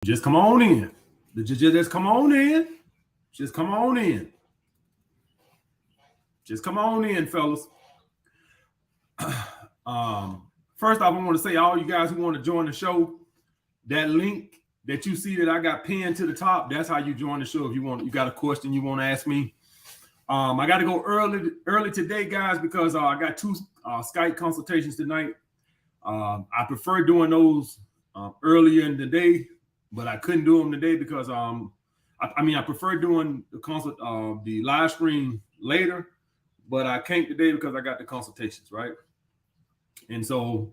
Just come on in. Just come on in. Just come on in. Just come on in, fellas. First off, I want to say all you guys who want to join the show, that link that you see that I got pinned to the top, that's how you join the show. If you got a question you want to ask me. I got to go early today, guys, because I got 2 Skype consultations tonight. I prefer doing those earlier in the day, but I couldn't do them today because I prefer doing the live stream later, but I can't today because I got the consultations, right? And so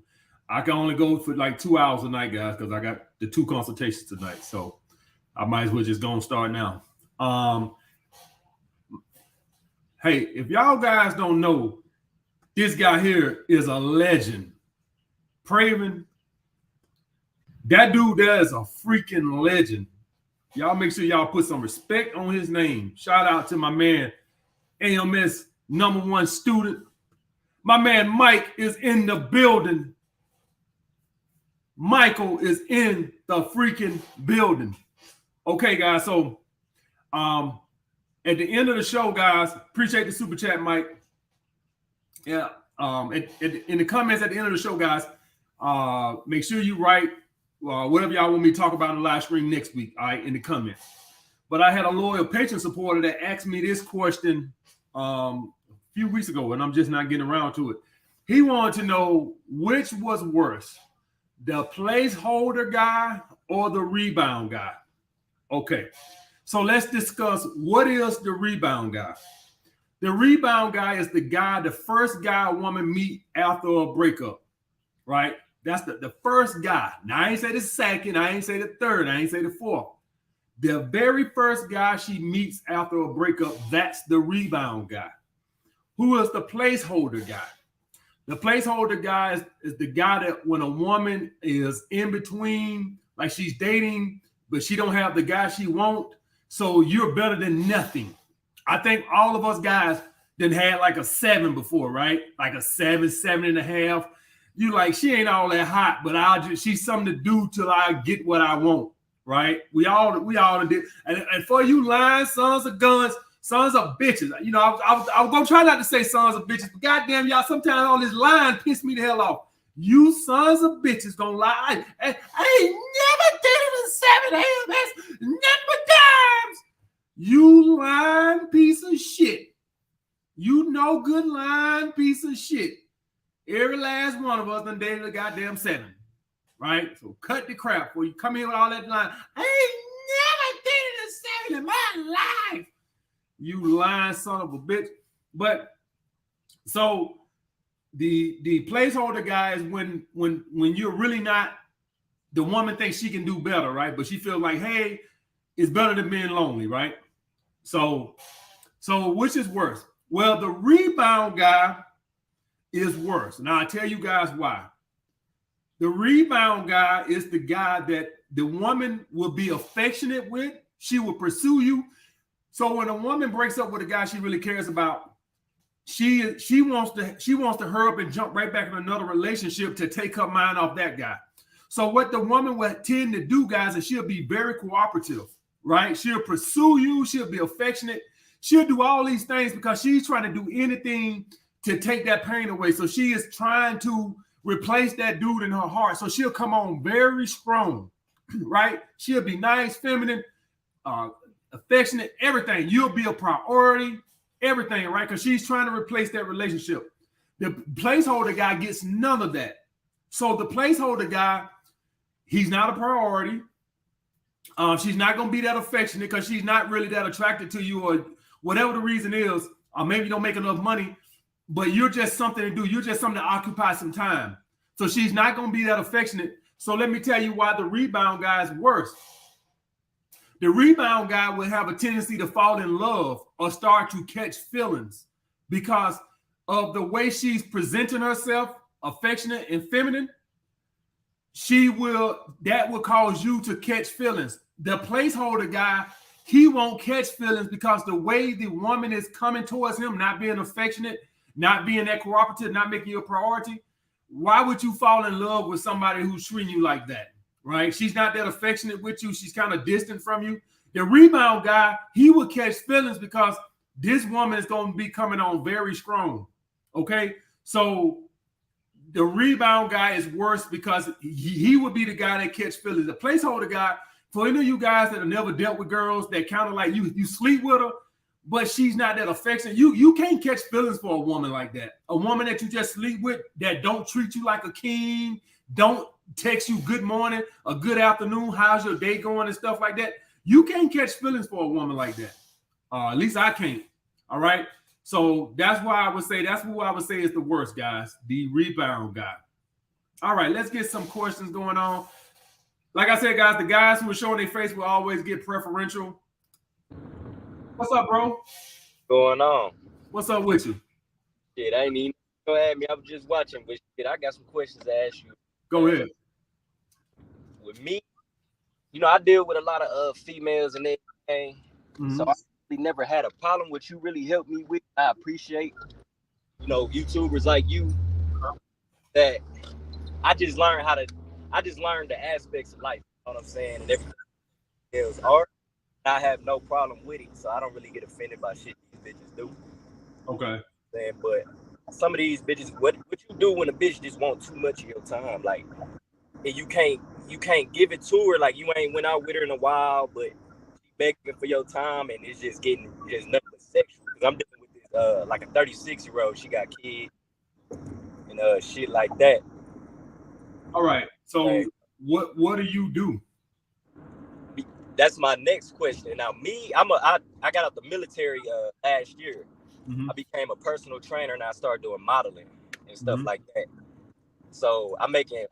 I can only go for like 2 hours a night, guys, because I got the 2 consultations tonight. So I might as well just go and start now. Hey, if y'all guys don't know, this guy here is a legend. Praven, that dude there is a freaking legend. Y'all make sure y'all put some respect on his name. Shout out to my man, AMS #1 student. My man Mike is in the building. Michael is in the freaking building. Okay, guys. So at the end of the show, guys, appreciate the super chat, Mike. Yeah. In the comments at the end of the show, guys, make sure you write whatever y'all want me to talk about in the live stream next week, all right, in the comments. But I had a loyal patron supporter that asked me this question a few weeks ago, and I'm just not getting around to it. He wanted to know which was worse, the placeholder guy or the rebound guy. Okay, so let's discuss what is the rebound guy. The rebound guy is the first guy a woman meet after a breakup, right? That's the first guy. Now, I ain't say the second, I ain't say the third, I ain't say the fourth. The very first guy she meets after a breakup, that's the rebound guy. Who is the placeholder guy? The placeholder guy is the guy that when a woman is in between, like she's dating, but she don't have the guy she want, so you're better than nothing. I think all of us guys done had like a 7 before, right? Like a 7, 7.5. You like, she ain't all that hot, but she's something to do till I get what I want, right? We all did. And for you lying sons of guns, sons of bitches, you know, I was gonna try not to say sons of bitches, but goddamn y'all, sometimes all this lying piss me the hell off. You sons of bitches gonna lie. I ain't never did it in 7 a.m. Never times. You lying piece of shit. You no good lying piece of shit. Every last one of us done dated a goddamn 7, right? So cut the crap before you come in with all that line. I ain't never dated a 7 in my life. You lying son of a bitch. But so the placeholder guy is when you're really not, the woman thinks she can do better, right? But she feels like, hey, it's better than being lonely, right? So which is worse? Well, the rebound guy is worse. Now, I'll tell you guys why. The rebound guy is the guy that the woman will be affectionate with. She will pursue you. So when a woman breaks up with a guy she really cares about, she wants to hurry up and jump right back in another relationship to take her mind off that guy. So what the woman will tend to do, guys, is she'll be very cooperative, right? She'll pursue you. She'll be affectionate. She'll do all these things because she's trying to do anything to take that pain away. So she is trying to replace that dude in her heart. So she'll come on very strong, right? She'll be nice, feminine, affectionate, everything. You'll be a priority, everything, right? Because she's trying to replace that relationship. The placeholder guy gets none of that. So the placeholder guy, he's not a priority. She's not going to be that affectionate because she's not really that attracted to you, or whatever the reason is, or maybe you don't make enough money, but you're just something to do. You're just something to occupy some time. So she's not going to be that affectionate. So let me tell you why the rebound guy is worse. The rebound guy will have a tendency to fall in love or start to catch feelings because of the way she's presenting herself, affectionate and feminine. That will cause you to catch feelings. The placeholder guy, he won't catch feelings because the way the woman is coming towards him, not being affectionate, not being that cooperative, not making you a priority. Why would you fall in love with somebody who's treating you like that? right? She's not that affectionate with you. She's kind of distant from you. The rebound guy, he will catch feelings because this woman is going to be coming on very strong. Okay, so the rebound guy is worse because he would be the guy that catch feelings. The placeholder guy, for any of you guys that have never dealt with girls that kind of like you sleep with her, but she's not that affectionate. You can't catch feelings for a woman like that. A woman that you just sleep with that don't treat you like a king, don't text you good morning or good afternoon, how's your day going and stuff like that. You can't catch feelings for a woman like that. At least I can't. All right. So that's why I would say that's who I would say is the worst, guys. The rebound guy. All right, let's get some questions going on. Like I said, guys, the guys who are showing their face will always get preferential. What's up, bro? Going on? What's up with you? Shit, I ain't even gonna ask me. I was just watching, but shit, I got some questions to ask you. Go ahead. With me, you know, I deal with a lot of females and everything, so I really never had a problem. What you really helped me with, I appreciate. You know, YouTubers like you, that I just learned the aspects of life. You know what I'm saying? And everything else art. I have no problem with it, so I don't really get offended by shit these bitches do. Okay. But some of these bitches, what you do when a bitch just want too much of your time, like, and you can't give it to her, like you ain't went out with her in a while, but she begging for your time, and it's just getting just nothing but sexual. Because I'm dealing with this like a 36-year-old, she got kids and shit like that. All right. So what do you do? That's my next question. Now, me, I got out the military last year. I became a personal trainer and I started doing modeling and stuff like that. So I'm making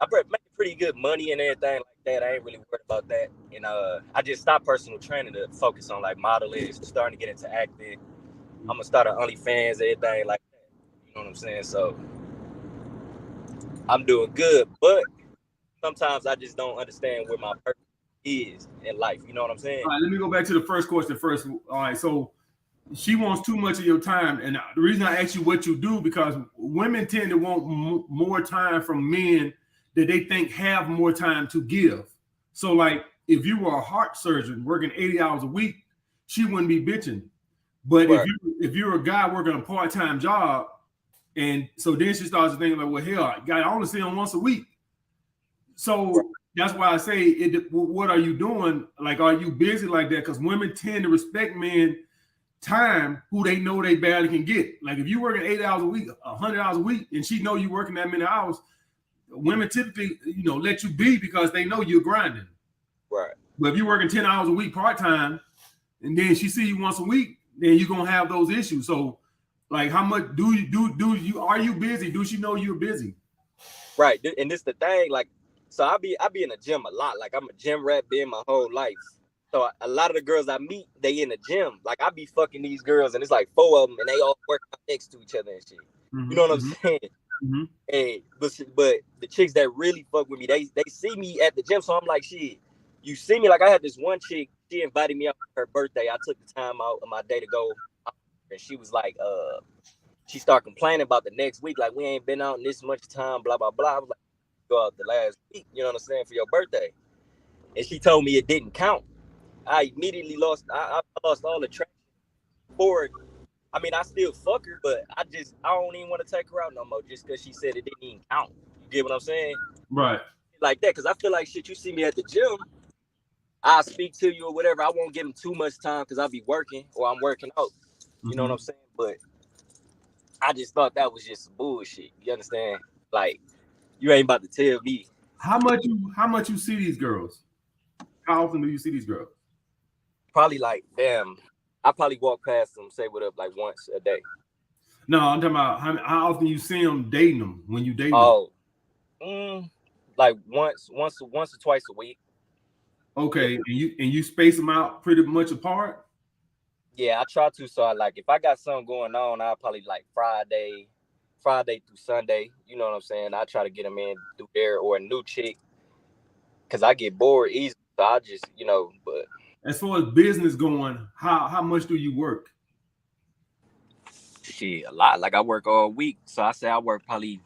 pretty good money and everything like that. I ain't really worried about that. And I just stopped personal training to focus on like modeling, starting to get into acting. I'm gonna start an OnlyFans, everything like that. You know what I'm saying? So I'm doing good, but sometimes I just don't understand where my purpose is in life. You know what I'm saying? All right, let me go back to the first question first. All right, so she wants too much of your time, and the reason I ask you what you do, because women tend to want more time from men that they think have more time to give. So like if you were a heart surgeon working 80 hours a week, she wouldn't be bitching. But if you're a guy working a part-time job, and so then she starts thinking like, well, hell, I only see him once a week. So that's why I say, what are you doing? Like, are you busy like that? Because women tend to respect men time who they know they barely can get. Like if you working 8 hours a week, 100 hours a week, and she know you working that many hours, women typically, let you be because they know you're grinding. Right. But if you're working 10 hours a week part-time, and then she see you once a week, then you're gonna have those issues. So like how much are you busy? Do she know you're busy? Right. And this the thing, like, so I be in the gym a lot. Like I'm a gym rat been my whole life. So a lot of the girls I meet, they in the gym. Like I be fucking these girls, and it's like 4 of them, and they all work out next to each other and shit. You know what I'm saying? And but the chicks that really fuck with me, they see me at the gym. So I'm like, shit, you see me? Like I had this one chick, she invited me out for her birthday. I took the time out of my day to go, and she was like, she started complaining about the next week, like we ain't been out in this much time, blah blah blah. I was like, go out the last week, you know what I'm saying, for your birthday. And she told me it didn't count. I immediately lost. I lost all the traction for it. I mean, I still fuck her, but I don't even want to take her out no more just because she said it didn't even count. You get what I'm saying? Right. Like that, because I feel like shit. You see me at the gym, I'll speak to you or whatever. I won't give him too much time because I'll be working or I'm working out. You know what I'm saying? But I just thought that was just some bullshit. You understand? Like you ain't about to tell me how much you see these girls. How often do you see these girls? Probably like, damn, I probably walk past them, say what up like once a day. No, I'm talking about how often you see them dating them when you date them. Like once or twice a week. Okay, yeah. and you space them out pretty much apart? Yeah, I try to. So if I got something going on, I'll probably like Friday through Sunday. You know what I'm saying? I try to get them in through there or a new chick because I get bored easily. So I just, but. As far as business going, how much do you work? Shit, a lot. Like I work all week. So I say I work probably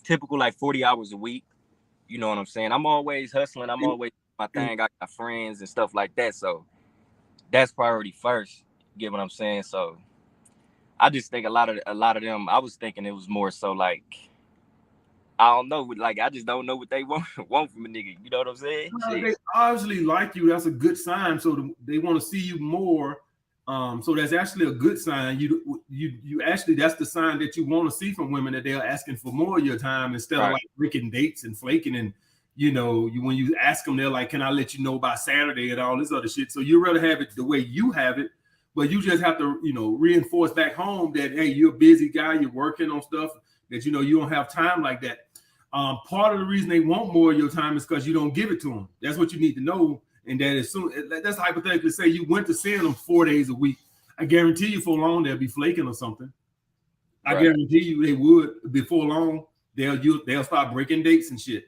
typical like 40 hours a week. You know what I'm saying? I'm always hustling. I'm always my thing. I got friends and stuff like that. So that's priority first. You get what I'm saying? So I just think a lot of them. I was thinking it was more so like, I don't know, like I just don't know what they want from a nigga. You know what I'm saying? Well, they obviously like you. That's a good sign. So they want to see you more. So that's actually a good sign. You actually, that's the sign that you want to see from women, that they're asking for more of your time instead of like breaking dates and flaking. And when you ask them, they're like, "Can I let you know by Saturday?" and all this other shit. So you rather have it the way you have it, but you just have to reinforce back home that, hey, you're a busy guy. You're working on stuff that you don't have time like that. Part of the reason they want more of your time is because you don't give it to them. That's what you need to know. And that as soon, that's hypothetically say you went to seeing them 4 days a week. I guarantee you for long they'll be flaking or something. I guarantee you they would. Before long they'll start breaking dates and shit.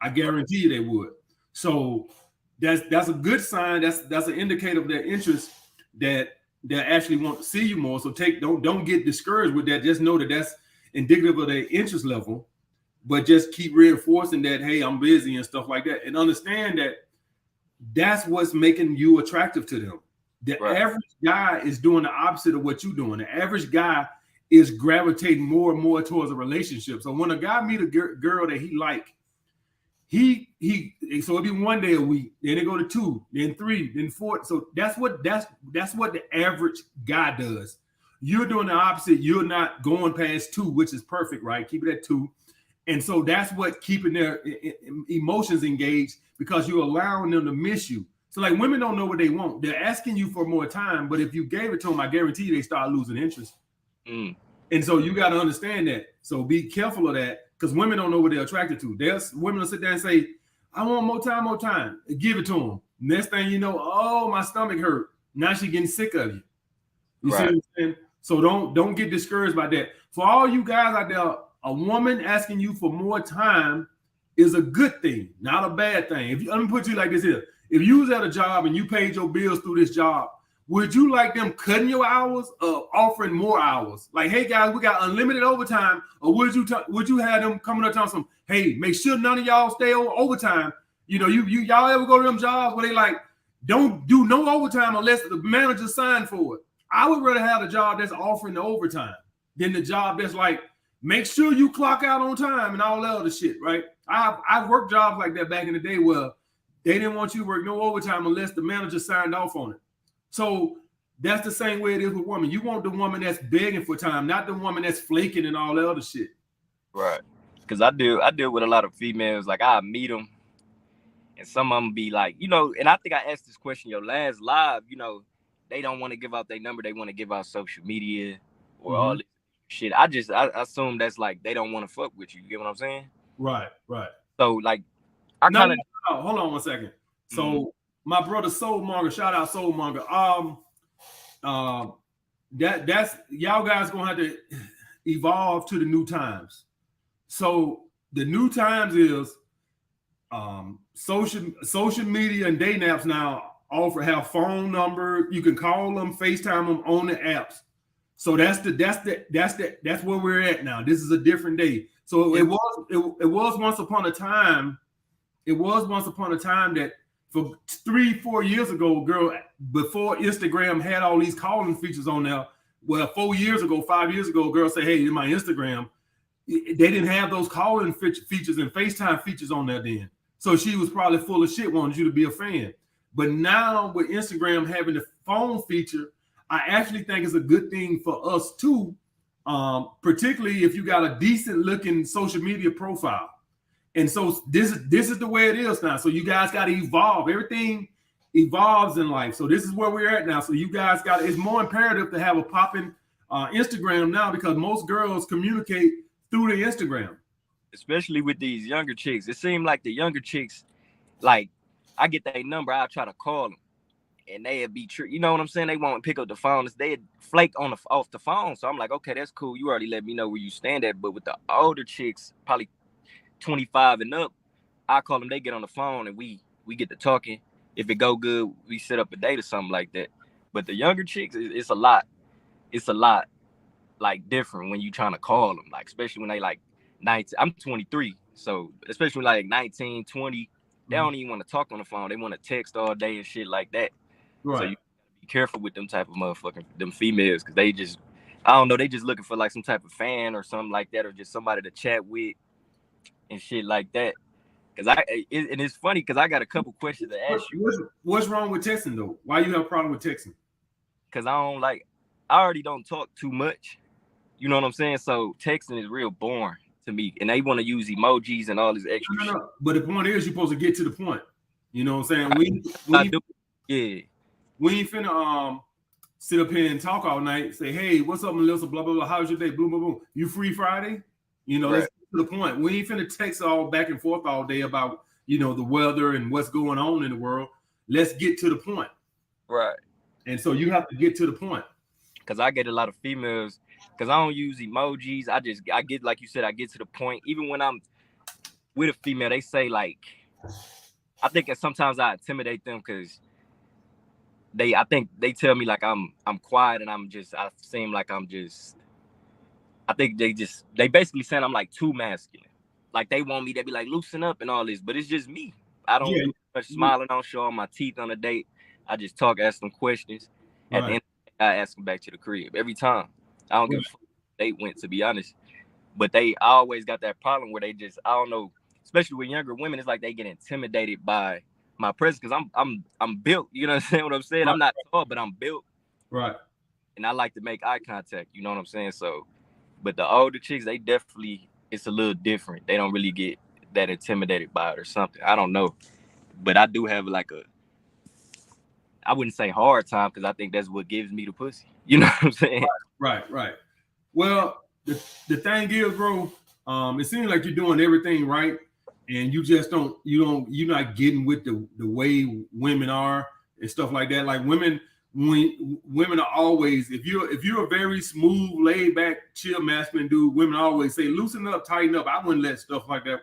I guarantee you they would. So that's a good sign. That's an indicator of their interest, that they actually want to see you more. So don't get discouraged with that. Just know that that's indicative of their interest level. But just keep reinforcing that, hey, I'm busy and stuff like that. And understand that that's what's making you attractive to them. The average guy is doing the opposite of what you're doing. The average guy is gravitating more and more towards a relationship. So when a guy meet a girl that he like, so it'll be 1 day a week, then they go to 2, then 3, then 4. So that's what the average guy does. You're doing the opposite. You're not going past 2, which is perfect, right? Keep it at 2. And so that's what keeping their emotions engaged, because you're allowing them to miss you. So like women don't know what they want. They're asking you for more time, but if you gave it to them, I guarantee you they start losing interest. And so you got to understand that. So be careful of that, because women don't know what they're attracted to. Women will sit there and say, I want more time. Give it to them. Next thing you know, oh, my stomach hurt. Now she's getting sick of you. You see what I'm saying? So don't get discouraged by that. For all you guys out there, a woman asking you for more time is a good thing, not a bad thing. Let me put you like this here. If you was at a job and you paid your bills through this job, would you like them cutting your hours or offering more hours? Like, hey guys, we got unlimited overtime. Or would you have them coming up telling some, hey, make sure none of y'all stay on overtime? Y'all ever go to them jobs where they like, don't do no overtime unless the manager signed for it? I would rather have a job that's offering the overtime than the job that's like, make sure you clock out on time and all that other shit, right? I've worked jobs like that back in the day where they didn't want you to work no overtime unless the manager signed off on it. So that's the same way it is with women. You want the woman that's begging for time, not the woman that's flaking and all that other shit. Right. Because I deal with a lot of females. Like I meet them, and some of them be like, and I think I asked this question your last live. They don't want to give out their number. They want to give out social media or all this shit. I assume that's like they don't want to fuck with you. You get what I'm saying? Right. So like, hold on 1 second. So my brother Soulmonger, shout out Soulmonger. That's y'all guys gonna have to evolve to the new times. So the new times is social media and dating apps now have phone number. You can call them, FaceTime them on the apps. So that's where we're at now. This is a different day. So it was once upon a time. It was once upon a time that for 3-4 years ago, girl, before Instagram had all these calling features on there. Well, 4 years ago, 5 years ago, girls say, hey, in my Instagram, they didn't have those calling features and FaceTime features on there then. So she was probably full of shit, wanted you to be a fan. But now with Instagram having the phone feature, I actually think it's a good thing for us too, particularly if you got a decent looking social media profile. And so this is the way it is now. So you guys got to evolve. Everything evolves in life. So this is where we're at now. So you guys it's more imperative to have a popping Instagram now, because most girls communicate through the Instagram. Especially with these younger chicks. It seemed like the younger chicks, like I get their number, I'll try to call them. And they'd be true, you know what I'm saying? They won't pick up the phone. They'd flake off the phone. So I'm like, okay, that's cool. You already let me know where you stand at. But with the older chicks, probably 25 and up, I call them. They get on the phone and we get to talking. If it go good, we set up a date or something like that. But the younger chicks, it's a lot. It's a lot like different when you trying to call them. Like especially when they like 19. I'm 23, So especially like 19, 20, they don't even want to talk on the phone. They want to text all day and shit like that. Right. So you gotta be careful with them type of motherfucking them females, because they just, I don't know, they just looking for like some type of fan or something like that, or just somebody to chat with and shit like that. Cause and it's funny because I got a couple questions to ask you. What's wrong with texting though? Why you have a problem with texting? Cause I already don't talk too much. You know what I'm saying? So texting is real boring to me, and they want to use emojis and all this extra shit. But the point is, you're supposed to get to the point. You know what I'm saying? Yeah. We ain't finna sit up here and talk all night. Say, hey, what's up, Melissa? Blah blah blah. How's your day? Boom boom boom. You free Friday? You know, right. Let's get to the point. We ain't finna text all back and forth all day about the weather and what's going on in the world. Let's get to the point. Right. And so you have to get to the point. Because I get a lot of females. Because I don't use emojis. I get, like you said, I get to the point. Even when I'm with a female, they say like, I think that sometimes I intimidate them because I think they tell me like I'm quiet and I seem like I think they basically saying I'm like too masculine. Like they want me to be like loosen up and all this, but it's just me. I don't do much smiling. I don't show all my teeth on a date. I just talk, ask them questions. At the end, I ask them back to the crib every time. I don't give a fuck where they went, to be honest. But I always got that problem where they just, I don't know, especially with younger women, it's like they get intimidated by my presence because I'm built. You know what I'm saying? What I'm saying? Right. I'm not tall, but I'm built. Right. And I like to make eye contact. You know what I'm saying? So, but the older chicks, they definitely, it's a little different. They don't really get that intimidated by it or something. I don't know. But I do have like I wouldn't say hard time because I think that's what gives me the pussy. You know what I'm saying? Right. Well, the thing is, bro, it seems like you're doing everything right, and you just you're not getting with the way women are and stuff like that. Like women are always, if you're a very smooth, laid back, chill, masculine dude, women always say loosen up, tighten up. I wouldn't let stuff like that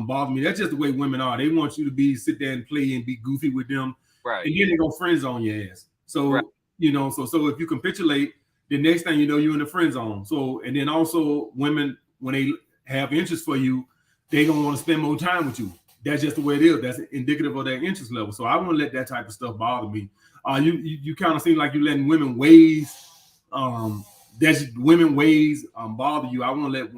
bother me. That's just the way women are. They want you to sit there and play and be goofy with them. Right. And then they're gonna friend zone your ass. So so if you capitulate, the next thing you know, you're in the friend zone. So, and then also women, when they have interest for you, they gonna want to spend more time with you. That's just the way it is. That's indicative of their interest level. So I wouldn't let that type of stuff bother me. You kind of seem like you're letting women ways bother you. I won't let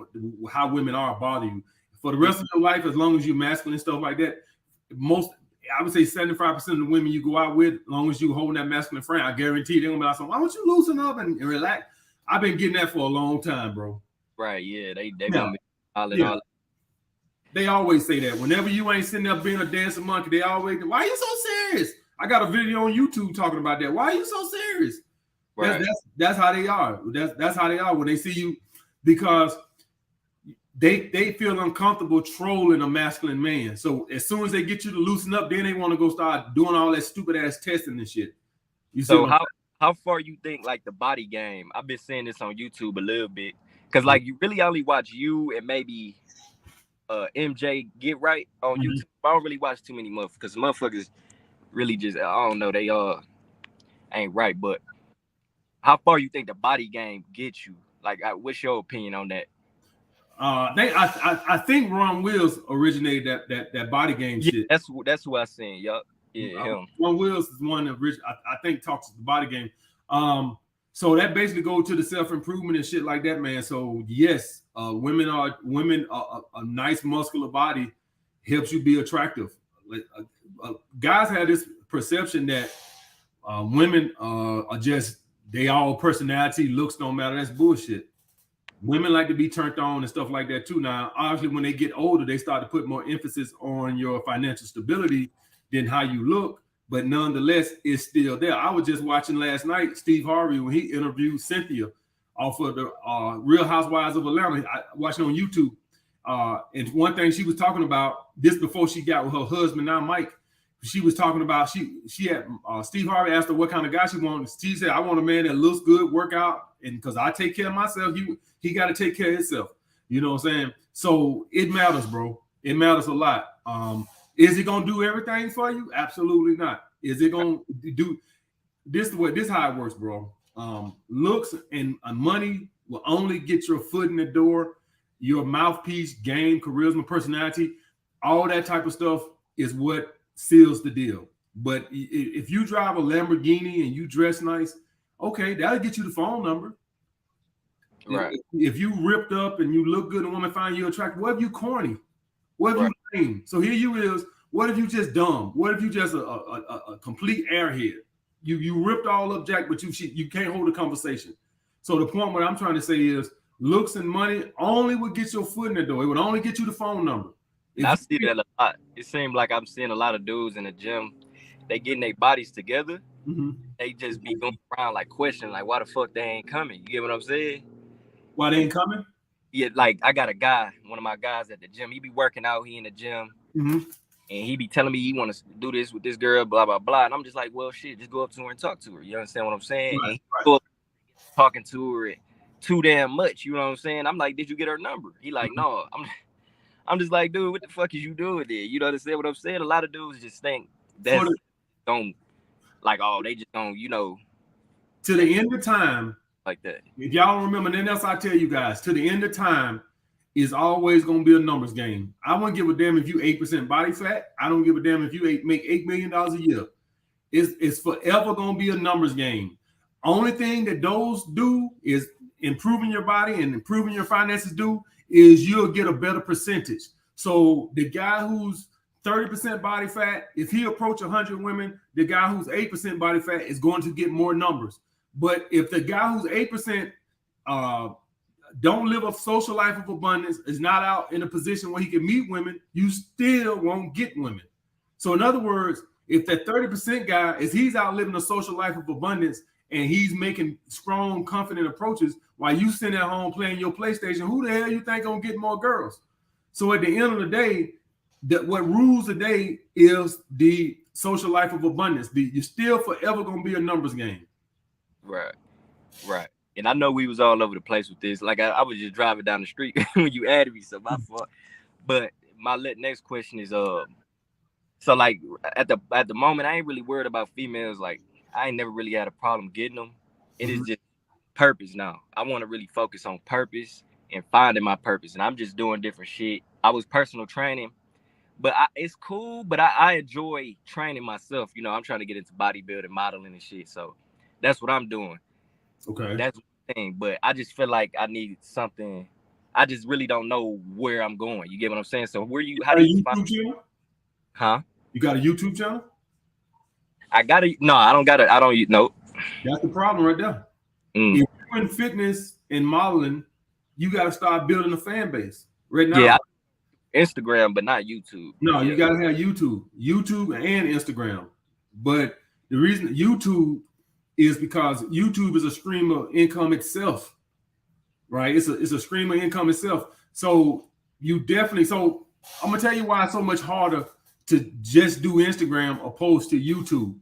how women are bother you. For the rest of your life, as long as you're masculine and stuff like that, I would say 75% of the women you go out with, as long as you holding that masculine frame, I guarantee they're gonna be like, why don't you loosen up and relax? I've been getting that for a long time, bro. Right, yeah. They want me all. They always say that. Whenever you ain't sitting up being a dancing monkey, they always, why are you so serious? I got a video on YouTube talking about that. Why are you so serious? Right. That's how they are. That's how they are when they see you, because they feel uncomfortable trolling a masculine man. So as soon as they get you to loosen up, then they want to go start doing all that stupid ass testing and shit. So how far you think like the body game? I've been seeing this on YouTube a little bit, because like you really only watch you and maybe MJ Get Right on YouTube. I don't really watch too many motherfuckers, because motherfuckers really just, I don't know, they ain't right. But how far you think the body game gets you? Like, what's your opinion on that? I think Ron Wills originated that body game shit. That's who I seen. Yup. Yeah, him. Ron Wills is one that I think talks the body game. So that basically goes to the self-improvement and shit like that, man. So yes, women a nice muscular body helps you be attractive. Guys have this perception that women are just, they all personality, looks don't matter. That's bullshit. Women like to be turned on and stuff like that too. Now, obviously, when they get older, they start to put more emphasis on your financial stability than how you look. But nonetheless, it's still there. I was just watching last night Steve Harvey when he interviewed Cynthia off of the Real Housewives of Atlanta. I watched it on YouTube. And one thing she was talking about, this before she got with her husband now, Mike, she was talking about, she had Steve Harvey asked her what kind of guy she wanted. She said, I want a man that looks good, work out, and because I take care of myself, he got to take care of himself. You know what I'm saying? So it matters, bro. It matters a lot. Is he gonna do everything for you? Absolutely not. Is it gonna do this? This how it works, bro. Looks and money will only get your foot in the door. your mouthpiece, game, charisma, personality, all that type of stuff is what seals the deal. But if you drive a Lamborghini and you dress nice, okay, that'll get you the phone number. Right. If you ripped up and you look good and woman find you attractive, what if you corny? What if you lame? So here you is. What if you just dumb? What if you just a complete airhead? You ripped all up, Jack, but you can't hold a conversation. So the point what I'm trying to say is looks and money only would get your foot in the door. It would only get you the phone number. I see that a lot. It seems like I'm seeing a lot of dudes in the gym. They getting their bodies together. Mm-hmm. They just be going around like questioning, like, why the fuck they ain't coming? You get what I'm saying? Why they ain't coming? Yeah, like I got a guy, one of my guys at the gym. He be working out. He in the gym. Mm-hmm. And he be telling me he want to do this with this girl, blah, blah, blah. And I'm just like, well, shit, just go up to her and talk to her. You understand what I'm saying? Right, and he go up talking to her too damn much. You know what I'm saying? I'm like, did you get her number? He like, no. I'm just like, dude, what the fuck is you doing there? You know what I'm saying? A lot of dudes just think that's don't like, oh, they just don't, you know. To the end of time, like that. If y'all remember, then else I tell you guys, to the end of time is always going to be a numbers game. I wouldn't give a damn if you 8% body fat. I don't give a damn if you make $8 million a year. It's forever going to be a numbers game. Only thing that those do is improving your body and improving your finances do is you'll get a better percentage. So the guy who's 30% body fat, if he approach 100 women, the guy who's 8% body fat is going to get more numbers. But if the guy who's 8% don't live a social life of abundance, is not out in a position where he can meet women, you still won't get women. So in other words, if that 30% guy is he's out living a social life of abundance and he's making strong, confident approaches while you sitting at home playing your PlayStation, who the hell you think gonna get more girls? So at the end of the day, what rules the day is the social life of abundance. You're still forever gonna be a numbers game. Right. And I know we was all over the place with this. Like I was just driving down the street when you added me, so my fault. But my next question is so like at the moment I ain't really worried about females. Like I ain't never really had a problem getting them. It is just purpose now. I want to really focus on purpose and finding my purpose. And I'm just doing different shit. I was personal training, but it's cool. But I enjoy training myself. You know, I'm trying to get into bodybuilding, modeling and shit. So that's what I'm doing. Okay. That's the thing. But I just feel like I need something. I just really don't know where I'm going. You get what I'm saying? So how do you find channel? Huh? You got a YouTube channel? I don't know. That's the problem right there. If you're in fitness and modeling, you got to start building a fan base right now. Yeah, Instagram, but not YouTube. No, you got to have YouTube and Instagram. But the reason YouTube is because YouTube is a stream of income itself, right? It's a stream of income itself. So you definitely. So I'm gonna tell you why it's so much harder to just do Instagram opposed to YouTube.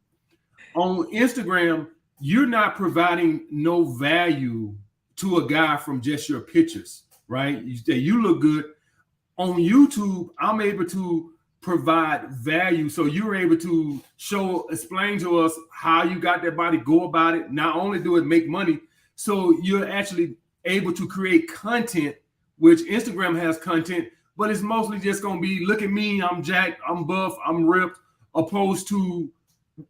On Instagram, you're not providing no value to a guy from just your pictures, right? You look good. On YouTube, I'm able to provide value. So you're able to explain to us how you got that body, go about it. Not only do it make money, so you're actually able to create content, which Instagram has content, but it's mostly just going to be, look at me, I'm jacked, I'm buff, I'm ripped, opposed to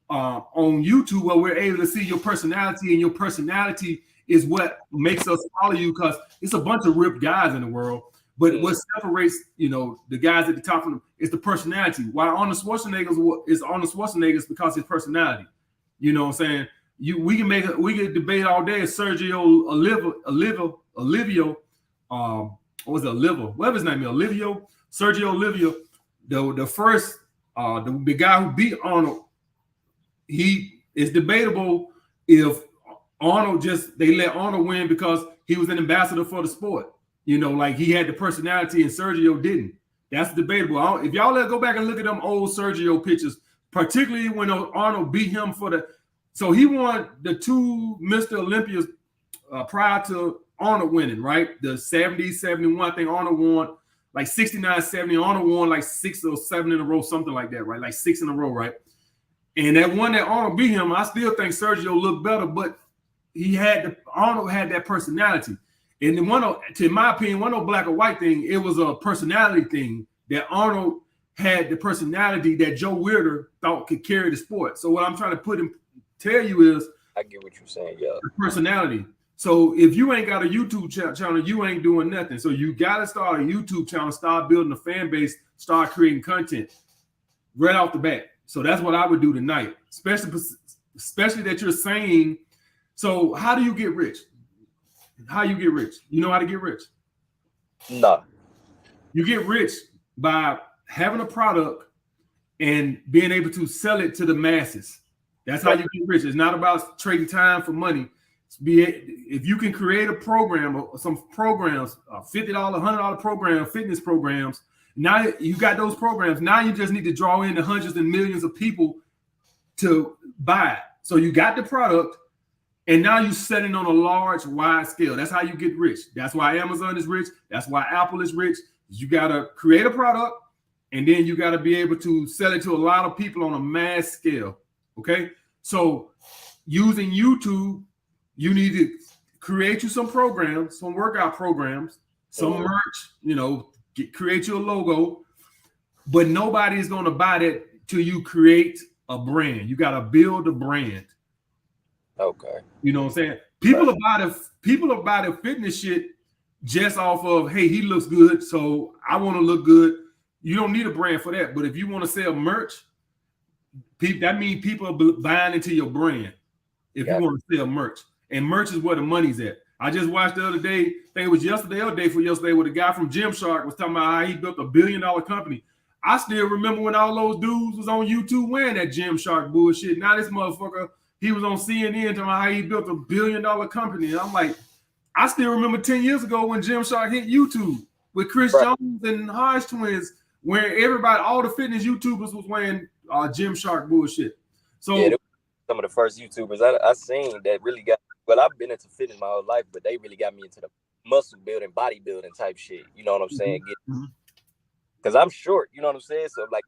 on YouTube where we're able to see your personality, and your personality is what makes us follow you, because it's a bunch of ripped guys in the world. But what separates, the guys at the top of them is the personality. Why Arnold Schwarzenegger is Arnold Schwarzenegger because his personality. You know what I'm saying? We can debate all day. Sergio Olivio, what was it, Olivia? Whatever his name is, Sergio Olivia, the first, the guy who beat Arnold. He is debatable if Arnold they let Arnold win because he was an ambassador for the sport. Like he had the personality and Sergio didn't. That's debatable. If y'all go back and look at them old Sergio pictures, particularly when Arnold beat him so he won the 2 Mr. Olympias prior to Arnold winning, right? The 70, 71, I think Arnold won like 69, 70. Arnold won like 6 or 7 in a row, something like that, right? Like 6 in a row, right? And that one that Arnold beat him, I still think Sergio looked better, but Arnold had that personality. And then in my opinion, one no black or white thing, it was a personality thing that Arnold had the personality that Joe Weirder thought could carry the sport. So what I'm trying to tell you is, I get what you're saying, yeah. Personality. So if you ain't got a YouTube channel, you ain't doing nothing. So you got to start a YouTube channel, start building a fan base, start creating content right off the bat. So that's what I would do tonight, especially that you're saying. So how do you get rich? How you get rich? You know how to get rich? No. You get rich by having a product and being able to sell it to the masses. That's how you get rich. It's not about trading time for money. If you can create a program or some programs, $50, $100 program, fitness programs, now you got those programs. Now you just need to draw in the hundreds and millions of people to buy it. So you got the product, and now you're setting on a large, wide scale. That's how you get rich. That's why Amazon is rich. That's why Apple is rich. You got to create a product, and then you got to be able to sell it to a lot of people on a mass scale. Okay? So using YouTube, you need to create you some programs, some workout programs, some merch, create you a logo, but nobody is going to buy that till you create a brand. You got to build a brand. Okay. You know what I'm saying? People will buy the fitness shit just off of, hey, he looks good, so I want to look good. You don't need a brand for that. But if you want to sell merch, that means people are buying into your brand. If you want to sell merch. And merch is where the money's at. I just watched the other day, I think it was yesterday or day for yesterday, where the guy from Gymshark was talking about how he built $1 billion company. I still remember when all those dudes was on YouTube wearing that Gymshark bullshit. Now this motherfucker, he was on CNN talking about how he built $1 billion company. And I'm like, I still remember 10 years ago when Gymshark hit YouTube with Chris Jones and Hodge twins, where all the fitness YouTubers was wearing Gymshark bullshit. So some of the first YouTubers I seen that really got. Well, I've been into fitness my whole life, but they really got me into the muscle building, bodybuilding type shit. You know what I'm saying? Because I'm short. You know what I'm saying? So like,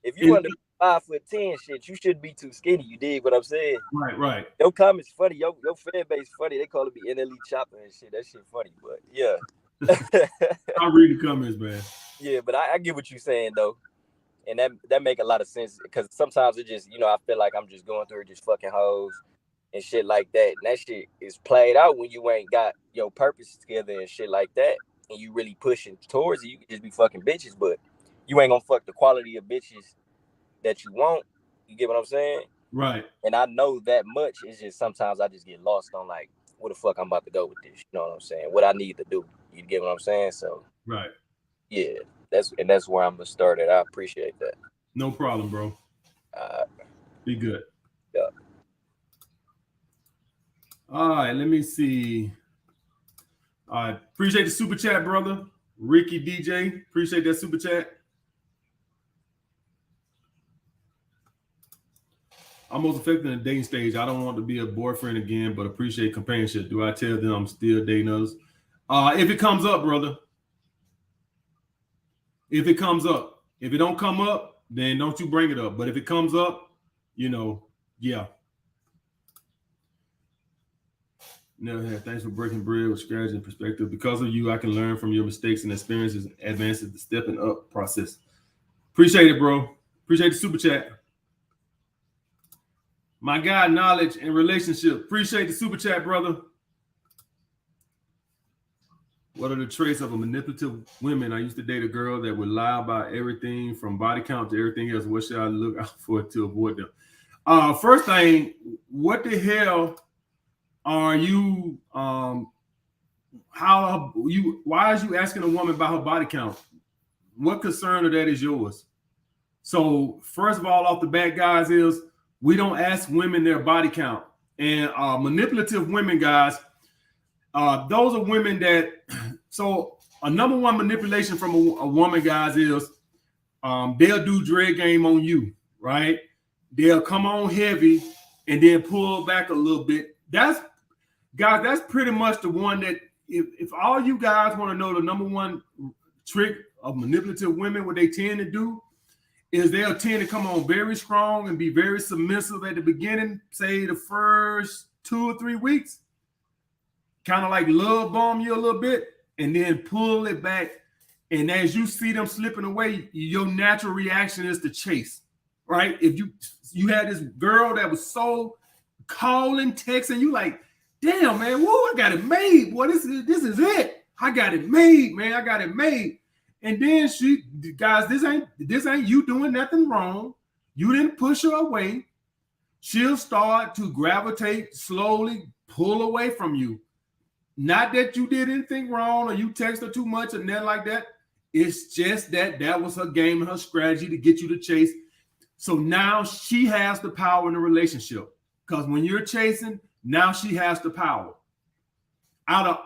if you under 5'10" shit, you shouldn't be too skinny. You dig what I'm saying? Right. Your comments funny. Your fan base funny. They call it me NLE Chopper and shit. That shit funny, but yeah. I read the comments, man. Yeah, but I get what you're saying though. And that make a lot of sense, because sometimes it just, I feel like I'm just going through just fucking hoes and shit like that. And that shit is played out when you ain't got your purpose together and shit like that. And you really pushing towards it. You can just be fucking bitches, but you ain't gonna fuck the quality of bitches that you want. You get what I'm saying? Right. And I know that much. It's just sometimes I just get lost on like, where the fuck I'm about to go with this. You know what I'm saying? What I need to do. You get what I'm saying? So right. Yeah. That's where I'm gonna start at. I appreciate that. No problem, bro. Be good. Yeah. All right, let me see. All right, appreciate the super chat, brother. Ricky DJ, appreciate that super chat. I'm most effective in the dating stage. I don't want to be a boyfriend again, but appreciate companionship. Do I tell them I'm still dating others? If it comes up, brother. If it comes up. If it don't come up, then don't you bring it up. But if it comes up, yeah. Never had. Thanks for breaking bread with strategy and perspective. Because of you, I can learn from your mistakes and experiences, advances the stepping up process. Appreciate it, bro. Appreciate the super chat. My guy, knowledge and relationship. Appreciate the super chat, brother. What are the traits of a manipulative woman? I used to date a girl that would lie about everything from body count to everything else. What should I look out for to avoid them? First thing, what the hell are you? Why is you asking a woman about her body count? What concern of that is yours? So first of all, off the bat, guys, is we don't ask women their body count. And manipulative women, guys, those are women that, so a number one manipulation from a woman, guys, is they'll do dread game on you, right? They'll come on heavy and then pull back a little bit. That's pretty much the one that, if all you guys want to know the number one trick of manipulative women, what they tend to do is they'll tend to come on very strong and be very submissive at the beginning, say the first 2 or 3 weeks. kind of like love bomb you a little bit, and then pull it back. And as you see them slipping away, your natural reaction is to chase, right? If you had this girl that was so calling, texting, you like, damn, man, whoa, I got it made. Boy, this is it. I got it made, man. I got it made. And then guys, this ain't you doing nothing wrong. You didn't push her away. She'll start to gravitate slowly, pull away from you. Not that you did anything wrong or you text her too much or nothing like that. It's just that was her game and her strategy to get you to chase. So now she has the power in the relationship. Because when you're chasing, now she has the power.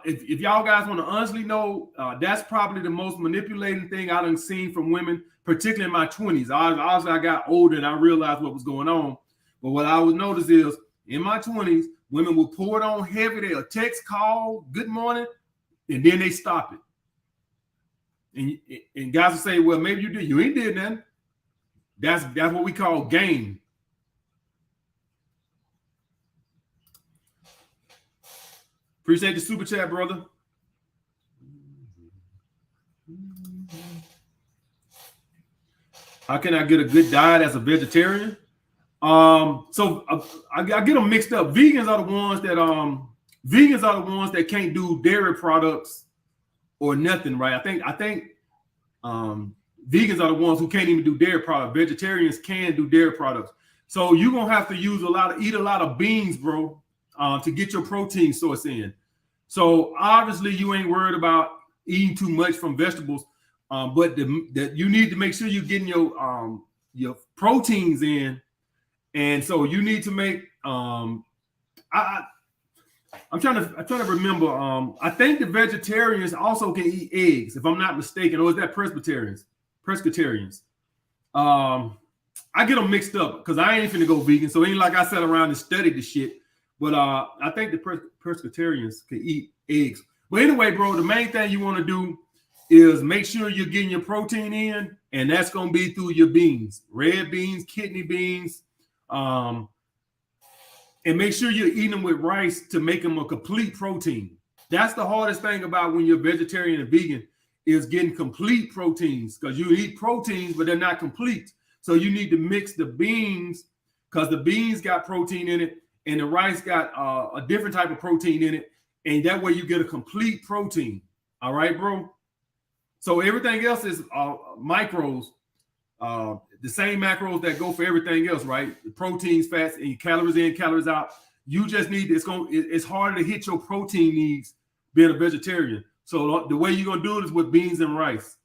If y'all guys want to honestly know, that's probably the most manipulating thing I done seen from women, particularly in my 20s. Obviously, I got older and I realized what was going on. But what I would notice is in my 20s, women will pour it on heavy. They'll text, call, good morning, and then they stop it. And guys will say, well, maybe you did. You ain't did nothing. That's what we call game. Appreciate the super chat, brother. How can I get a good diet as a vegetarian? So I get them mixed up. Vegans are the ones that can't do dairy products or nothing, right? I think vegans are the ones who can't even do dairy products. Vegetarians can do dairy products. So you're gonna have to eat a lot of beans, bro, to get your protein source in. So obviously you ain't worried about eating too much from vegetables, but you need to make sure you're getting your proteins in. And so you need to make I'm trying to remember. I think the vegetarians also can eat eggs, if I'm not mistaken, or is that Presbyterians? I get them mixed up because I ain't finna go vegan, so it ain't like I sat around and studied the shit. But I think the Presbyterians can eat eggs. But anyway, bro, the main thing you want to do is make sure you're getting your protein in, and that's gonna be through your beans, red beans, kidney beans. And make sure you're eating them with rice to make them a complete protein. That's the hardest thing about when you're vegetarian and vegan is getting complete proteins, because you eat proteins, but they're not complete. So you need to mix the beans, because the beans got protein in it and the rice got a different type of protein in it. And that way you get a complete protein. All right, bro? So everything else is macros. The same macros that go for everything else, right? The proteins, fats, and calories in, calories out. You just need it's harder to hit your protein needs being a vegetarian. So the way you're gonna do it is with beans and rice.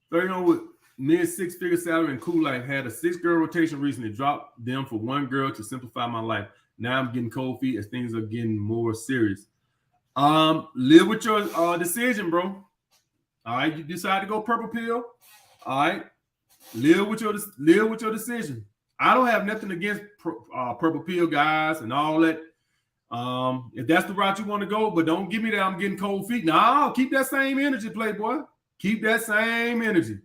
So you know, with mid six-figure salary and cool life, had a 6-girl rotation recently, dropped them for 1 girl to simplify my life. Now I'm getting cold feet as things are getting more serious. Live with your decision, bro. All right, you decide to go purple pill. All right, live with your decision. I don't have nothing against purple pill guys and all that. If that's the route you want to go, but don't give me that I'm getting cold feet. No, keep that same energy, playboy. Keep that same energy.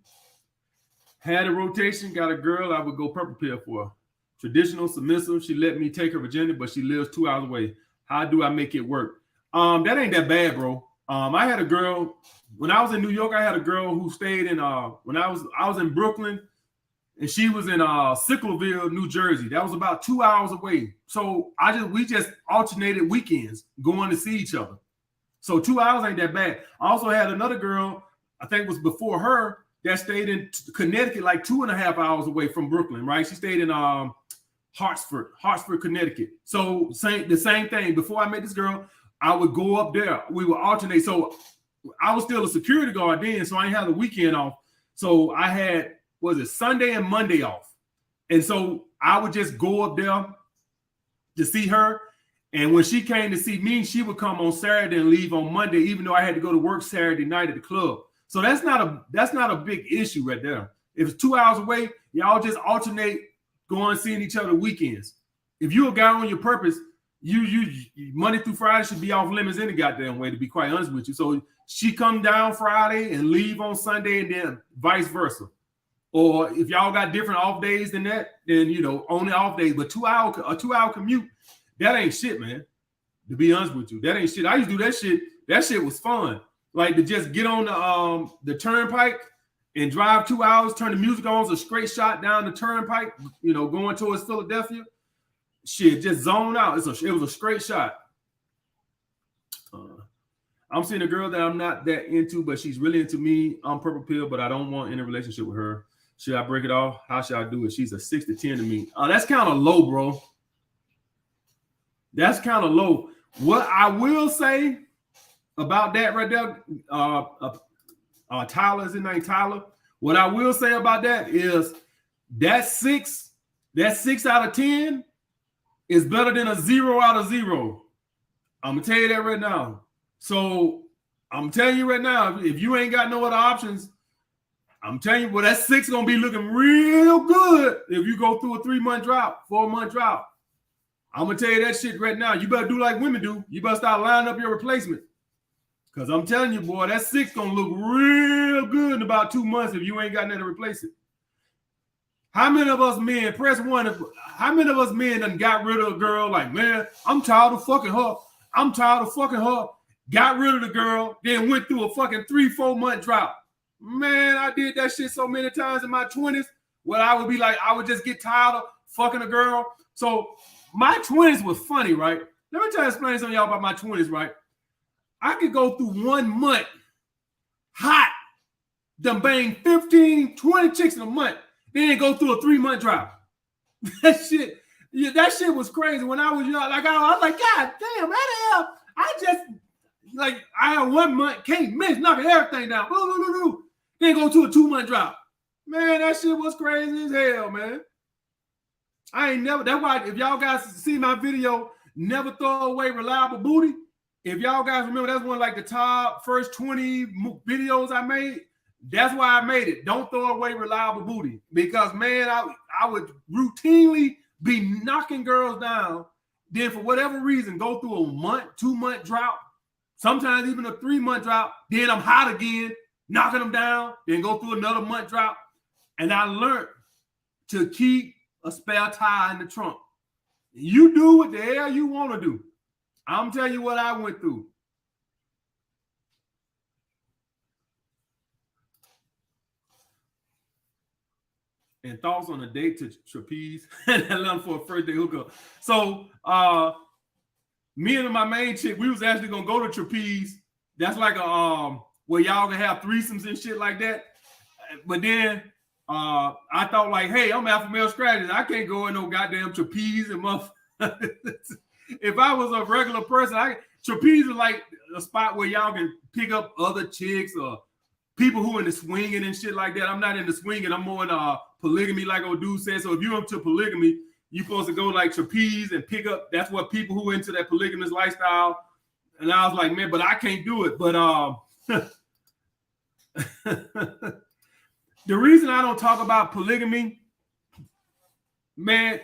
Had a rotation, got a girl, I would go purple pill for. Traditional, submissive. She let me take her virginity, but she lives 2 hours away. How do I make it work? That ain't that bad, bro. I had a girl when I was in New York. I had a girl who stayed in when I was in Brooklyn, and she was in Sicklerville, New Jersey. That was about 2 hours away. So we just alternated weekends going to see each other. So 2 hours ain't that bad. I also had another girl, I think it was before her, that stayed in Connecticut, like 2.5 hours away from Brooklyn, right? She stayed in Hartford, Connecticut. So the same thing. Before I met this girl, I would go up there. We would alternate. So I was still a security guard then, so I didn't have the weekend off. So I had, Sunday and Monday off. And so I would just go up there to see her. And when she came to see me, she would come on Saturday and leave on Monday, even though I had to go to work Saturday night at the club. So that's not a big issue right there. If it's 2 hours away, y'all just alternate going seeing each other weekends. If you're a guy on your purpose, you Monday through Friday should be off limits any goddamn way, to be quite honest with you. So she come down Friday and leave on Sunday, and then vice versa. Or if y'all got different off days than that, then only off days. But a 2 hour commute that ain't shit, man. To be honest with you, that ain't shit. I used to do that shit. That shit was fun. Like to just get on the turnpike and drive 2 hours, turn the music on, it's a straight shot down the turnpike, you know, going towards Philadelphia. Shit, just zone out. It was a straight shot. I'm seeing a girl that I'm not that into, but she's really into me. I'm purple pill, but I don't want any relationship with her. Should I break it off? How should I do it? She's a 6 to 10 to me. That's kind of low, bro. That's kind of low. What I will say about that right there, Tyler, is his name Tyler? What I will say about that is that 6 out of 10 is better than a 0 out of 0. I'm gonna tell you that right now. So I'm telling you right now, if you ain't got no other options, I'm telling you, well, that 6 gonna be looking real good if you go through a 3-month drought, 4-month drought. I'm gonna tell you that shit right now. You better do like women do. You better start lining up your replacement. Because I'm telling you, boy, that 6 gonna look real good in about 2 months if you ain't got nothing to replace it. How many of us men, press 1, how many of us men done got rid of a girl like, man, I'm tired of fucking her. I'm tired of fucking her. Got rid of the girl, then went through a fucking 3-4 month drought. Man, I did that shit so many times in my 20s where I would be like, I would just get tired of fucking a girl. So my 20s was funny, right? Let me try to explain something y'all about my 20s, right? I could go through 1 month hot, done bang 15, 20 chicks in a month, then go through a 3-month drought. That shit was crazy when I was young. Like I was like, God damn, how the hell? I had 1 month, can't miss, knocking everything down. Then go to a 2-month drought. Man, that shit was crazy as hell, man. I ain't never, that's why if y'all guys see my video, never throw away reliable booty. If y'all guys remember, that's one of like the top first 20 videos I made. That's why I made it. Don't throw away reliable booty. Because man, I would routinely be knocking girls down. Then for whatever reason, go through a 2-month drought. Sometimes even a 3-month drought. Then I'm hot again, knocking them down. Then go through another month drought. And I learned to keep a spare tire in the trunk. You do what the hell you want to do. I'm telling you what I went through. And thoughts on a date to trapeze and love for a first day hookup. So me and my main chick, we was actually gonna go to trapeze. That's like a where y'all can have threesomes and shit like that. But then I thought like, hey, I'm alpha male strategist. I can't go in no goddamn trapeze and if I was a regular person, trapeze is like a spot where y'all can pick up other chicks or people who in the swinging and shit like that. I'm not into swinging. I'm more in polygamy, like old dude said. So if you're into polygamy, you're supposed to go like trapeze and pick up. That's what people who are into that polygamous lifestyle. And I was like, man, but I can't do it. But the reason I don't talk about polygamy, man,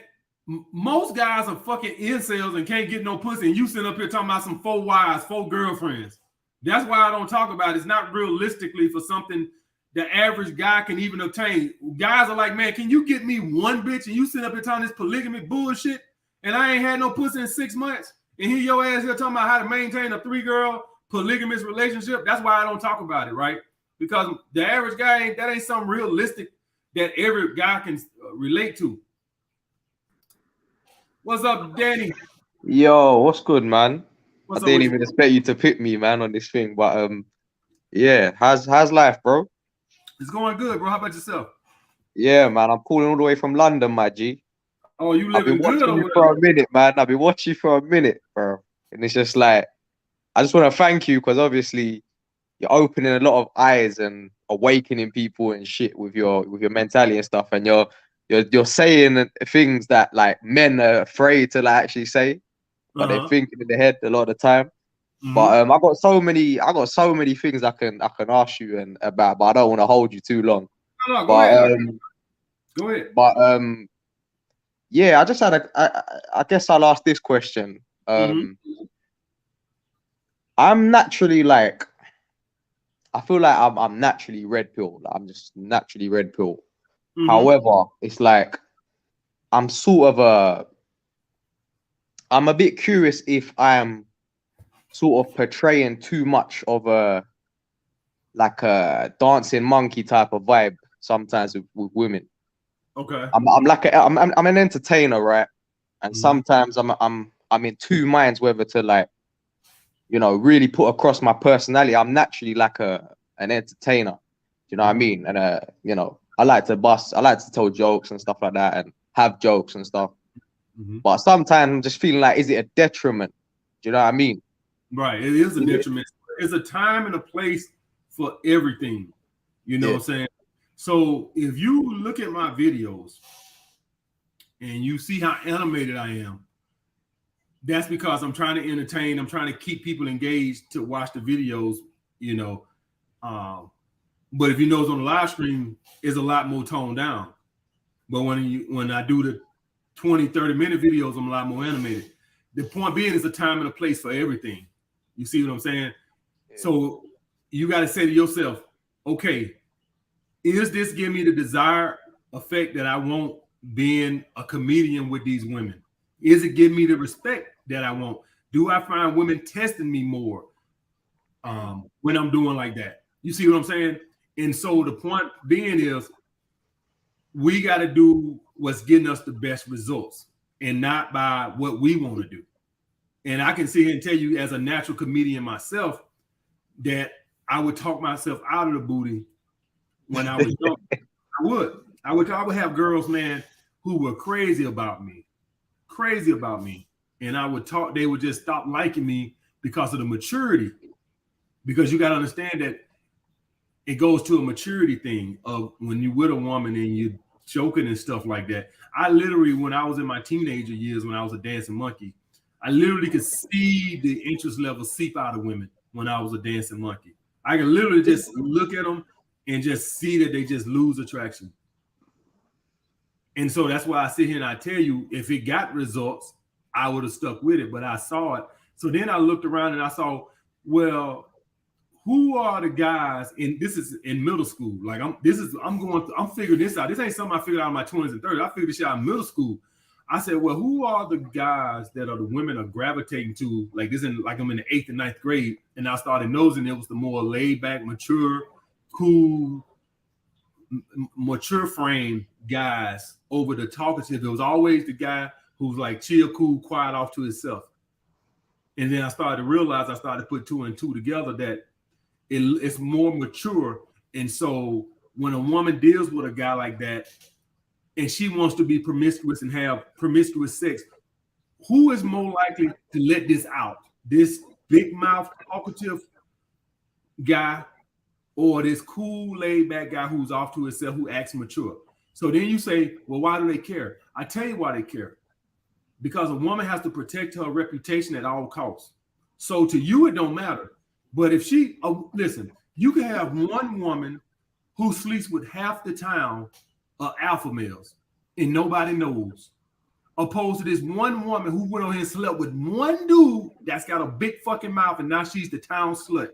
most guys are fucking incels and can't get no pussy. And you sitting up here talking about some 4 wives, 4 girlfriends. That's why I don't talk about it. It's not realistically for something the average guy can even obtain. Guys are like, man, can you get me one bitch? And you sit up here talking this polygamy bullshit, and I ain't had no pussy in 6 months. And here your ass here talking about how to maintain a 3-girl polygamous relationship. That's why I don't talk about it, right? Because the average guy, that ain't something realistic that every guy can relate to. What's up, Danny? Yo, what's good, man? What's I didn't even expect you to pick me, man, on this thing. But yeah, how's life, bro? It's going good, bro. How about yourself? Yeah, man, I'm calling all the way from London, my G. Oh, you I've been living good watching you over for there? a minute, man. I've been watching you for a minute, bro. And it's just like, I just want to thank you because obviously you're opening a lot of eyes and awakening people and shit with your mentality and stuff. And you're saying things that like men are afraid to like actually say, but they're thinking in their head a lot of the time. But I got so many things I can ask you and about, but I don't want to hold you too long. No, go ahead. Go ahead. But yeah, I just had I guess I'll ask this question. I'm naturally like, I feel like I'm naturally red pill. Like, I'm just naturally red pill. However, it's like I'm sort of I'm a bit curious if I am sort of portraying too much of a dancing monkey type of vibe sometimes with women. Okay. I'm an entertainer, right? And Mhm. sometimes I'm in two minds whether to like, you know, really put across my personality. I'm naturally like an entertainer. Do you know what I mean? And you know, I like to tell jokes and stuff like that and have jokes and stuff. Mhm. But sometimes I'm just feeling like, is it a detriment? Do you know what I mean? Right. It is a detriment. It's a time and a place for everything. You know Yeah. what I'm saying? So if you look at my videos and you see how animated I am, that's because I'm trying to entertain. I'm trying to keep people engaged to watch the videos, you know. But if you notice on the live stream, it's a lot more toned down. But when I do the 20, 30-minute videos, I'm a lot more animated. The point being is a time and a place for everything. You see what I'm saying? Yeah. So you got to say to yourself, okay, is this giving me the desired effect that I want being a comedian with these women? Is it giving me the respect that I want? Do I find women testing me more when I'm doing like that? You see what I'm saying? And so the point being is we got to do what's getting us the best results and not by what we want to do. And I can sit here and tell you as a natural comedian myself that I would talk myself out of the booty when I was young. I would have girls, man, who were crazy about me. And I would talk, they would just stop liking me because of the maturity. Because you got to understand that it goes to a maturity thing of when you're with a woman and you're joking and stuff like that. I literally, when I was in my teenager years, when I was a dancing monkey, I literally could see the interest level seep out of women when I was a dancing monkey. I could literally just look at them and just see that they just lose attraction. And so that's why I sit here and I tell you, if it got results, I would have stuck with it, but I saw it. So then I looked around and I saw, well, who are the guys in this is in middle school? Like I'm figuring this out. This ain't something I figured out in my 20s and 30s. I figured this shit out in middle school. I said, well, who are the guys that are the women are gravitating to? Like this in like I'm in the 8th and 9th grade, and I started nosing. It was the more laid back, mature, cool, mature frame guys over the talkative. It was always the guy who's like chill, cool, quiet, off to himself. And then I started to realize, I started to put two and two together that it's more mature. And so when a woman deals with a guy like that and she wants to be promiscuous and have promiscuous sex, who is more likely to let this out? This big mouth, talkative guy or this cool, laid back guy who's off to himself, who acts mature? So then you say, well, why do they care? I tell you why they care. Because a woman has to protect her reputation at all costs. So to you, it don't matter. But if she, listen, you can have one woman who sleeps with half the town of alpha males and nobody knows, opposed to this one woman who went on here and slept with one dude that's got a big fucking mouth and now she's the town slut.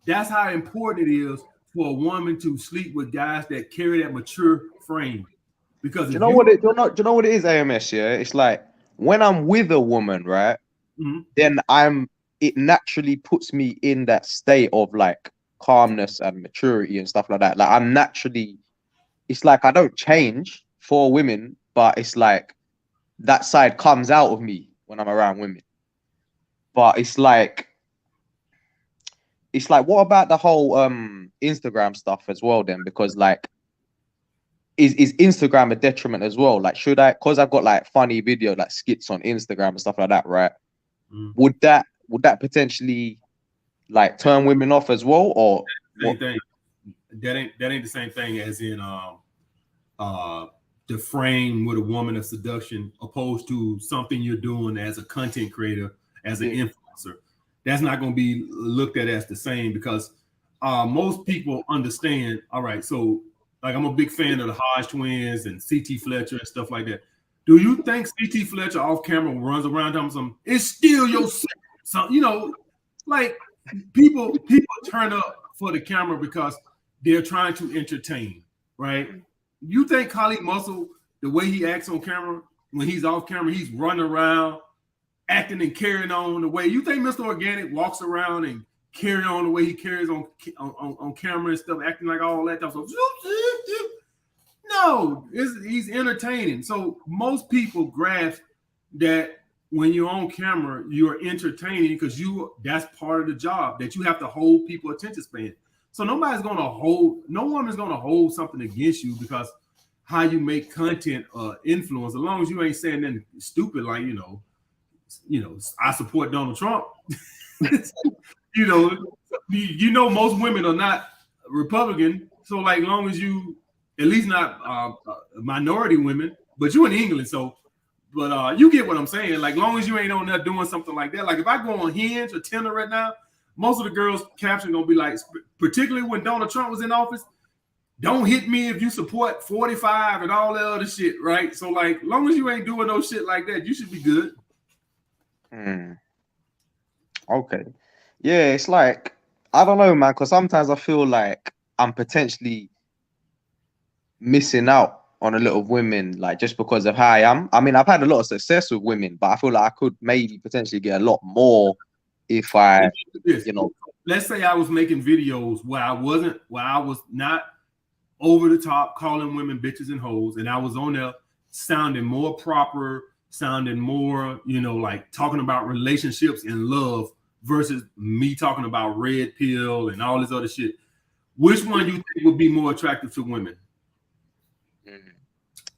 That's how important it is for a woman to sleep with guys that carry that mature frame. Because do you know what it is, AMS? Yeah, it's like when I'm with a woman, right? Mm-hmm. Then it naturally puts me in that state of like calmness and maturity and stuff like that. Like I'm naturally, it's like I don't change for women, but it's like that side comes out of me when I'm around women. But it's like what about the whole Instagram stuff as well then? Because like is Instagram a detriment as well? Like should I, because I've got like funny video like skits on Instagram and stuff like that, right? Mm-hmm. Would that potentially like turn women off as well, or Same what? thing. That ain't the same thing as in the frame with a woman of seduction, opposed to something you're doing as a content creator, as an influencer. That's not going to be looked at as the same, because most people understand. All right, so like I'm a big fan of the Hodge twins and CT Fletcher and stuff like that. Do you think CT Fletcher off camera runs around telling some it's still your so you know, like people turn up for the camera because they're trying to entertain, right? You think Khalid Muscle, the way he acts on camera, when he's off camera, he's running around acting and carrying on the way you think Mr. Organic walks around and carry on the way he carries on camera and stuff, acting like all that stuff. So, no, he's entertaining. So most people grasp that when you're on camera, you're entertaining because that's part of the job, that you have to hold people attention span. So no woman's gonna hold something against you because how you make content influence, as long as you ain't saying nothing stupid like, I support Donald Trump. Most women are not Republican. So like long as you, at least not minority women, but you in England, but you get what I'm saying. Like long as you ain't on there doing something like that. Like if I go on Hinge or Tinder right now, most of the girls' caption gonna be like, particularly when Donald Trump was in office, don't hit me if you support 45 and all that other shit, right? So like long as you ain't doing no shit like that, you should be good. Okay. Yeah, it's like, I don't know, man, because sometimes I feel like I'm potentially missing out on a lot of women, like just because of how I am. I mean, I've had a lot of success with women, but I feel like I could maybe potentially get a lot more if I, Let's say I was making videos where I was not over the top calling women bitches and hoes, and I was on there sounding more proper, sounding more, like talking about relationships and love versus me talking about red pill and all this other shit. Which one do you think would be more attractive to women?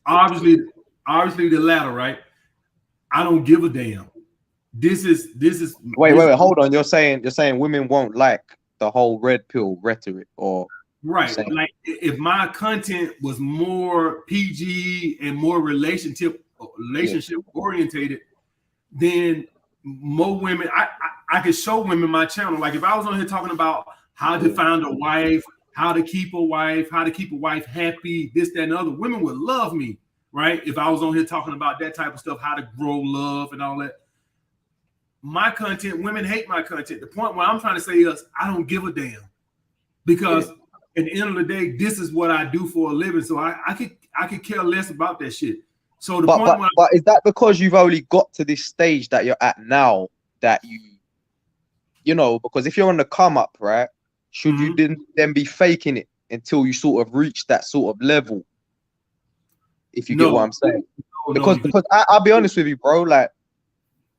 Obviously the latter, right? I don't give a damn. This is wait, hold on. You're saying women won't like the whole red pill rhetoric, or right? Like if my content was more PG and more relationship orientated, then more women. I could show women my channel. Like if I was on here talking about how to find a wife, how to keep a wife happy, this, that, and other, women would love me, right? If I was on here talking about that type of stuff, how to grow love and all that. My content, women hate my content. The point what I'm trying to say is I don't give a damn, because at the end of the day, this is what I do for a living. So I could care less about that shit. So but is that because you've only got to this stage that you're at now that because if you're on the come up, right, should you then be faking it until you sort of reach that sort of level? If you get what I'm saying, because I'll be honest with you, bro, like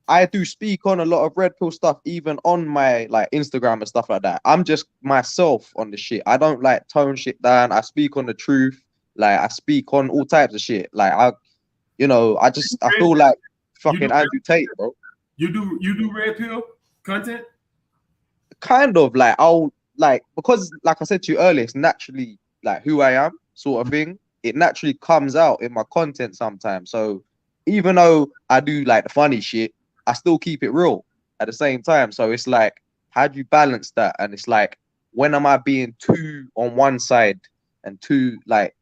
I do speak on a lot of red pill stuff, even on my like Instagram and stuff like that. I'm just myself on the shit. I don't like tone shit down. I speak on the truth. Like I speak on all types of shit. Like I feel like fucking Andrew Tate, bro. You do red pill content? Kind of like because like I said to you earlier, it's naturally like who I am, sort of thing. It naturally comes out in my content sometimes. So even though I do like the funny shit, I still keep it real at the same time. So it's like, how do you balance that? And it's like, when am I being too on one side and too like,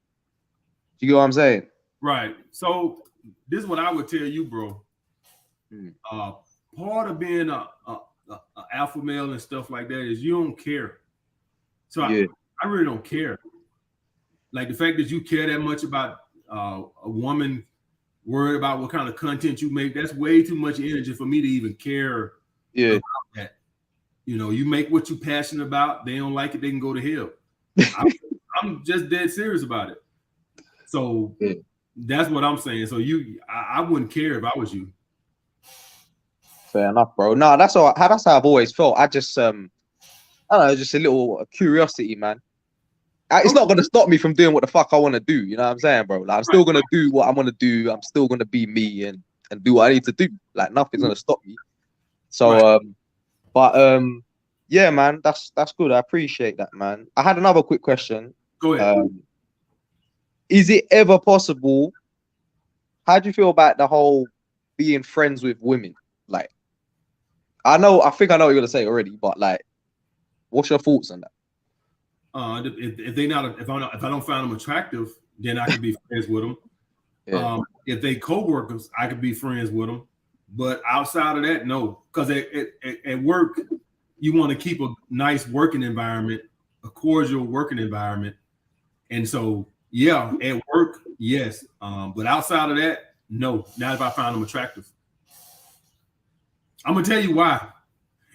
do you get what I'm saying? Right. So this is what I would tell you, bro. Part of being a alpha male and stuff like that is you don't care. So I really don't care. Like the fact that you care that much about a woman, worried about what kind of content you make, that's way too much energy for me to even care about that. You make what you're passionate about. They don't like it, they can go to hell. I'm just dead serious about it. So that's what I'm saying. So I wouldn't care if I was you. Fair enough, bro. No, that's how I've always felt. I just I don't know, just a little curiosity, man. It's not gonna stop me from doing what the fuck I want to do. You know what I'm saying, bro? Like I'm still gonna do what I want to do. I'm still gonna be me and do what I need to do. Like nothing's gonna stop me. So yeah, man, that's good. I appreciate that, man. I had another quick question. Go ahead. Is it ever possible? How do you feel about the whole being friends with women? Like, I think I know what you're gonna say already, but like, what's your thoughts on that? If I don't find them attractive, then I could be friends with them. Yeah. If they co-workers, I could be friends with them. But outside of that, no, because at work, you want to keep a nice working environment, a cordial working environment, and so yeah, at work, yes. But outside of that, no. Not if I find them attractive. I'm gonna tell you why.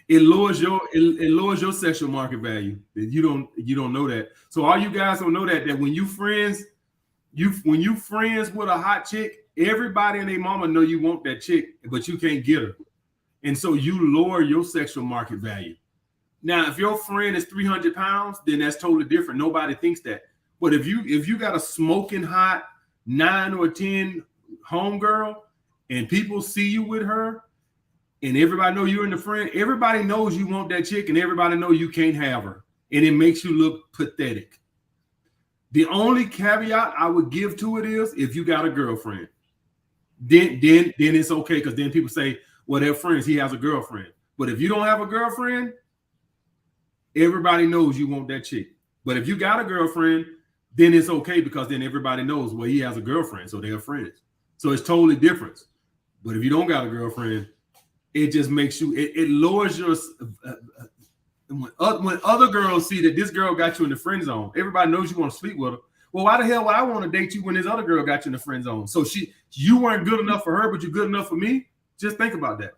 It lowers your sexual market value. You don't know that. So all you guys don't know that when you friends with a hot chick, everybody and their mama know you want that chick, but you can't get her. And so you lower your sexual market value. Now, if your friend is 300 pounds, then that's totally different. Nobody thinks that. But if you got a smoking hot 9 or 10 homegirl and people see you with her and everybody know you're in the friend, everybody knows you want that chick and everybody know you can't have her. And it makes you look pathetic. The only caveat I would give to it is if you got a girlfriend, then it's okay, because then people say, well, they're friends, he has a girlfriend. But if you don't have a girlfriend, everybody knows you want that chick. But if you got a girlfriend, then it's okay, because then everybody knows, well, he has a girlfriend, so they're friends. So it's totally different. But if you don't got a girlfriend, it just makes you, it lowers your, when other girls see that this girl got you in the friend zone, everybody knows you want to sleep with her. Well, why the hell would I want to date you when this other girl got you in the friend zone? So you weren't good enough for her, but you're good enough for me? Just think about that.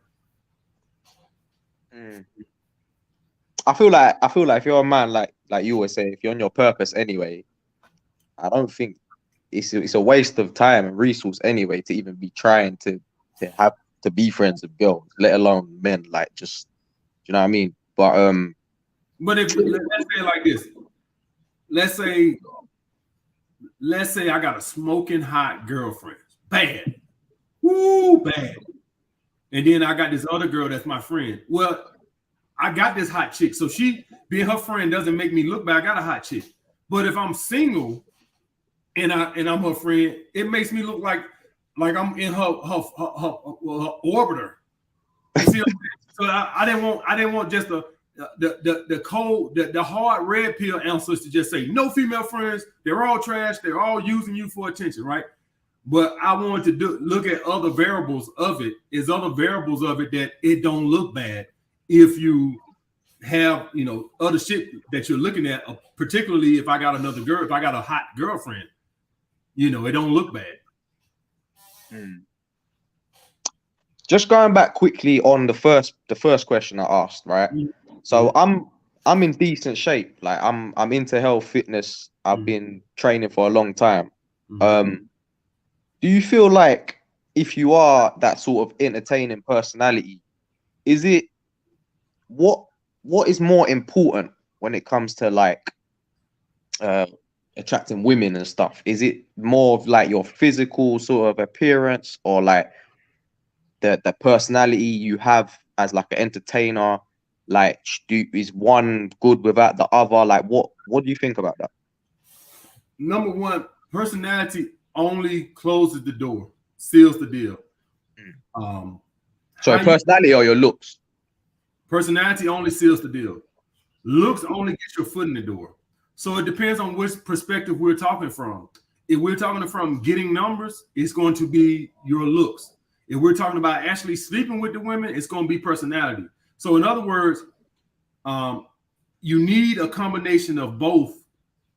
I feel like if you're a man, like you always say, if you're on your purpose anyway, I don't think it's a waste of time and resource anyway to even be trying to be friends with girls, let alone men. Like, just, you know what I mean? But if let's say it like this, let's say I got a smoking hot girlfriend, bad, and then I got this other girl that's my friend. Well, I got this hot chick, so she being her friend doesn't make me look bad. I got a hot chick, but if I'm single and I'm her friend, it makes me look like I'm in her orbiter. You see what I'm saying? So I didn't want just the cold, the hard red pill answers to just say no female friends. They're all trash. They're all using you for attention, right? But I wanted to look at other variables of it. Is other variables of it that it don't look bad if you have, other shit that you're looking at, particularly if I got another girl, if I got a hot girlfriend, it don't look bad. Just going back quickly on the first question I asked, right? So I'm in decent shape. Like, I'm into health, fitness. I've been training for a long time. Do you feel like if you are that sort of entertaining personality, is it what is more important when it comes to like attracting women and stuff? Is it more of like your physical sort of appearance, or like the personality you have as like an entertainer? Like, is one good without the other? Like, what do you think about that? Number one, personality only closes the door, seals the deal. So personality or your looks? Personality only seals the deal. Looks only get your foot in the door. So it depends on which perspective we're talking from. If we're talking from getting numbers, it's going to be your looks. If we're talking about actually sleeping with the women, it's going to be personality. So in other words, you need a combination of both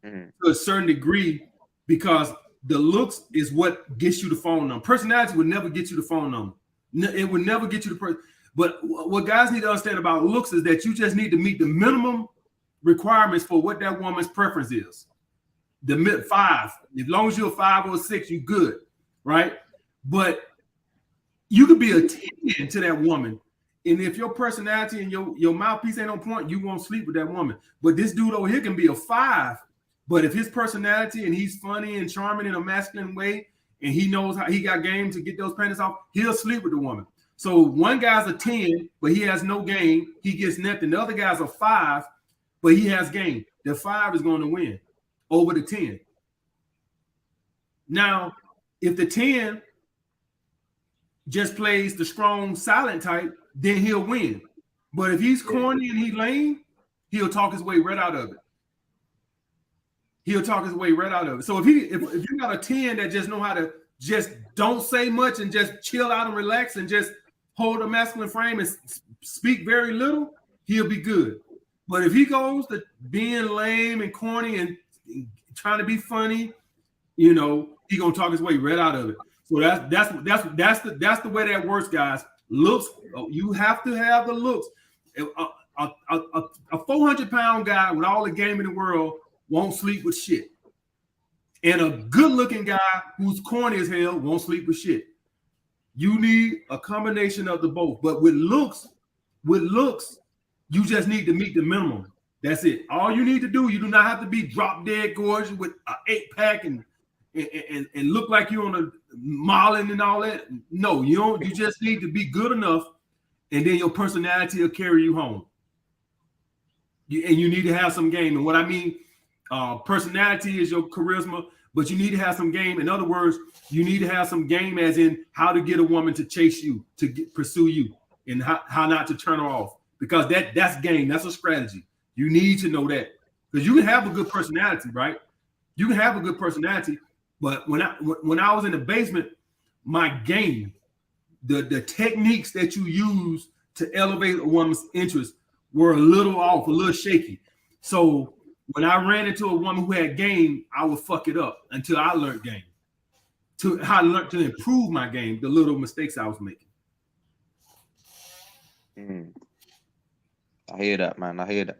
to a certain degree, because the looks is what gets you the phone number. Personality would never get you the phone number. It would never get you the person. But what guys need to understand about looks is that you just need to meet the minimum requirements for what that woman's preference is. The 5, as long as you're a 5 or a 6, you're good, right? But you could be a 10 to that woman, and if your personality and your mouthpiece ain't on point, you won't sleep with that woman. But this dude over here can be a 5, but if his personality and he's funny and charming in a masculine way, and he knows how he got game to get those panties off, he'll sleep with the woman. So one guy's a 10, but he has no game, he gets nothing. The other guy's a 5, but he has game. The 5 is going to win over the 10. Now, if the 10 just plays the strong silent type, then he'll win. But if he's corny and he's lame, he'll talk his way right out of it. So if you got a 10 that just know how to just don't say much and just chill out and relax and just hold a masculine frame and speak very little, he'll be good. But if he goes to being lame and corny and trying to be funny, he gonna talk his way right out of it. So that's the way that works, guys. Looks, you have to have the looks. A 400-pound guy with all the game in the world won't sleep with shit. And a good-looking guy who's corny as hell won't sleep with shit. You need a combination of the both. But with looks, you just need to meet the minimum. That's it. All you need to do, you do not have to be drop dead gorgeous with an 8-pack and look like you're on a modeling and all that. No, you don't. You just need to be good enough, and then your personality will carry you home. And you need to have some game. And what I mean, personality is your charisma, but you need to have some game. In other words, you need to have some game as in how to get a woman to chase you, to pursue you, and how not to turn her off. Because that's game. That's a strategy. You need to know that. Because you can have a good personality, right? You can have a good personality, but when I was in the basement, my game, the techniques that you use to elevate a woman's interest were a little off, a little shaky. So when I ran into a woman who had game, I would fuck it up until I learned game. I learned to improve my game, the little mistakes I was making. I hear that, man. I hear that.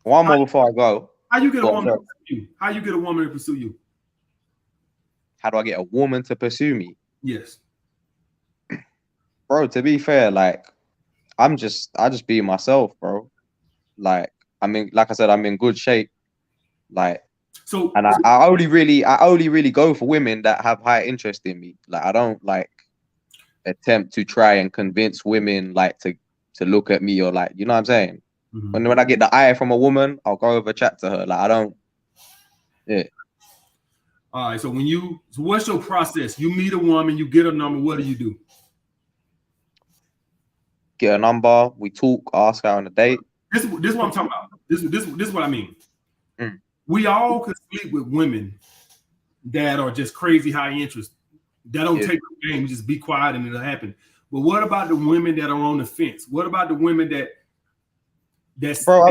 One more before I go. How you get a woman to pursue you? How you get a woman to pursue you? How do I get a woman to pursue me? Yes. Bro, to be fair, like I just be myself, bro. Like, I mean, like I said, I'm in good shape. Like, so, and I only really go for women that have high interest in me. Like, I don't like attempt to try and convince women like to look at me or like, you know what I'm saying? Mm-hmm. When I get the eye from a woman, I'll go over chat to her. Like, I don't. Yeah. All right. So what's your process? You meet a woman, you get a number. What do you do? Get a number. We talk. Ask her on a date. This is what I'm talking about. This is what I mean. We all could sleep with women that are just crazy high interest. That don't take the game. Just be quiet and it'll happen. But what about the women that are on the fence? What about the women that's bro?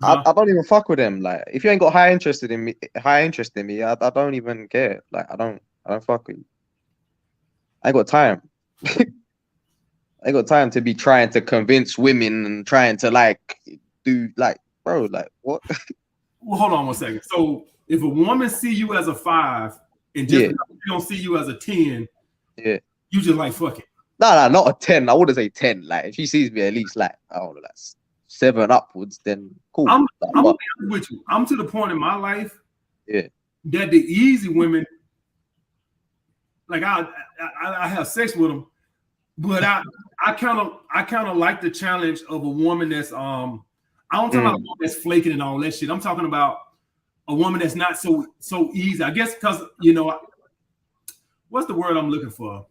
I don't even fuck with them. Like, if you ain't got high interest in me, I don't even care. Like, I don't fuck with you. I ain't got time. I ain't got time to be trying to convince women and trying to like do like, bro, like what? Well, hold on one second. So if a woman see you as a 5 and just don't see you as a 10, you just like fuck it. No, not a 10. I wouldn't say 10. Like, if she sees me at least like, I don't know, like 7 upwards, then cool. I'm gonna be honest with you. I'm to the point in my life that the easy women, like I have sex with them, but I kind of like the challenge of a woman that's I don't talk about a woman that's flaking and all that shit. I'm talking about a woman that's not so easy. I guess because what's the word I'm looking for?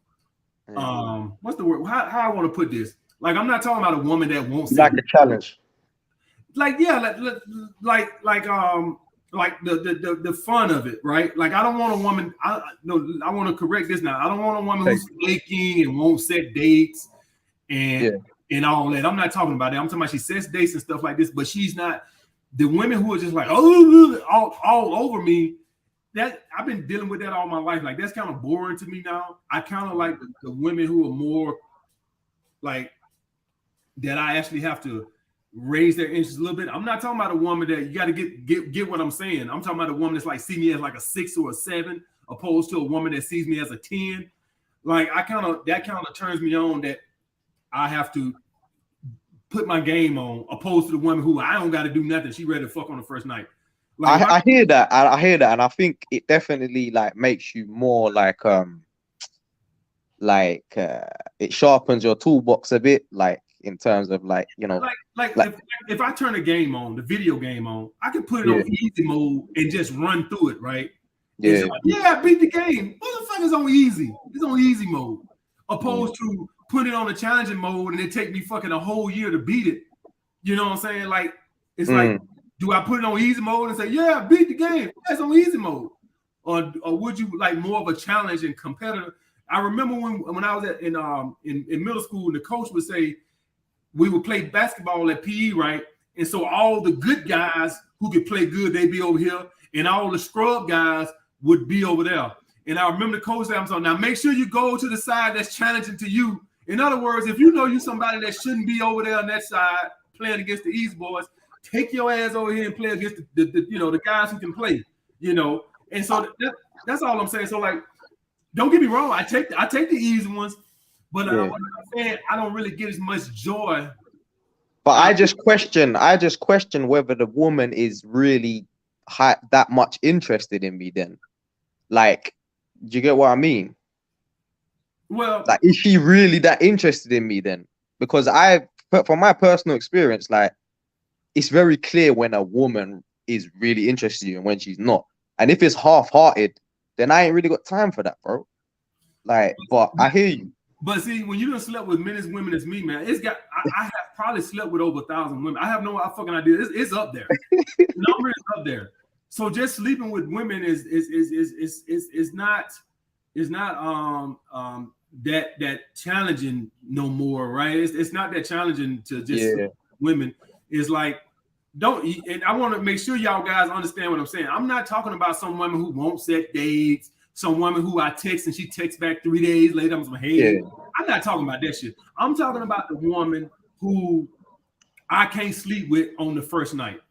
What's the word? How I want to put this? Like, I'm not talking about a woman that won't like a challenge. Like like the fun of it, right? Like, I don't want a woman. I want to correct this now. I don't want a woman who's flaking and won't set dates and all that. I'm not talking about that. I'm talking about she sets dates and stuff like this, but she's not the women who are just like all over me. That I've been dealing with that all my life. Like, that's kind of boring to me now. I kind of like the women who are more like that. I actually have to raise their interest a little bit. I'm not talking about a woman that you got to get what I'm saying. I'm talking about a woman that's like see me as like a 6 or a 7, opposed to a woman that sees me as a 10. Like, that kind of turns me on, that I have to put my game on, opposed to the woman who I don't got to do nothing. She ready to fuck on the first night. Like, I hear that. I hear that, and I think it definitely like makes you more like it sharpens your toolbox a bit, like in terms of like, you know, like if I turn a game on, the video game on, I can put it on easy mode and just run through it, right? I beat the game. Motherfuckers on easy. It's on easy mode, opposed to put it on a challenging mode and it take me fucking a whole year to beat it. You know what I'm saying? Like, it's like, do I put it on easy mode and say, yeah, beat the game? That's on easy mode. Or would you like more of a challenge and competitor? I remember when I was in middle school, the coach would say we would play basketball at PE, right? And so all the good guys who could play good, they'd be over here, and all the scrub guys would be over there. And I remember the coach said, now make sure you go to the side that's challenging to you. In other words, if you know you somebody that shouldn't be over there on that side playing against the East boys, take your ass over here and play against the guys who can play, And so that's all I'm saying. So like, don't get me wrong, I take the easy ones, but what I'm saying, I don't really get as much joy. But I just question whether the woman is really that much interested in me then. Like, do you get what I mean? Well, like, is she really that interested in me then? Because from my personal experience, like, it's very clear when a woman is really interested in you and when she's not. And if it's half-hearted, then I ain't really got time for that, bro. Like, but I hear you. But see, when you done slept with men as women as me, man, I have probably slept with over 1,000 women. I have no fucking idea. It's up there. The number is up there. So just sleeping with women is not that challenging no more, right? It's not that challenging to just sleep with women. It's like, and I want to make sure y'all guys understand what I'm saying. I'm not talking about some woman who won't set dates, some woman who I text and she texts back 3 days later. I'm like, hey, I'm not talking about that shit. I'm talking about the woman who I can't sleep with on the first night.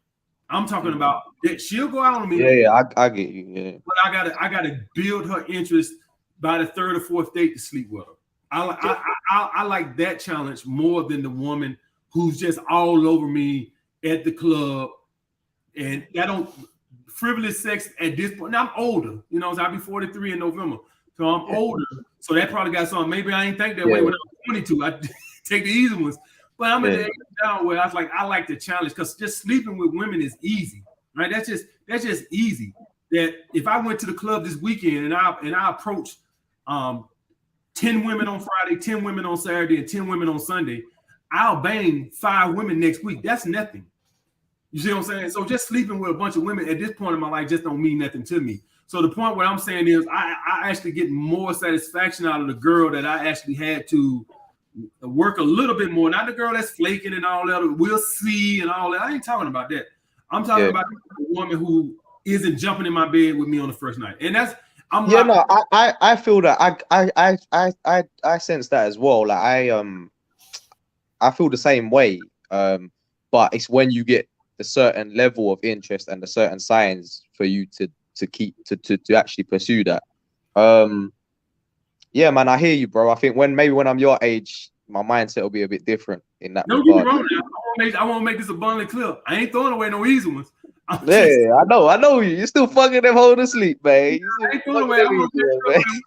I'm talking about that she'll go out on me. Yeah, I get you. Yeah. But I gotta build her interest by the third or fourth date to sleep with her. I like that challenge more than the woman who's just all over me at the club, and that don't frivolous sex at this point. Now I'm older, I'll be 43 in November, so I'm older. So that probably got something. Maybe I ain't think that way when I was 22. I take the easy ones, but I'm at the age down where I like the challenge because just sleeping with women is easy, right? That's just easy. That if I went to the club this weekend and I approached 10 women on Friday, 10 women on Saturday, and 10 women on Sunday, I'll bang 5 women next week. That's nothing. You see what I'm saying? So just sleeping with a bunch of women at this point in my life just don't mean nothing to me. So the point what I'm saying is I actually get more satisfaction out of the girl that I actually had to work a little bit more. Not the girl that's flaking and all that. We'll see and all that. I ain't talking about that. I'm talking about the woman who isn't jumping in my bed with me on the first night. And that's I feel that I sense that as well. Like I feel the same way. But it's when you get the certain level of interest and the certain signs for you to actually pursue that. Yeah, man, I hear you, bro. I think when I'm your age, my mindset will be a bit different in that regard. Don't get me wrong. I want to make this abundantly clear. I ain't throwing away no easy ones. I know you. You're still fucking them holding asleep, man. I ain't throwing away. No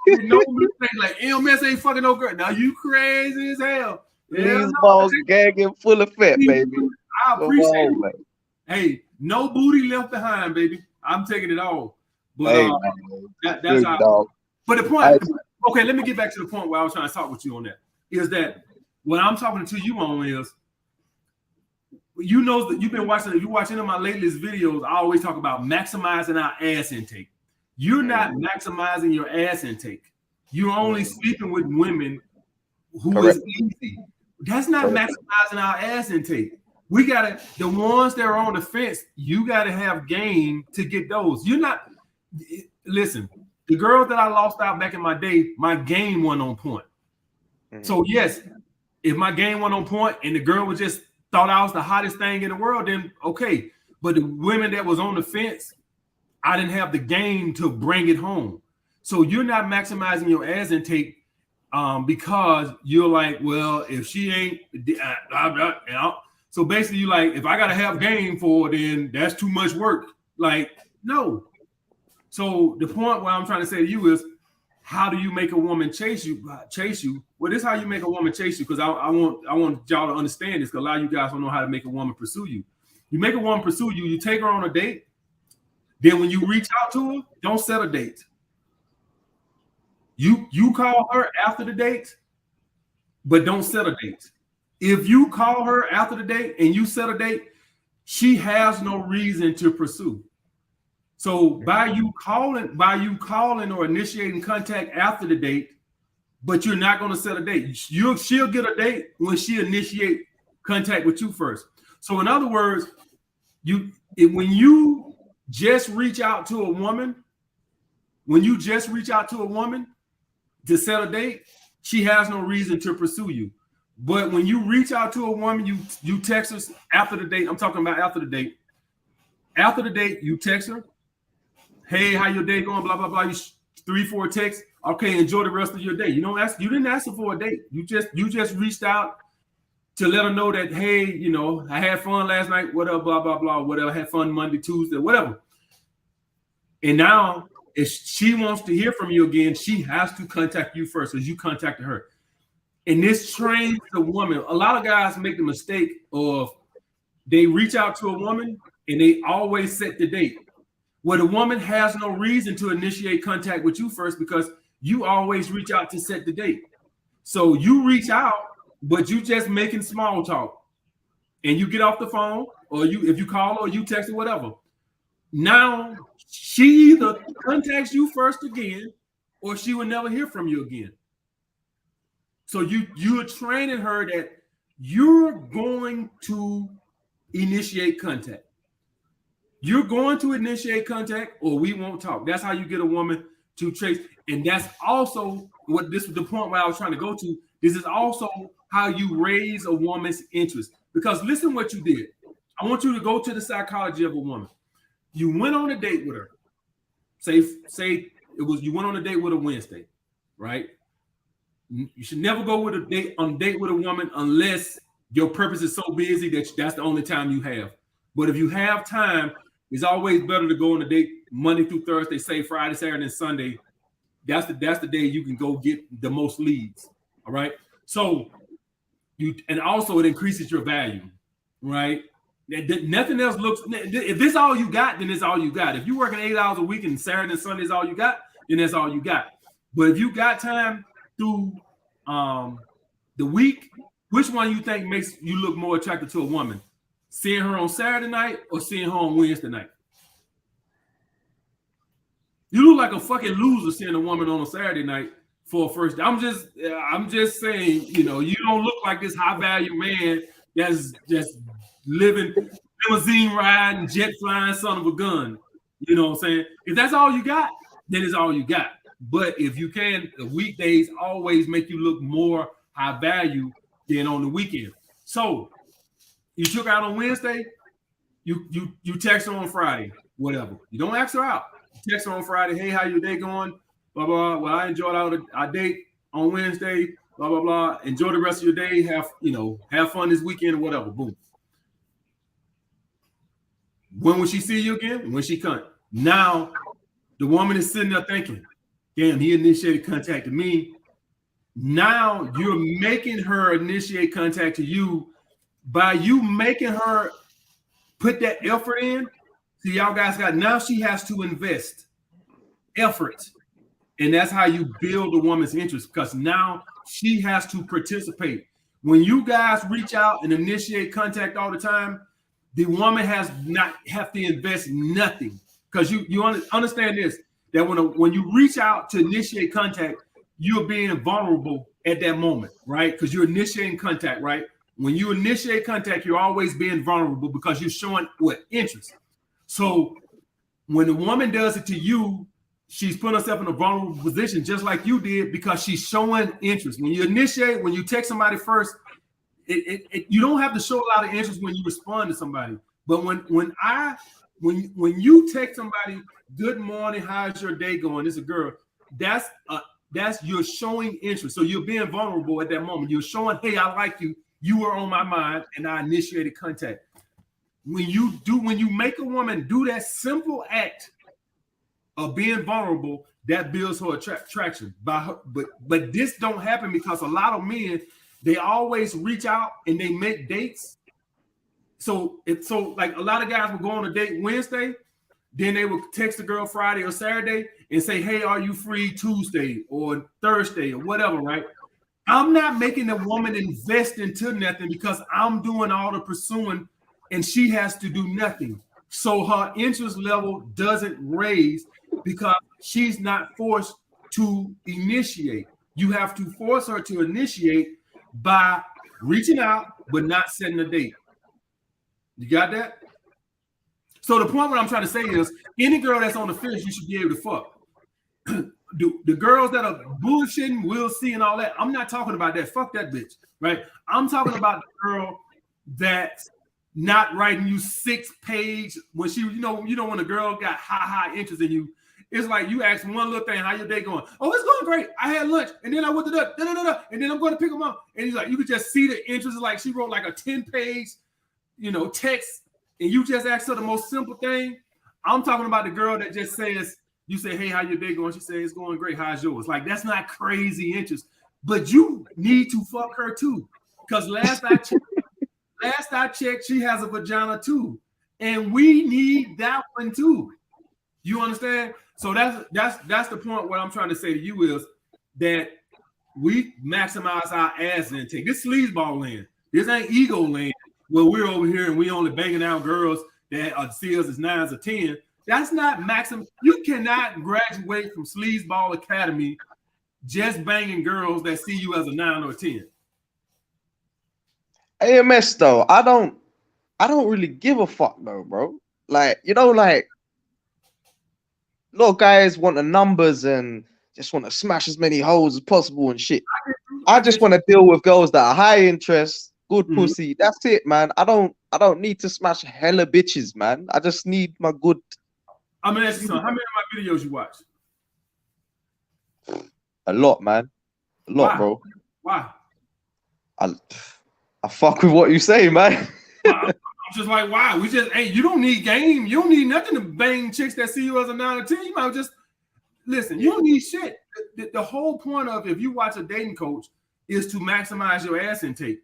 mistake. Like LMS ain't fucking no girl. Now you crazy as hell. These balls gagging full of fat, baby. I appreciate it. Hey, no booty left behind, baby. I'm taking it all. But that's how. Dog. But the point. Okay, let me get back to the point where I was trying to talk with you on that. Is that what I'm talking to you on is, that you've been watching. If you're watching in my latest videos, I always talk about maximizing our ass intake. You're not maximizing your ass intake. You're only sleeping with women who is easy. That's not maximizing our ass intake. We gotta, the ones that are on the fence, you gotta have game to get those. You're not, listen, the girls that I lost out back in my day, my game wasn't on point. So yes, if my game wasn't on point and the girl was just thought I was the hottest thing in the world, then okay. But the women that was on the fence, I didn't have the game to bring it home. So you're not maximizing your ass intake because you're like, well, if she ain't, so basically you're like, if I gotta have game for it, then that's too much work. Like, no. So the point what I'm trying to say to you is, how do you make a woman chase you? Well, this is how you make a woman chase you, because I want y'all to understand this, because a lot of you guys don't know how to make a woman pursue you. You make a woman pursue you, you take her on a date, then when you reach out to her, don't set a date. You call her after the date, but don't set a date. If you call her after the date and you set a date, she has no reason to pursue. So by you calling or initiating contact after the date, but you're not going to set a date. She'll get a date when she initiate contact with you first. So in other words, when you just reach out to a woman, When you just reach out to a woman to set a date, she has no reason to pursue you. But when you reach out to a woman, you text her after the date. I'm talking about after the date. After the date, you text her. Hey, how your day going? Blah, blah, blah. You 3-4 texts. Okay, enjoy the rest of your day. You didn't ask her for a date. You just reached out to let her know that, hey, you know, I had fun last night, whatever, blah, blah, blah, whatever. I had fun Monday, Tuesday, whatever. And now, if she wants to hear from you again, she has to contact you first as you contacted her. And this trains the woman. A lot of guys make the mistake of they reach out to a woman and they always set the date. Well, the woman has no reason to initiate contact with you first because you always reach out to set the date. So you reach out, but you just making small talk. And you get off the phone, or if you call her or you text her, whatever. Now, she either contacts you first again, or she will never hear from you again. So you're training her that you're going to initiate contact. You're going to initiate contact, or we won't talk. That's how you get a woman to trace. And that's also what this is the point where I was trying to go to. This is also how you raise a woman's interest. Because listen what you did. I want you to go to the psychology of a woman. You went on a date with her. Say you went on a date with her Wednesday, right? You should never go on a date with a woman unless your purpose is so busy that that's the only time you have. But if you have time, it's always better to go on a date Monday through Thursday, say Friday, Saturday, and Sunday. That's the day you can go get the most leads. All right. So and also it increases your value, right? Nothing else looks. If this all you got, then it's all you got. If you're working 8 hours a week and Saturday and Sunday is all you got, then that's all you got. But if you got time through the week, which one you think makes you look more attractive to a woman? Seeing her on Saturday night or seeing her on Wednesday night? You look like a fucking loser seeing a woman on a Saturday night for a first day. I'm just saying, you know, you don't look like this high value man that's just living limousine riding, jet flying son of a gun. You know what I'm saying? If that's all you got, then it's all you got. But if you can, the weekdays always make you look more high value than on the weekend. So you took her out on Wednesday, you text her on Friday, whatever. You don't ask her out. You text her on Friday, hey, how your day going? Blah, blah, blah. Well, I enjoyed our date on Wednesday, blah, blah, blah. Enjoy the rest of your day. Have fun this weekend or whatever. Boom. When will she see you again? When she comes. Now, the woman is sitting there thinking, damn, he initiated contact to me. Now you're making her initiate contact to you by you making her put that effort in. See, y'all guys now she has to invest effort. And that's how you build a woman's interest, because now she has to participate. When you guys reach out and initiate contact all the time, the woman has not have to invest nothing. Because you understand this, that when you reach out to initiate contact, you're being vulnerable at that moment, right? Because you're initiating contact, right? When you initiate contact, you're always being vulnerable because you're showing what? Interest. So when the woman does it to you, she's putting herself in a vulnerable position just like you did because she's showing interest. When you initiate, when you text somebody first, you don't have to show a lot of interest when you respond to somebody. But when you text somebody, good morning, how's your day going? It's a girl. That's you're showing interest. So you're being vulnerable at that moment. You're showing, hey, I like you. You were on my mind, and I initiated contact. When you make a woman do that simple act of being vulnerable, that builds her attraction. But this don't happen because a lot of men, they always reach out and they make dates. So like a lot of guys will go on a date Wednesday, then they will text the girl Friday or Saturday and say, hey, are you free Tuesday or Thursday or whatever, right? I'm not making the woman invest into nothing because I'm doing all the pursuing and she has to do nothing. So her interest level doesn't raise because she's not forced to initiate. You have to force her to initiate by reaching out, but not setting a date. You got that? So the point what I'm trying to say is any girl that's on the fence, you should be able to fuck. the girls that are bullshitting, we'll see and all that. I'm not talking about that. Fuck that bitch, right? I'm talking about the girl that's not writing you 6-page when she, you know, when a girl got high interest in you. It's like you ask one little thing, how your day going? Oh, it's going great. I had lunch, and then I went to the and then I'm going to pick them up. And he's like, you could just see the interest. Like she wrote like a 10-page, text, and you just asked her the most simple thing. I'm talking about the girl that just says, you say, hey, how your day going? She says, it's going great. How's yours? Like, that's not crazy interest. But you need to fuck her too. Because last I checked, she has a vagina too. And we need that one too. You understand? So that's the point. What I'm trying to say to you is that we maximize our ass intake. This sleazeball land. This ain't ego land where we're over here and we only banging out girls that are see us as 9s or 10. That's not maximum. You cannot graduate from Sleazeball Academy just banging girls that see you as a 9 or a 10. AMS though, I don't really give a fuck though, bro. Like, like a lot of guys want the numbers and just want to smash as many holes as possible and shit. I just want to deal with girls that are high interest, good pussy. That's it, man. I don't need to smash hella bitches, man. I just need my good. I'm gonna ask you something. How many of my videos you watch? A lot, man. A lot, bro. Why? I fuck with what you say, man. I'm just like, why? You don't need game. You don't need nothing to bang chicks that see you as a 9 or 10. You might just listen. You don't need shit. The whole point of if you watch a dating coach is to maximize your ass intake.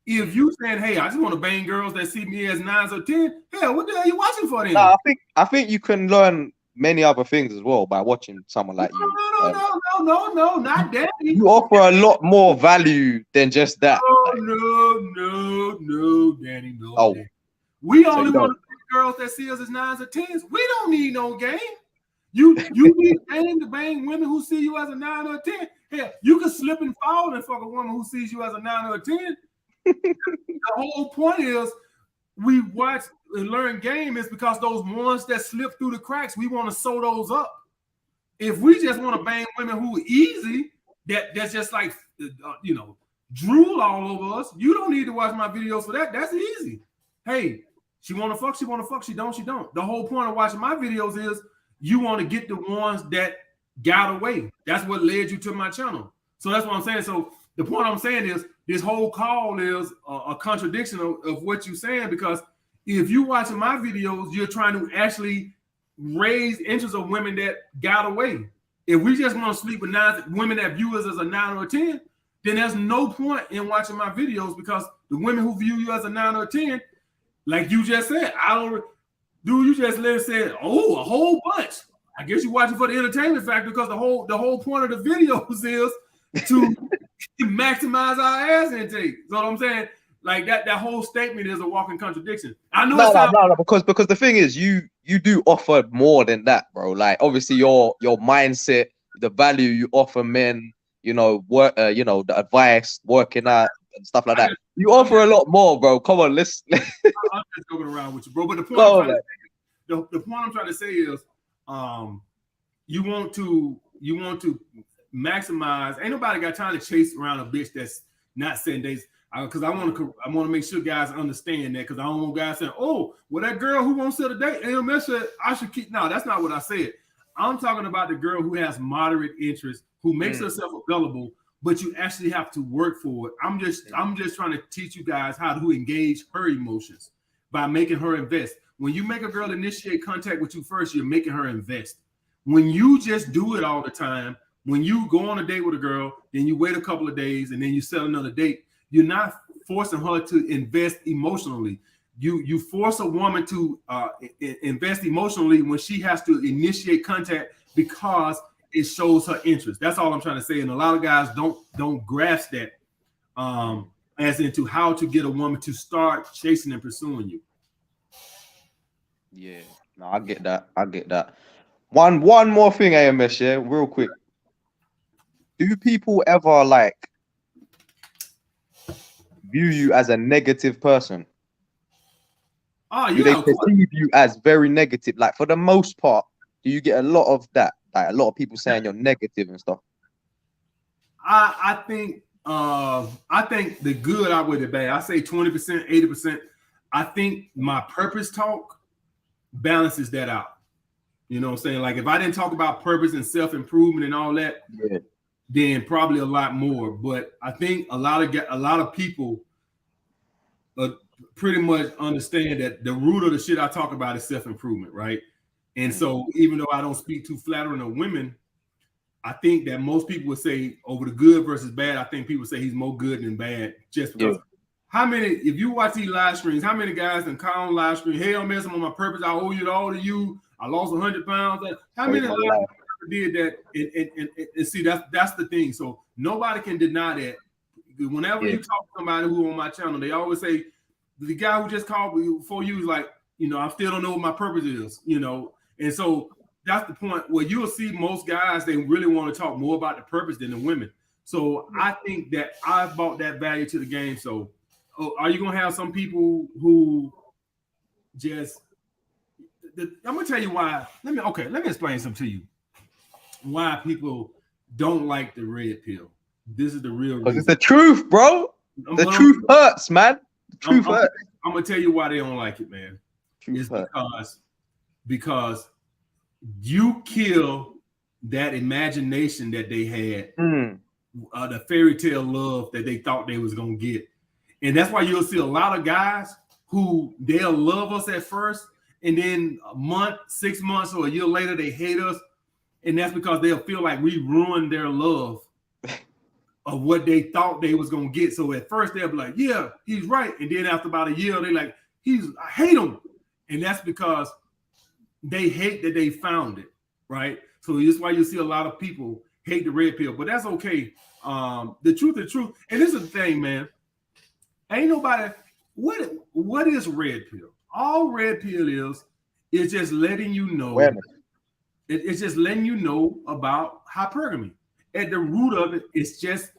If you saying, hey, I just want to bang girls that see me as 9s or 10, hell, what the hell are you watching for then? Nah, I think you can learn many other things as well by watching someone like you. No, not that. You offer a lot more value than just that. No, Danny, no. Oh, Danny. We only want to bang girls that see us as 9s or 10s. We don't need no game. You need game to bang women who see you as a 9 or a 10. Hell, you can slip and fall and fuck a woman who sees you as a 9 or a 10. The whole point is we watch and learn game is because those ones that slip through the cracks, we want to sew those up. If we just want to bang women who are easy, that's just like drool all over us, you don't need to watch my videos for that. That's easy. Hey, she want to fuck, she don't, she don't. The whole point of watching my videos is you want to get the ones that got away. That's what led you to my channel. So that's what I'm saying. So the point I'm saying is this whole call is a contradiction of what you're saying, because if you're watching my videos, you're trying to actually raise interest of women that got away. If we just want to sleep with women that view us as a 9 or a 10, then there's no point in watching my videos, because the women who view you as a 9 or a 10, like you just said, you just literally said, oh, a whole bunch. I guess you're watching for the entertainment factor, because the whole point of the videos is to maximize our ass intake. You know what I'm saying? Like that whole statement is a walking contradiction. I know no, because the thing is, you do offer more than that, bro. Like obviously your mindset, the value you offer men, work, the advice, working out and stuff like that. You offer a lot more, bro. Come on, let's. I'm just joking around with you, bro. But the point I'm trying to say is, you want to maximize. Ain't nobody got time to chase around a bitch that's not 7 days. Because I want to make sure guys understand that, because I don't want guys saying, oh, well, that girl who won't set a date, AMS said I should keep. No, that's not what I said. I'm talking about the girl who has moderate interest, who makes herself available, but you actually have to work for it. I'm just trying to teach you guys how to engage her emotions by making her invest. When you make a girl initiate contact with you first, you're making her invest. When you just do it all the time, when you go on a date with a girl, then you wait a couple of days and then you set another date, you're not forcing her to invest emotionally. You force a woman to invest emotionally when she has to initiate contact, because it shows her interest. That's all I'm trying to say. And a lot of guys don't grasp that as into how to get a woman to start chasing and pursuing you. Yeah, no, I get that. One more thing, AMS, yeah, real quick. Do people ever view you as a negative person? Oh, yeah. Do they perceive you as very negative? Like, for the most part, do you get a lot of that? Like a lot of people saying you're negative and stuff. I think the good outweigh the bad. I say 20%, 80%. I think my purpose talk balances that out. You know what I'm saying? Like if I didn't talk about purpose and self-improvement and all that, then probably a lot more. But I think a lot of people pretty much understand that the root of the shit I talk about is self-improvement, right? And so even though I don't speak too flattering of women, I think that most people would say over the good versus bad, I think people say he's more good than bad just because. How many, if you watch these live streams, how many guys can call on live stream, hey, I'm messing on my purpose, I owe it all to you, I lost 100 pounds. How many did that? And see, that's the thing. So nobody can deny that. Whenever you talk to somebody who on my channel, they always say, the guy who just called before you is like, I still don't know what my purpose is, And so that's the point where you'll see most guys, they really want to talk more about the purpose than the women. So I think that I've brought that value to the game. So are you going to have some people who just, I'm going to tell you why. Let me explain something to you. Why people don't like the red pill. This is the real reason. It's the truth, bro. The truth hurts, man. The truth hurts. I'm going to tell you why they don't like it, man. It's because you kill that imagination that they had, the fairy tale love that they thought they was going to get. And that's why you'll see a lot of guys who they'll love us at first, and then a month, 6 months, or a year later, they hate us. And that's because they'll feel like we ruined their love of what they thought they was going to get. So at first they'll be like, yeah, he's right. And then after about a year, they're like, I hate him. And that's because they hate that they found it, right? So that's why you see a lot of people hate the red pill, but that's okay. The truth. And this is the thing, man. Ain't nobody, what is red pill? All red pill is just letting you know. It's just letting you know about hypergamy. At the root of it, it's just,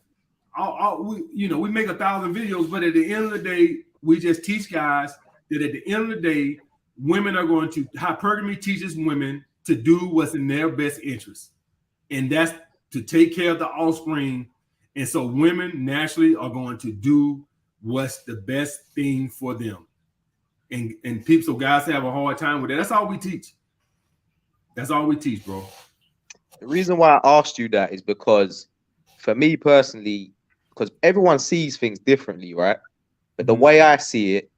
we make 1,000 videos, but at the end of the day, we just teach guys that at the end of the day, hypergamy teaches women to do what's in their best interest. And that's to take care of the offspring. And so women naturally are going to do what's the best thing for them. And people, so guys have a hard time with that. That's all we teach. That's all we teach, bro. The reason why I asked you that is because for me personally, because everyone sees things differently, right? But the way I see it,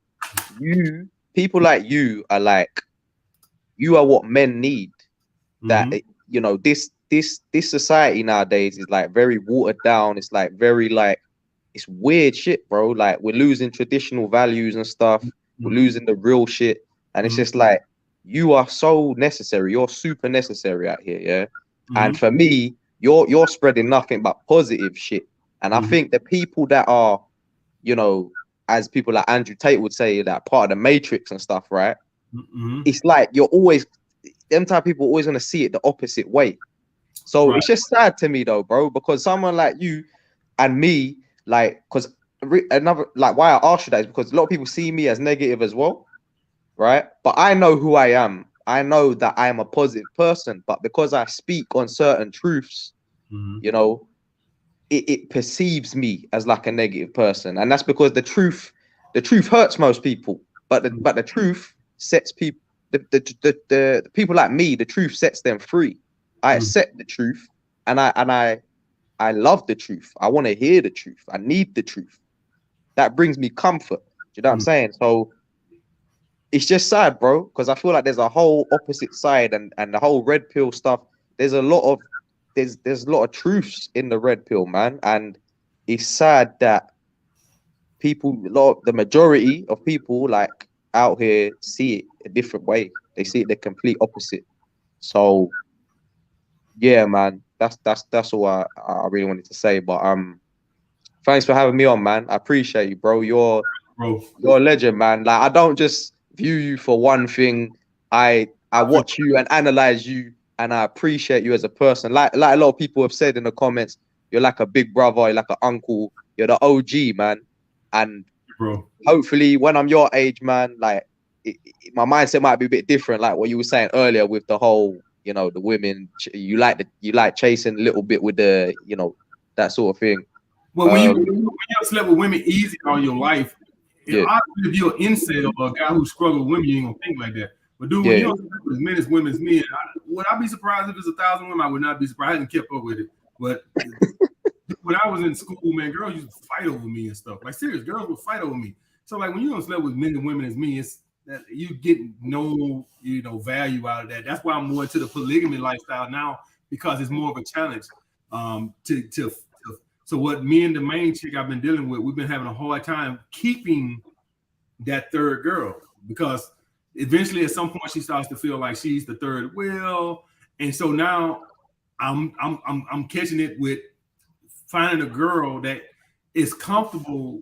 people like you are what men need. That this society nowadays is like very watered down. It's like very it's weird shit, bro. Like we're losing traditional values and stuff. We're losing the real shit, and it's just like you are so necessary. You're super necessary out here, yeah. And for me, you're spreading nothing but positive shit. And I think the people that are, as people like Andrew Tate would say, that part of the matrix and stuff, right? It's like you're always, them type of people always gonna see it the opposite way. So it's just sad to me though, bro, because someone like you and me, why I asked you that is because a lot of people see me as negative as well, right? But I know who I am. I know that I am a positive person, but because I speak on certain truths, it perceives me as like a negative person, and that's because the truth hurts most people, but the truth sets people, the people like me, the truth sets them free. I accept the truth, and I love the truth. I want to hear the truth. I need the truth. That brings me comfort. Do you know what I'm saying? So it's just sad, bro, because I feel like there's a whole opposite side, and the whole red pill stuff. There's a lot of truths in the red pill, man, and it's sad that the majority of people like out here see it a different way. They see it the complete opposite. So yeah, man, that's all I really wanted to say. But thanks for having me on, man. I appreciate you, bro. You're a legend, man. Like I don't just view you for one thing. I watch you and analyze you, and I appreciate you as a person. Like a lot of people have said in the comments, you're like a big brother, you're like an uncle, you're the OG, man. And hopefully when I'm your age, man, like my mindset might be a bit different, like what you were saying earlier with the whole you know, the women, you like chasing a little bit with the, you know, that sort of thing. Well, when you slept with women easy all your life, Yeah. obviously if you're an incel or a guy who struggles with women, you ain't gonna think like that. But dude, when you don't sleep with as many as women as me, would I be surprised if it's 1,000 women? I would not be surprised. I hadn't kept up with it. But when I was in school, man, girls used to fight over me and stuff. Like serious, girls would fight over me. So like when you don't sleep with many women as me, it's that you get no, you know, value out of that. That's why I'm more into the polygamy lifestyle now, because it's more of a challenge. So what me and the main chick I've been dealing with, we've been having a hard time keeping that third girl, because eventually at some point she starts to feel like she's the third wheel. And so now I'm catching it with finding a girl that is comfortable.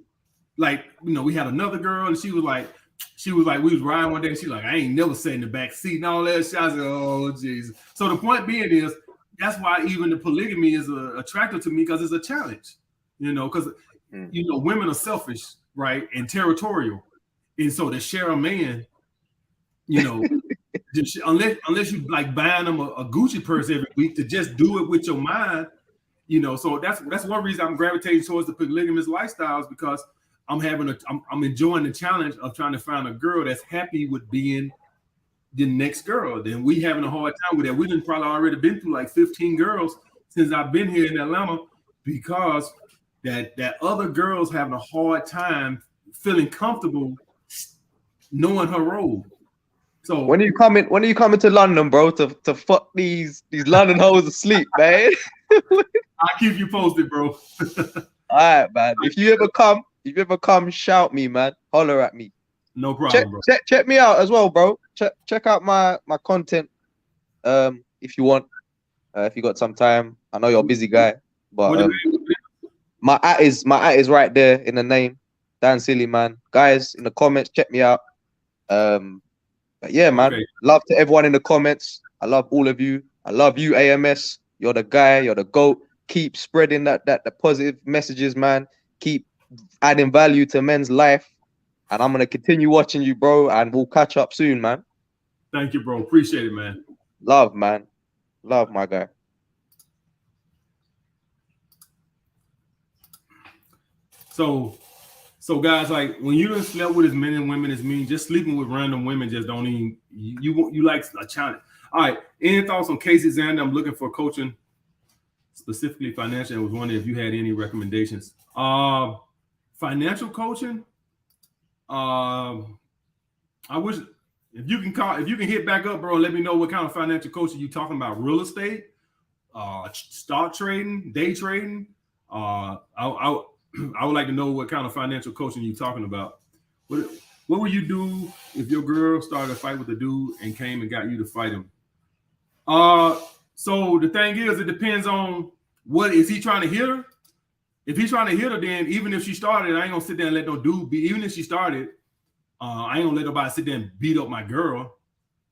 Like, you know, we had another girl and she was like, we was riding one day and she's like, I ain't never sat in the back seat and all that shit. I said, oh Jesus. So the point being is, that's why even the polygamy is attractive to me, because it's a challenge, you know, because you know, women are selfish, right, and territorial, and so to share a man, you know, unless you like buying them a Gucci purse every week, to just do it with your mind, you know. So that's one reason I'm gravitating towards the polygamous lifestyles, because I'm enjoying the challenge of trying to find a girl that's happy with being the next girl. Then we having a hard time with that. We done probably already been through like 15 girls since I've been here in Atlanta, because that other girls having a hard time feeling comfortable knowing her role. So when are you coming to London, bro, to fuck these London hoes asleep, man? I'll keep you posted, bro. All right, man. If you ever come, shout me, man. Holler at me. No problem, bro. Check me out as well, bro. Check out my content, if you want, if you got some time. I know you're a busy guy, but my at is right there in the name, Dan Silly, man. Guys, in the comments, check me out. But yeah, man. Okay. Love to everyone in the comments. I love all of you. I love you, AMS. You're the guy. You're the GOAT. Keep spreading the positive messages, man. Keep adding value to men's life. And I'm going to continue watching you, bro. And we'll catch up soon, man. Thank you, bro. Appreciate it, man. Love, man. Love, my guy. So guys, like when you done slept with as many women as me, just sleeping with random women just don't even, you like a challenge. All right. Any thoughts on Casey Xander? I'm looking for coaching, specifically financial. I was wondering if you had any recommendations. Financial coaching. I wish if you can hit back up, bro, and let me know what kind of financial coaching you talking about. Real estate, stock trading, day trading. I would like to know what kind of financial coaching you're talking about. What would you do if your girl started a fight with a dude and came and got you to fight him? So the thing is, it depends on what is he trying to hit her. If he's trying to hit her, then even if she started, I ain't gonna sit there and let no dude beat. Even if she started, I ain't gonna let nobody sit there and beat up my girl.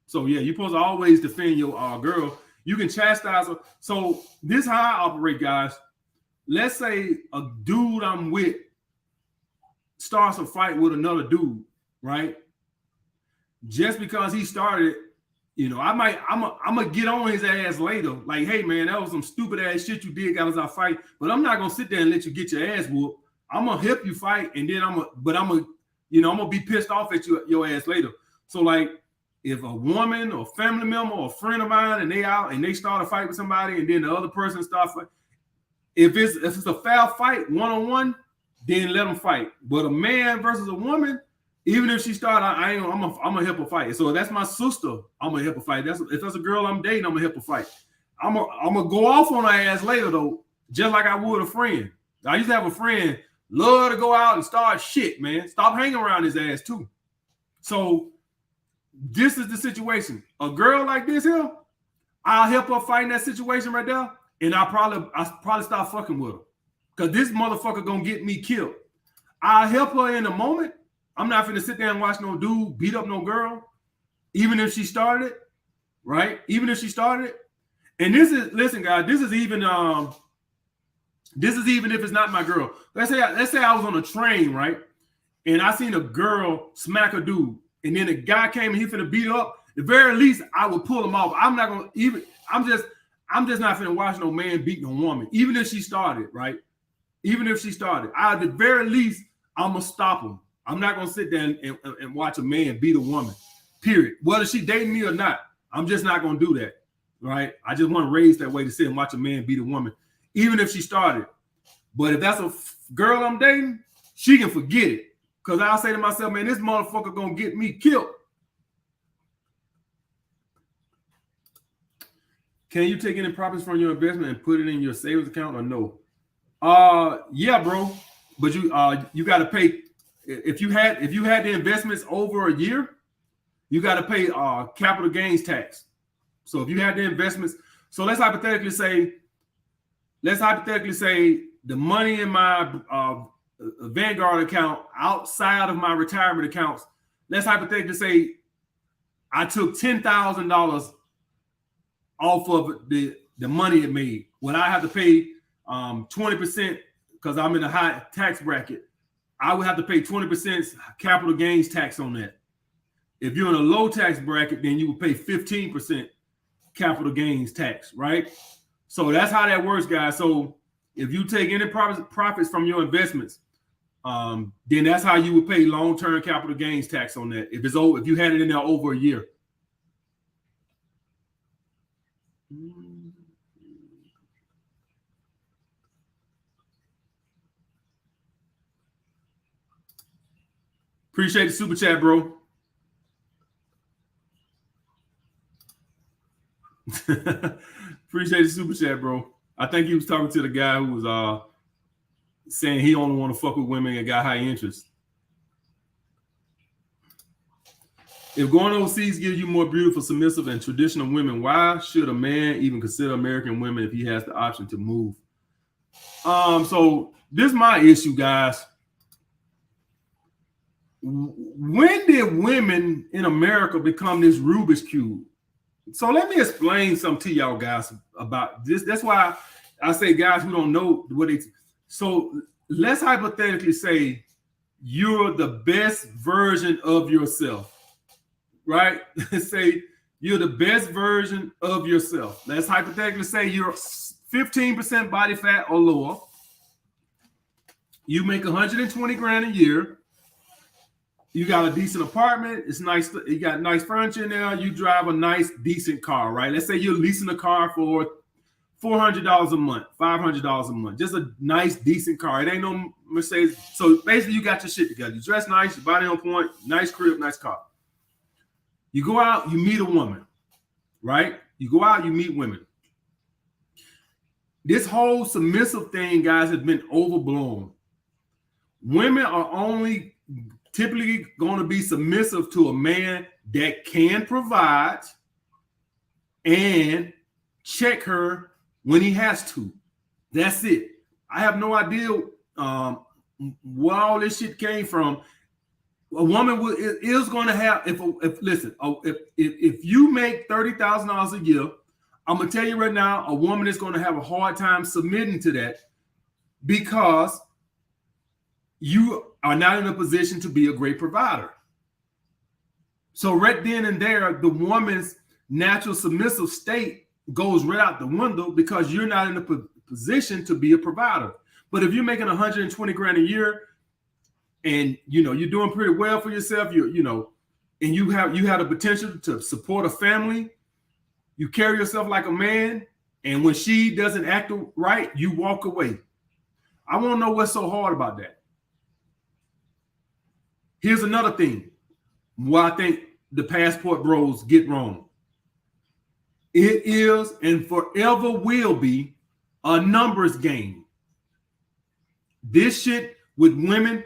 So yeah, you're supposed to always defend your girl. You can chastise her. So this is how I operate, guys. Let's say a dude I'm with starts a fight with another dude, right? Just because he started, you know, I'm gonna get on his ass later. Like, hey man, that was some stupid ass shit you did, got us our fight. But I'm not gonna sit there and let you get your ass whooped. I'm gonna help you fight, and then I'm gonna be pissed off at your ass later. So like, if a woman or family member or a friend of mine and they out and they start a fight with somebody, and then the other person starts fighting. If it's a foul fight, one-on-one, then let them fight. But a man versus a woman, even if she started, I'm gonna help her fight. So if that's my sister, I'm gonna help her fight. If that's a girl I'm dating, I'm gonna help her fight. I'm gonna go off on her ass later though, just like I would a friend. I used to have a friend love to go out and start shit, man. Stop hanging around his ass too. So this is the situation. A girl like this here, I'll help her fight in that situation right there. And I'll probably start fucking with her, because this motherfucker gonna get me killed. I'll help her in a moment. I'm not finna sit there and watch no dude beat up no girl, even if she started, right? Even if she started. And listen, guys, this is even if it's not my girl. Let's say I was on a train, right? And I seen a girl smack a dude, and then a guy came and he finna beat her up. the very least, I would pull them off. I'm not gonna even. I'm just not gonna watch no man beating a woman, even if she started, right? Even if she started, at the very least, I'm gonna stop him. I'm not gonna sit there and watch a man beat a woman. Period. Whether she dating me or not, I'm just not gonna do that, right? I just want to raise that way to sit and watch a man beat a woman, even if she started. But if that's a girl I'm dating, she can forget it. Because I'll say to myself, man, this motherfucker gonna get me killed. Can you take any profits from your investment and put it in your savings account or no? Yeah, bro. But you got to pay if you had the investments over a year, you got to pay capital gains tax. So if you had the investments, so let's hypothetically say the money in my Vanguard account outside of my retirement accounts, let's hypothetically say I took $10,000 off of the money it made. When I have to pay 20% because I'm in a high tax bracket, I would have to pay 20% capital gains tax on that. If you're in a low tax bracket, then you would pay 15% capital gains tax, right? So that's how that works, guys. So if you take any profits from your investments, then that's how you would pay long-term capital gains tax on that. If you had it in there over a year. Appreciate the super chat, bro. Appreciate the super chat, bro. I think he was talking to the guy who was saying he only want to fuck with women and got high interest. If going overseas gives you more beautiful, submissive, and traditional women, why should a man even consider American women if he has the option to move? So this is my issue, guys. When did women in America become this Rubik's Cube? So let me explain something to y'all guys about this. That's why I say guys who don't know what it. So let's hypothetically say you're the best version of yourself, right? Say you're the best version of yourself. Let's hypothetically say you're 15% body fat or lower. You make 120 grand a year. You got a decent apartment. It's nice. You got nice furniture in there. You drive a nice, decent car, right? Let's say you're leasing a car for $400 a month, $500 a month. Just a nice, decent car. It ain't no Mercedes. So basically, you got your shit together. You dress nice, your body on point, nice crib, nice car. You go out, you meet a woman, right? You go out, you meet women. This whole submissive thing, guys, has been overblown. Women are only typically going to be submissive to a man that can provide and check her when he has to. That's it. I have no idea where all this shit came from. A woman is going to have if you make $30,000 a year, I'm gonna tell you right now, a woman is going to have a hard time submitting to that because you are not in a position to be a great provider. So right then and there, the woman's natural submissive state goes right out the window because you're not in a position to be a provider. But if you're making 120 grand a year and you're doing pretty well for yourself, and you have the potential to support a family, you carry yourself like a man, and when she doesn't act right, you walk away. I want to know what's so hard about that. Here's another thing why I think the passport bros get wrong. It is and forever will be a numbers game. This shit with women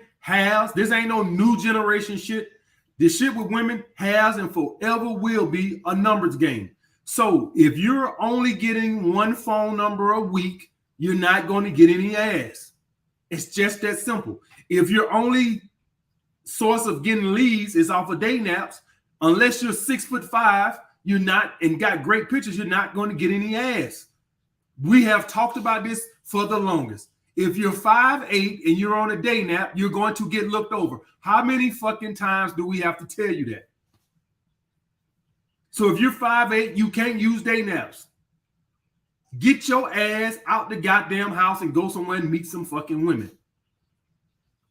this ain't no new generation shit. This shit with women has and forever will be a numbers game. So if you're only getting one phone number a week, you're not going to get any ass. It's just that simple. If your only source of getting leads is off of dating apps, unless you're 6'5", you're not, and got great pictures, you're not going to get any ass. We have talked about this for the longest. If you're 5'8" and you're on a dating app, you're going to get looked over. How many fucking times do we have to tell you that? So if you're 5'8", you can't use day naps. Get your ass out the goddamn house and go somewhere and meet some fucking women.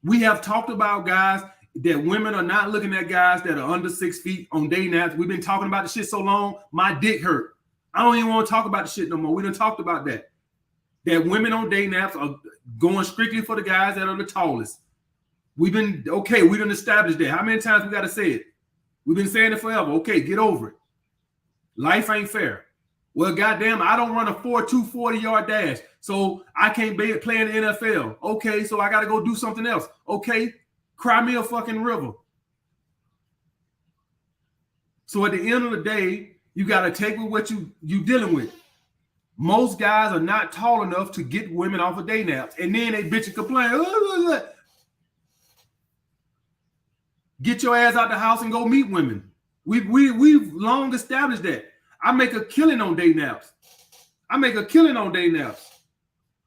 We have talked about, guys, that women are not looking at guys that are under 6 feet on day naps. We've been talking about the shit so long, my dick hurt. I don't even want to talk about the shit no more. We done talked about that. That women on day naps are going strictly for the guys that are the tallest. We done established that. How many times we got to say it? We've been saying it forever. Okay, get over it. Life ain't fair. Well, goddamn, I don't run a 4.2 40-yard dash, so I can't play in the NFL. Okay, so I got to go do something else. Okay, cry me a fucking river. So at the end of the day, you got to take with what you dealing with. Most guys are not tall enough to get women off of day naps, and then they bitch and complain. Get your ass out the house and go meet women. We've long established that. I make a killing on day naps.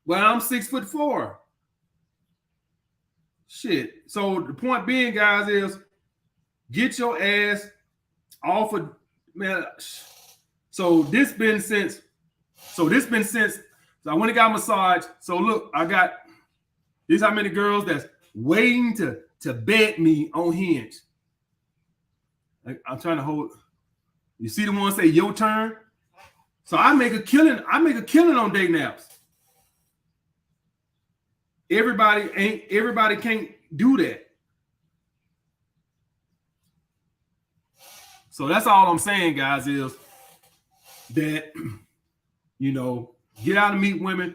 Well, I'm 6'4". Shit. So the point being, guys, is get your ass off of, man. So I went and got a massage. So look, this how many girls that's waiting to beg me on Hinge. I'm trying to hold. You see the one say your turn? So I make a killing on day naps. Everybody can't do that. So that's all I'm saying, guys, is that, get out and meet women.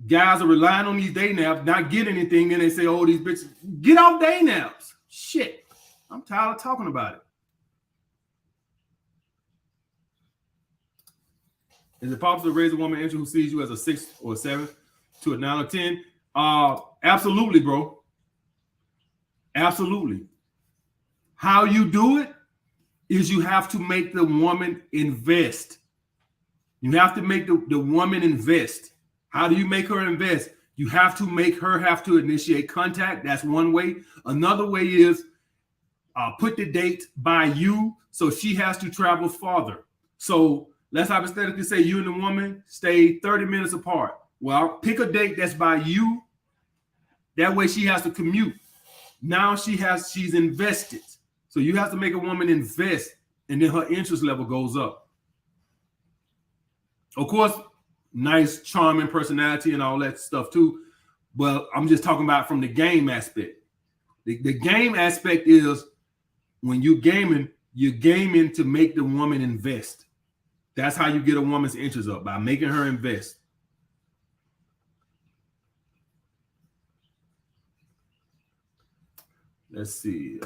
Guys are relying on these day naps, not getting anything. Then they say, oh, these bitches, get off day naps. Shit. I'm tired of talking about it. Is it possible to raise a woman who sees you as a 6 or 7 to a 9 or 10? Absolutely, bro. Absolutely. How you do it is you have to make the woman invest. You have to make the woman invest. How do you make her invest? You have to make her have to initiate contact. That's one way. Another way is put the date by you, so she has to travel farther. So let's hypothetically say you and the woman stay 30 minutes apart. Well, pick a date that's by you. That way she has to commute. Now she's invested. So you have to make a woman invest, and then her interest level goes up. Of course, nice, charming personality and all that stuff too. But I'm just talking about from the game aspect. The game aspect is when you're gaming to make the woman invest. That's how you get a woman's interest up, by making her invest. Let's see.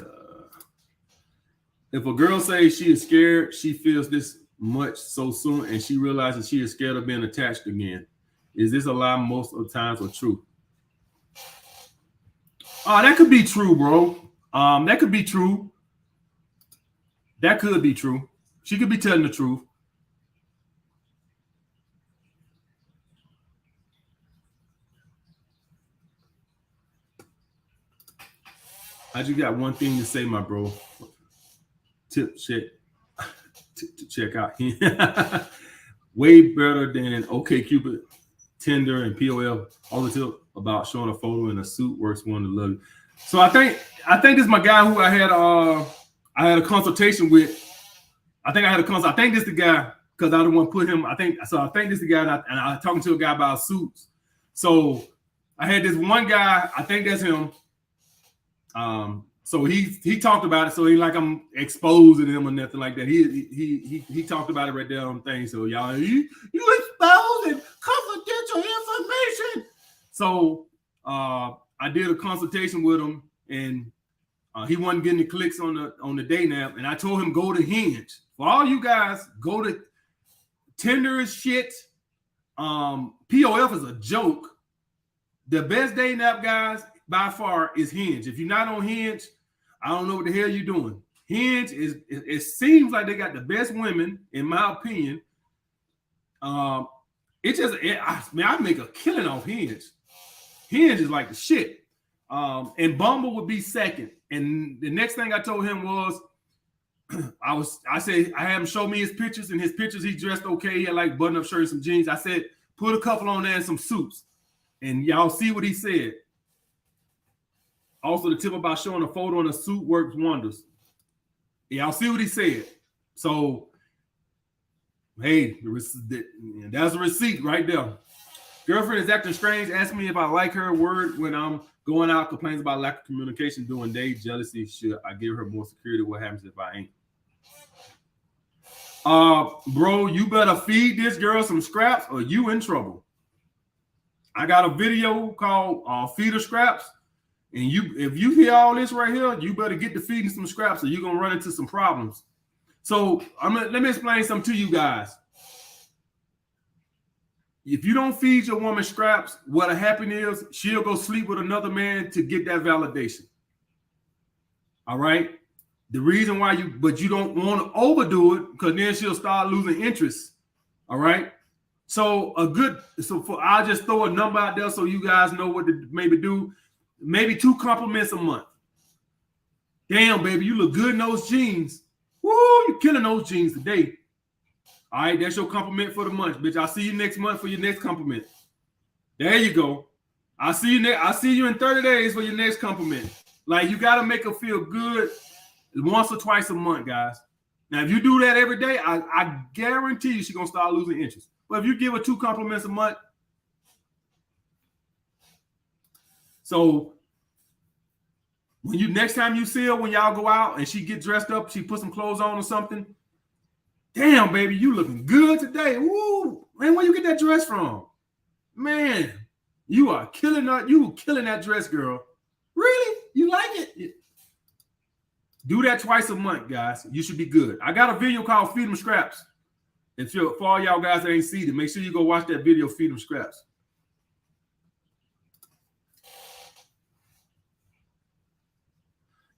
If a girl says she is scared, she feels this much so soon, and she realizes she is scared of being attached again. Is this a lie most of the times or true? That could be true, bro. That could be true. That could be true. She could be telling the truth. I just got one thing to say, my bro. Tip check to check out. Way better than OkCupid, Tinder, and POL. All the tip about showing a photo in a suit works one to love you. So I think this is my guy who I had a consultation with. I think this is the guy, because I don't want to put him. I think this is the guy, and I was talking to a guy about suits. So I had this one guy. I think that's him. So he talked about it. So he like I'm exposing him or nothing like that. He talked about it right there on the thing. So y'all, you exposing confidential information. So I did a consultation with him, and he wasn't getting the clicks on the day nap. And I told him go to Hinge. For all you guys, go to Tinder is shit. POF is a joke. The best day nap, guys, by far, is Hinge. If you're not on Hinge, I don't know what the hell you're doing. Hinge it seems like they got the best women, in my opinion. I make a killing off Hinge. Hinge is like the shit. And Bumble would be second. And the next thing I told him was, I said, I had him show me his pictures, and his pictures, he dressed okay. He had like button-up shirt and some jeans. I said, put a couple on there and some suits. And y'all see what he said. Also, the tip about showing a photo in a suit works wonders. Y'all see what he said. So, hey, that's a receipt right there. Girlfriend is acting strange. Ask me if I like her. Word when I'm going out. Complains about lack of communication during day. Jealousy. Should I give her more security? What happens if I ain't? Bro, you better feed this girl some scraps or you in trouble. I got a video called Feed Her Scraps. And if you hear all this right here, you better get to feeding some scraps or you're going to run into some problems. So let me explain something to you guys. If you don't feed your woman scraps, what'll happen is she'll go sleep with another man to get that validation. All right? The reason why but you don't want to overdo it because then she'll start losing interest. All right? So I'll just throw a number out there so you guys know what to maybe do. Maybe 2 compliments a month. Damn, baby, you look good in those jeans. Woo, you're killing those jeans today. All right, that's your compliment for the month, bitch. I'll see you next month for your next compliment. There you go. I'll see you in 30 days for your next compliment. Like, you got to make her feel good once or twice a month, guys. Now, if you do that every day, I guarantee you she's going to start losing interest. But if you give her 2 compliments a month, so next time you see her, when y'all go out and she get dressed up, she put some clothes on or something. Damn, baby, you looking good today. Woo, man, where you get that dress from? Man, you are killing that. You killing that dress, girl. Really? You like it? Do that twice a month, guys. You should be good. I got a video called Feed Them Scraps. And for all y'all guys that ain't seen it, make sure you go watch that video, Feed Them Scraps.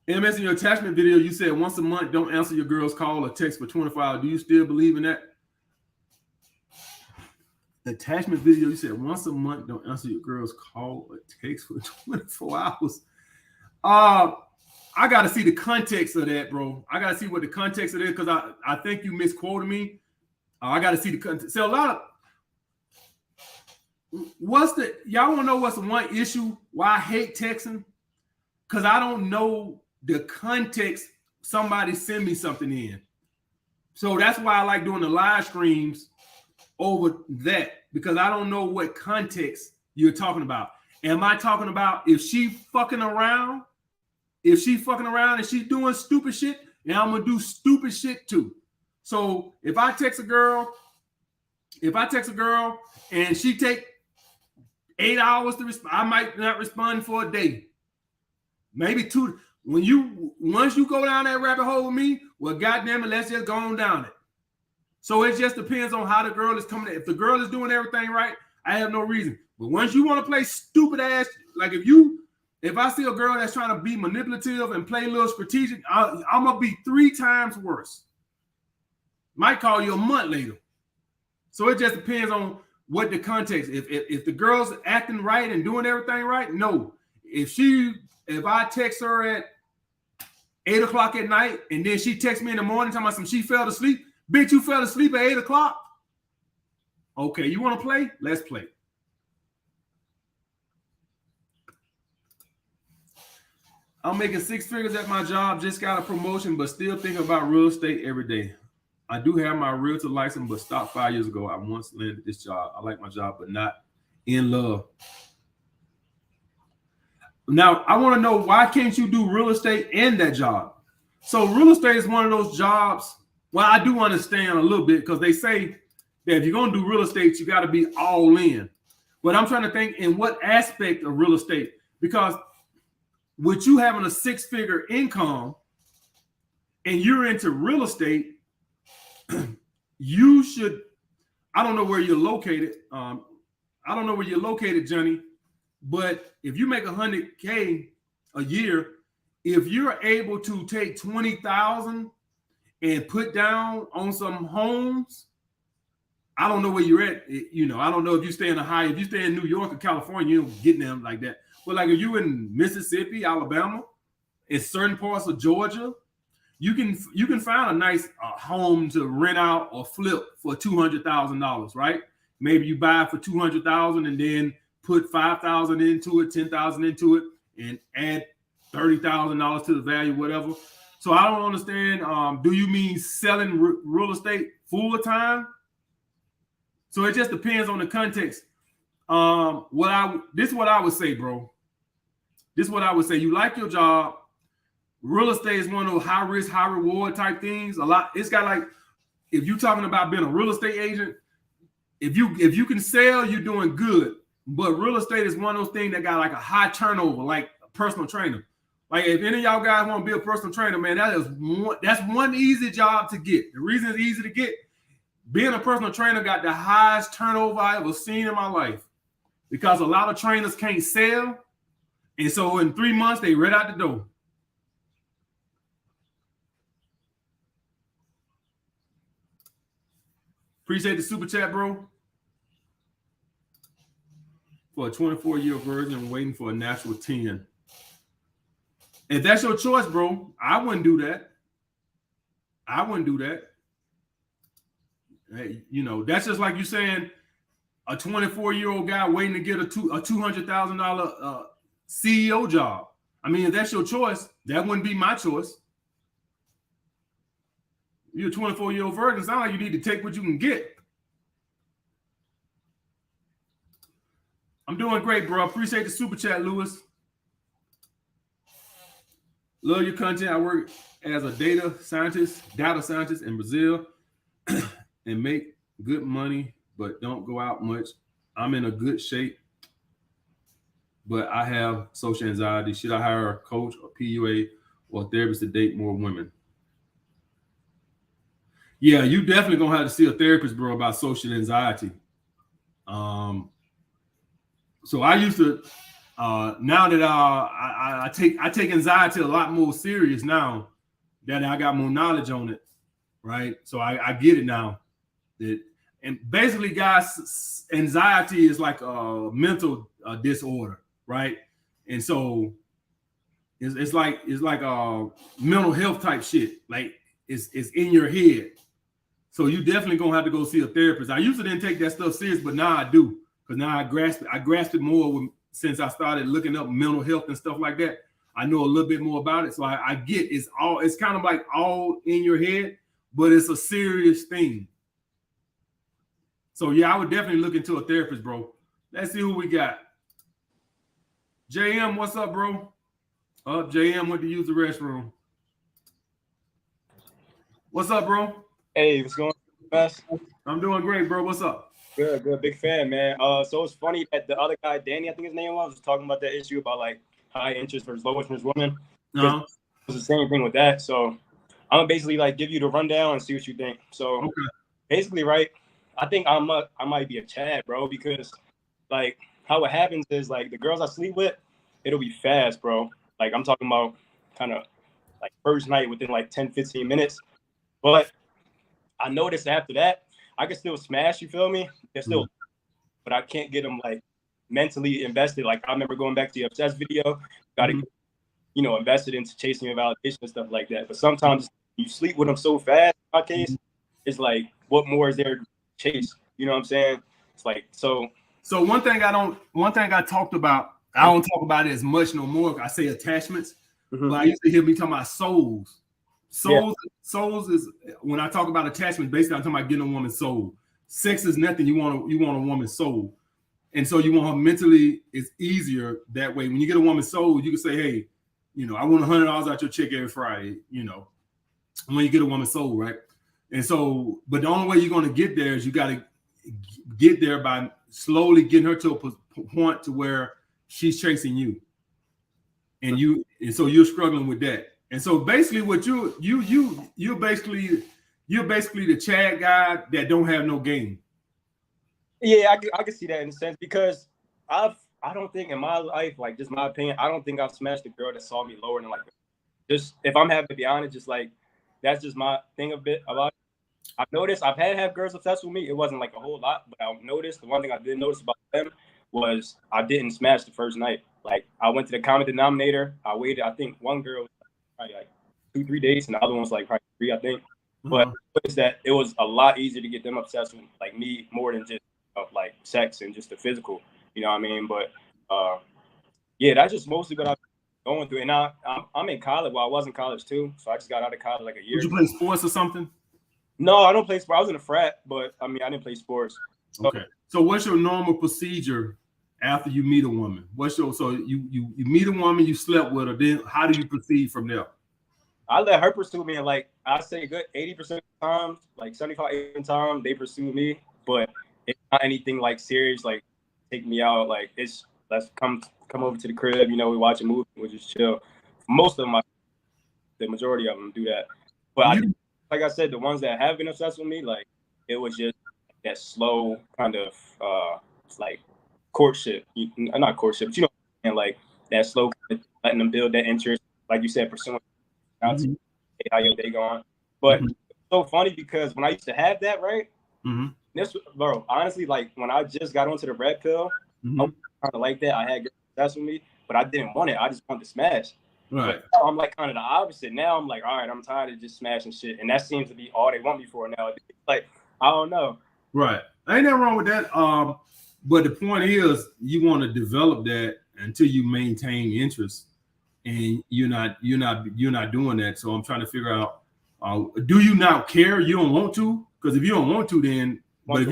MS, in your attachment video, you said once a month, don't answer your girl's call or text for 24 hours. Do you still believe in that? The attachment video, you said once a month, don't answer your girl's call or text for 24 hours. I got to see the context of that, bro. I got to see what the context of it is because I think you misquoted me. I got to see the context. So y'all want to know what's the one issue why I hate texting? Because I don't know the context somebody send me something in. So that's why I like doing the live streams over that, because I don't know what context you're talking about. Am I talking about if she fucking around? If she fucking around and she's doing stupid shit, then I'm gonna do stupid shit too. So if I text a girl and she take 8 hours to respond, I might not respond for a day. Maybe 2. Once you go down that rabbit hole with me, well, goddamn it, let's just go on down it. So it just depends on how the girl is coming. If the girl is doing everything right, I have no reason. But once you want to play stupid ass, like if I see a girl that's trying to be manipulative and play a little strategic, I'm gonna be 3 times worse. Might call you a month later. So it just depends on what the context. If the girl's acting right and doing everything right, no. If I text her at 8 o'clock at night and then she texts me in the morning talking about some she fell asleep, bitch, you fell asleep at 8 o'clock? Okay, you want to play? Let's play. I'm making 6 figures at my job, just got a promotion, but still thinking about real estate every day. I do have my realtor license, but stopped 5 years ago. I once landed this job. I like my job, but not in love. Now, I want to know, why can't you do real estate and that job? So real estate is one of those jobs. Well, I do understand a little bit because they say that if you're going to do real estate, you got to be all in. But I'm trying to think in what aspect of real estate, because with you having a 6-figure income and you're into real estate, you should, I don't know where you're located. Johnny. But if you make $100K a year, if you're able to take $20,000 and put down on some homes, I don't know where you're at. I don't know if you stay in if you stay in New York or California, you don't get them like that. But like if you in Mississippi, Alabama, in certain parts of Georgia, you can find a nice home to rent out or flip for $200,000, right? Maybe you buy it for $200,000 and then put $5,000 into it, $10,000 into it, and add $30,000 to the value, whatever. So I don't understand. Do you mean selling real estate full time? So it just depends on the context. This is what I would say, bro. This is what I would say. You like your job. Real estate is one of those high risk, high reward type things. A lot. It's got like, if you're talking about being a real estate agent, if you can sell, you're doing good. But real estate is one of those things that got like a high turnover, like a personal trainer. Like if any of y'all guys want to be a personal trainer, man, that's one easy job to get. The reason it's easy to get, being a personal trainer got the highest turnover I ever seen in my life, because a lot of trainers can't sell, and so in 3 months they right out the door. Appreciate the super chat, bro. For a 24-year virgin waiting for a natural 10. If that's your choice, bro, I wouldn't do that. I wouldn't do that. Hey, you know, that's just like you saying a 24-year-old guy waiting to get a $200,000 CEO job. I mean, if that's your choice, that wouldn't be my choice. You're a 24-year-old virgin. It's not like you need to take what you can get. I'm doing great, bro. Appreciate the super chat, Lewis. Love your content. I work as a data scientist in Brazil and make good money, but don't go out much. I'm in a good shape, but I have social anxiety. Should I hire a coach or PUA or a therapist to date more women? Yeah, you definitely gonna have to see a therapist, bro, about social anxiety. So I used to. Now that I take anxiety a lot more serious now that I got more knowledge on it, right? So I get it now. And basically, guys, anxiety is like a mental disorder, right? And so it's like mental health type shit. Like it's in your head. So you definitely gonna have to go see a therapist. I used to didn't take that stuff serious, but now I do, because now I grasp it more since I started looking up mental health and stuff like that. I know a little bit more about it. So I get it's kind of like all in your head, but it's a serious thing. So yeah, I would definitely look into a therapist, bro. Let's see who we got. JM, what's up, bro? JM went to use the restroom. What's up, bro? Hey, what's going on, best? I'm doing great, bro. What's up? Good, big fan, man. So it's funny that the other guy, Danny, I think his name was talking about that issue about like high interest versus low interest women. Uh-huh. It's the same thing with that. So I'm gonna basically like give you the rundown and see what you think. So okay. Basically, right, I think I might be a Chad, bro, because like how it happens is like the girls I sleep with, it'll be fast, bro. Like I'm talking about kind of like first night within like 10-15 minutes. But I noticed after that, I can still smash, you feel me? But I can't get them like mentally invested. Like I remember going back to your obsessed video, got to get, invested into chasing your validation and stuff like that. But sometimes you sleep with them so fast, in my case, it's like, what more is there to chase? You know what I'm saying? It's like, so one thing I talked about, I don't talk about it as much no more. I say attachments, but I used to hear me talking about souls. Souls is when I talk about attachment, basically I'm talking about getting a woman's soul. Sex is nothing. You want a woman's soul. And so you want her mentally, it's easier that way. When you get a woman's soul, you can say, hey, I want $100 out your check every Friday, when you get a woman's soul, right? And so, but the only way you're going to get there is you got to get there by slowly getting her to a point to where she's chasing you. And so you're struggling with that. And so basically what you're basically the Chad guy that don't have no game. Yeah, I can see that in a sense, because I don't think in my life, like just my opinion, I don't think I've smashed a girl that saw me lower than like, just if I'm having to be honest, just like that's just my thing a bit about it. I've noticed I've had girls obsessed with me. It wasn't like a whole lot, but I noticed the one thing I did notice about them was I didn't smash the first night. Like I went to the common denominator. I waited. I think one girl was probably like 2-3 dates, and the other one's like probably 3, I think. But it's that it was a lot easier to get them obsessed with like me more than just like sex and just the physical. You know what I mean? But yeah, that's just mostly what I'm going through. And now I'm in college. Well, I was in college too, so I just got out of college like a year. Did you play sports or something? No, I don't play sports. I was in a frat, but I mean, I didn't play sports. Okay. So what's your normal procedure after you meet a woman? So you meet a woman, you slept with her, then how do you proceed from there? I let her pursue me, and like I say, good 80% of the time, like 75% of the time, they pursue me. But it's not anything like serious, like take me out. Like it's let's come over to the crib. You know, we watch a movie, we just chill. Most of them, the majority of them do that. But like I said, the ones that have been obsessed with me, like it was just that slow kind of like courtship, not courtship, but you know, and like that slow kind of letting them build that interest, like you said, pursuing out to how your day going. But it's so funny because when I used to have that, right? This, bro, honestly, like when I just got onto the red pill, I was kind of like that. I had girls obsessed with me, but I didn't want it. I just wanted to smash. Right. But now I'm like kind of the opposite. Now I'm like, all right, I'm tired of just smashing shit, and that seems to be all they want me for now. Like, I don't know. Right. Ain't nothing wrong with that. But the point is, you want to develop that until you maintain interest, and you're not doing that. So I'm trying to figure out, do you not care? You don't want to? Because if you don't want to, then but if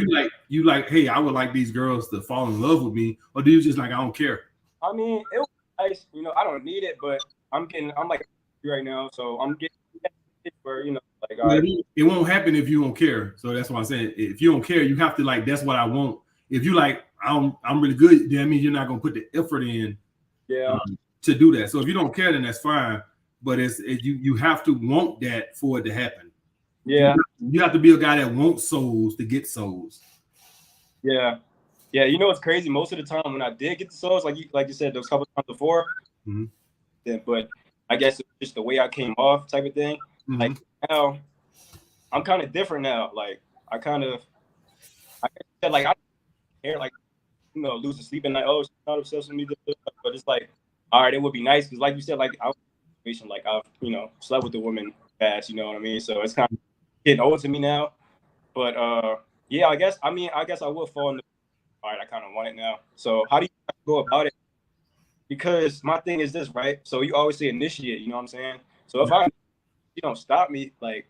you like, hey, I would like these girls to fall in love with me, or do you just like I don't care? I mean, it was nice. You know, I don't need it, but I'm like right now, so I'm getting where you know, like all right. It won't happen if you don't care. So that's what I'm saying. If you don't care, you have to like. That's what I want. If you like, I'm really good. Then I mean you're not gonna put the effort in. Yeah. To do that. So if you don't care, then that's fine. But you have to want that for it to happen. Yeah. You have to be a guy that wants souls to get souls. Yeah. Yeah. You know what's crazy? Most of the time when I did get the souls, like you said, those couple times before. Then, but I guess it's just the way I came off, type of thing. Like now, I'm kind of different now. Like I don't care, like you know, losing sleep at night. Oh, she's not obsessed with me, but it's like, all right, it would be nice because, like you said, like I've you know slept with the woman fast. You know what I mean? So it's kind of getting old to me now. But yeah, I guess I will fall in the. All right, I kind of want it now. So how do you go about it? Because my thing is this, right? So you always say initiate, you know what I'm saying? So if you don't stop me, like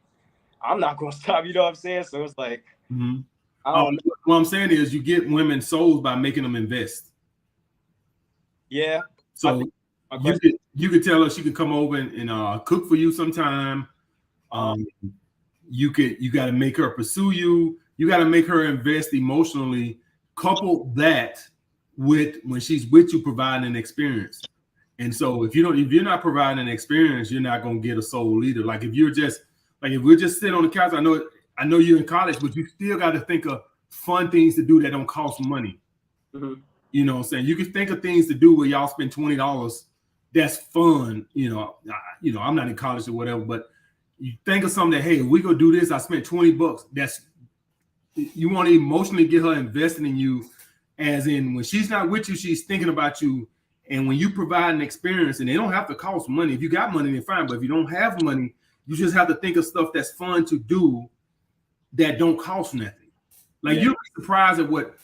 I'm not gonna stop, you know what I'm saying? So it's like what I'm saying is you get women souls by making them invest. Yeah. So you could tell her she could come over and cook for you sometime. You got to make her pursue you. You got to make her invest emotionally. Couple that with when she's with you providing an experience. And so if you're not providing an experience, you're not gonna get a soul either. Like if we're just sitting on the couch, I know you're in college, but you still got to think of fun things to do that don't cost money. You know what I'm saying? You can think of things to do where y'all spend $20. That's fun. You know, I'm not in college or whatever, but you think of something that, hey, if we go do this, I spent $20. That's you want to emotionally get her invested in you, as in when she's not with you, she's thinking about you. And when you provide an experience, and they don't have to cost money. If you got money, then fine. But if you don't have money, you just have to think of stuff that's fun to do that don't cost nothing. Like you'll be surprised at what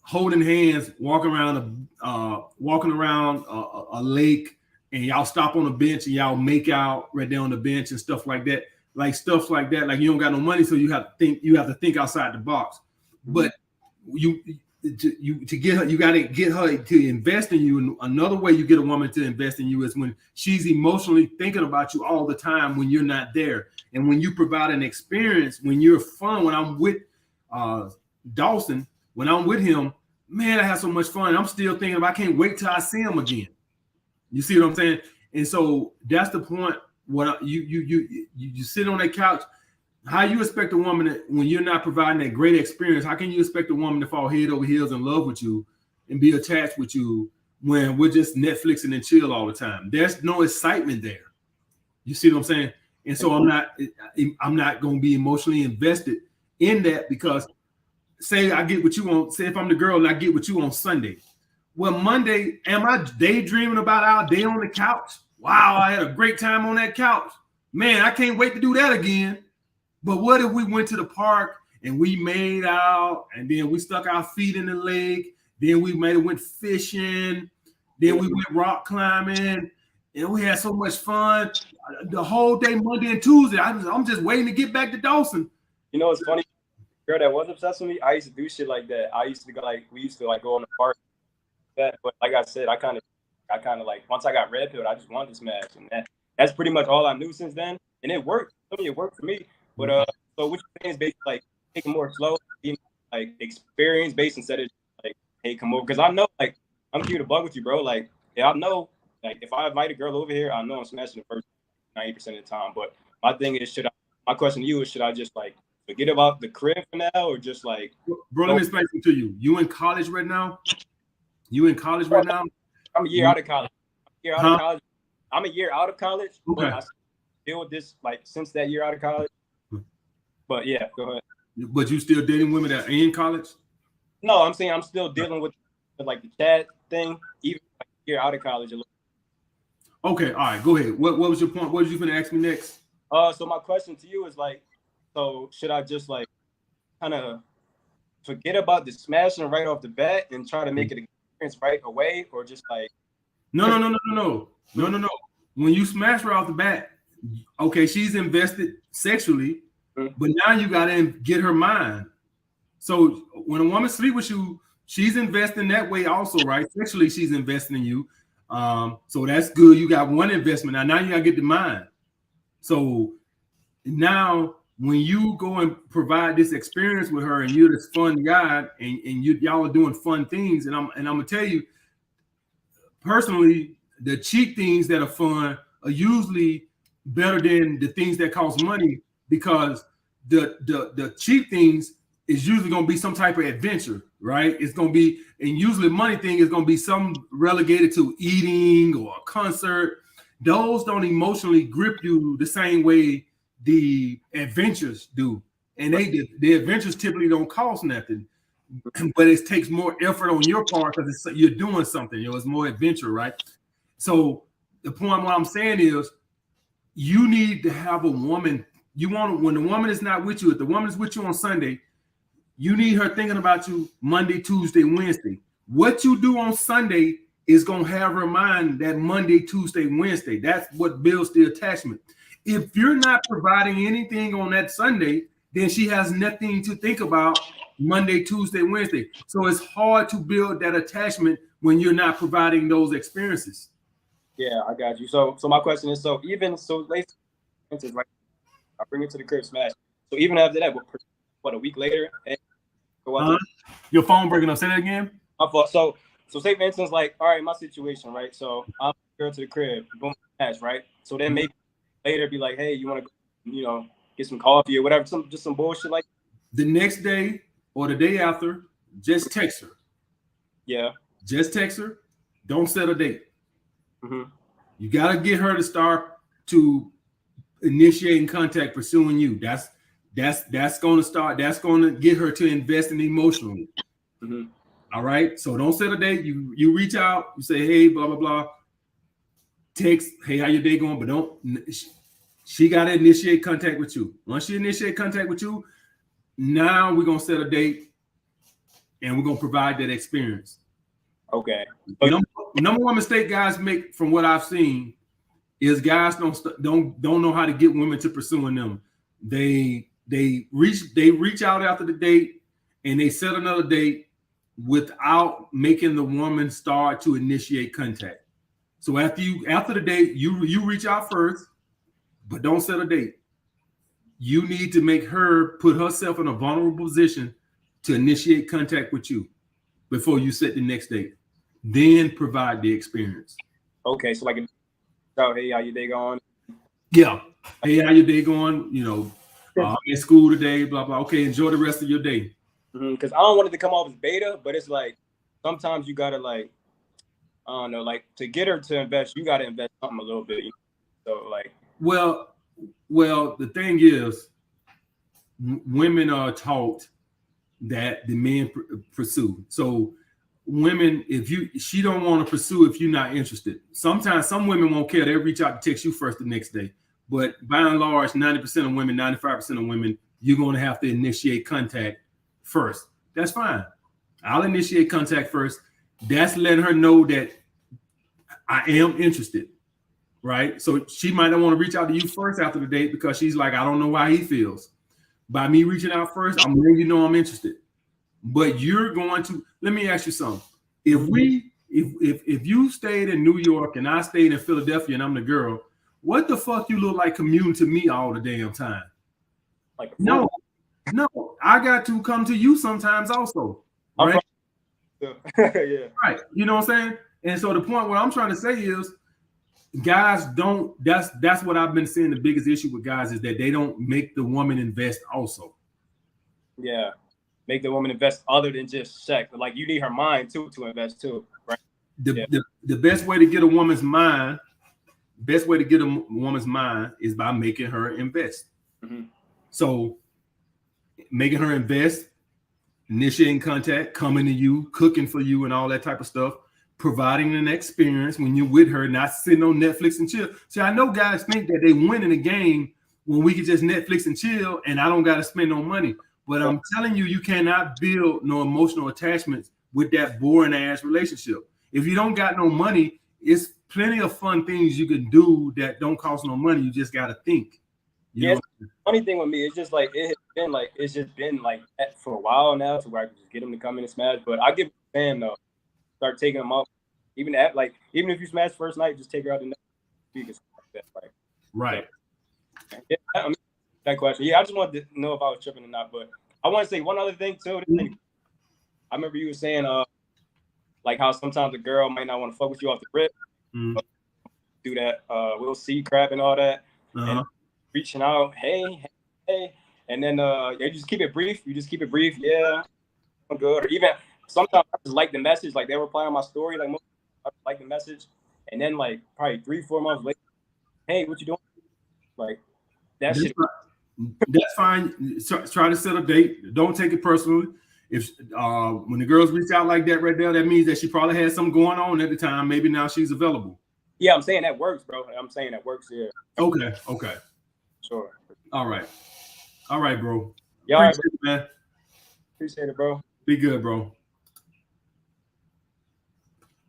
holding hands, walking around a lake, and y'all stop on a bench and y'all make out right there on the bench and stuff like that. Like stuff like that. Like you don't got no money, so you have to think outside the box. But to get her, you got to get her to invest in you. And another way you get a woman to invest in you is when she's emotionally thinking about you all the time when you're not there. And when you provide an experience, when you're fun, when I'm with Dawson, when I'm with him, man, I have so much fun. I'm still thinking about, I can't wait till I see him again. You see what I'm saying? And so that's the point. What you sit on that couch. How you expect a woman when you're not providing that great experience? How can you expect a woman to fall head over heels in love with you and be attached with you when we're just Netflixing and chill all the time? There's no excitement there. You see what I'm saying? And so I'm not going to be emotionally invested in that because say I get what you want. Say if I'm the girl and I get what you on Sunday. Well, Monday, am I daydreaming about our day on the couch? wow, I had a great time on that couch. Man, I can't wait to do that again. But what if we went to the park and we made out, and then we stuck our feet in the lake, then we went fishing, then we went rock climbing, and we had so much fun the whole day, Monday and Tuesday. I'm just waiting to get back to Dawson. You know, it's funny. Girl that was obsessed with me, I used to do shit like that. I used to go we used to go on the park. But like I said, I kind of like once I got red pilled, I just wanted to smash, and that's pretty much all I knew since then, and it worked. I mean, it worked for me. But so what you're saying is basically like taking more slow, being like experience based instead of like, hey, come over, because I know like I'm here to bug with you, bro. Like, yeah, I know like if I invite a girl over here, I know I'm smashing the first 90% of the time. But my thing is, my question to you is, should I just like forget about the crib for now, or just like, bro, let me explain something to you. You in college right now? I'm a year out of college. I'm a year out of college. Okay. But I deal with this like since that year out of college. But yeah, go ahead. But you still dating women that are in college? No, I'm saying I'm still dealing with like the chat thing, even like a year out of college. Okay, all right, go ahead. What was your point? What was you going to ask me next? So my question to you is like, so should I just like kind of forget about the smashing right off the bat and try to make it an experience right away, or just like No. When you smash her off the bat, okay, she's invested sexually, but now you got to get her mind. So when a woman sleep with you, she's investing that way also, right? Sexually, she's investing in you. So that's good. You got one investment. Now you got to get the mind. So now when you go and provide this experience with her, and you're this fun guy, and y'all are doing fun things, and I'm gonna tell you personally, the cheap things that are fun are usually better than the things that cost money, because the cheap things is usually going to be some type of adventure, right? It's going to be, and usually money thing is going to be some relegated to eating or a concert. Those don't emotionally grip you the same way the adventures do. And the adventures typically don't cost nothing, but it takes more effort on your part because you're doing something. It's more adventure, right? So the point what I'm saying is, you need to have a woman. When the woman is not with you, if the woman is with you on Sunday, you need her thinking about you Monday, Tuesday, Wednesday. What you do on Sunday is going to have her mind that Monday, Tuesday, Wednesday. That's what builds the attachment. If you're not providing anything on that Sunday, then she has nothing to think about Monday, Tuesday, Wednesday. So it's hard to build that attachment when you're not providing those experiences. Yeah, I got you. So my question is, so late, right? I bring it to the crib, smash. So even after that, what a week later? Your phone breaking up. Say that again. My fault. So say for instance, like, all right, my situation, right? So I'm girl to the crib, boom, smash, right? So then maybe later be like, hey, you want to, get some coffee or whatever, just some bullshit like. The next day or the day after, just text her. Yeah. Just text her. Don't set a date. Mm-hmm. You got to get her to start to initiating contact, pursuing you. That's going to start. That's going to get her to invest in emotionally. Mm-hmm. All right. So don't set a date. You reach out. You say, hey, blah blah blah. Text, hey, how your day going? But don't. She got to initiate contact with you. Once she initiate contact with you, now we're gonna set a date, and we're gonna provide that experience. Okay. Number one mistake guys make, from what I've seen, is guys don't know how to get women to pursuing them. They reach out after the date, and they set another date without making the woman start to initiate contact. So after the date, you reach out first, but don't set a date. You need to make her put herself in a vulnerable position to initiate contact with you before you set the next date. Then provide the experience. Okay, so like, hey, how your day going? Yeah. Hey, how your day going? In school today, blah, blah. Okay, enjoy the rest of your day. Because I don't want it to come off as beta, but it's like, sometimes you got to like, I don't know, like to get her to invest, you got to invest something a little bit. So like. Well, the thing is, women are taught that the men pursue. So women, she don't want to pursue if you're not interested. Sometimes some women won't care. They'll reach out to text you first the next day. But by and large, 90% of women, 95% of women, you're going to have to initiate contact first. That's fine. I'll initiate contact first. That's letting her know that I am interested, right? So she might not want to reach out to you first after the date because she's like, I don't know why he feels. By me reaching out first, I'm letting you know I'm interested. But you're going to, let me ask you something. If you stayed in New York and I stayed in Philadelphia and I'm the girl, what the fuck you look like communing to me all the damn time? Like no, I got to come to you sometimes also, right? Yeah. Right. You know what I'm saying? And so the point what I'm trying to say is guys don't, that's what I've been seeing. The biggest issue with guys is that they don't make the woman invest also. Yeah. Make the woman invest other than just sex. Like you need her mind too to invest too, right? The best way to get a woman's mind, is by making her invest. Mm-hmm. So making her invest, initiating contact, coming to you, cooking for you and all that type of stuff, providing an experience when you're with her, not sitting on Netflix and chill. See, I know guys think that they win in a game when we can just Netflix and chill and I don't got to spend no money. But I'm telling you, you cannot build no emotional attachments with that boring ass relationship. If you don't got no money, it's plenty of fun things you can do that don't cost no money. You just got to think. You know? Funny thing with me, it's just like it's just been like that for a while now, to where I can just get them to come in and smash. But I give a fan though, start taking them out. Even if you smash first night, just take her out the next week. Like, right. Yeah, I mean, that question. Yeah, I just wanted to know if I was tripping or not. But I want to say one other thing too. I remember you were saying like how sometimes a girl might not want to fuck with you off the rip. Mm-hmm. Do that we'll see crap and all that. And reaching out, hey, and then you just keep it brief. Yeah, I'm good. Or even sometimes I just like the message, like they reply on my story, like I like the message, and then like probably 3-4 months later, hey, what you doing? Like that shit. That's fine. Try to set a date. Don't take it personally. If when the girls reach out like that right there, that means that she probably had something going on at the time. Maybe now she's available. Yeah, I'm saying that works, bro. Yeah. Okay. Sure. All right, bro. Yeah, Appreciate it, man. Appreciate it, bro. Be good, bro.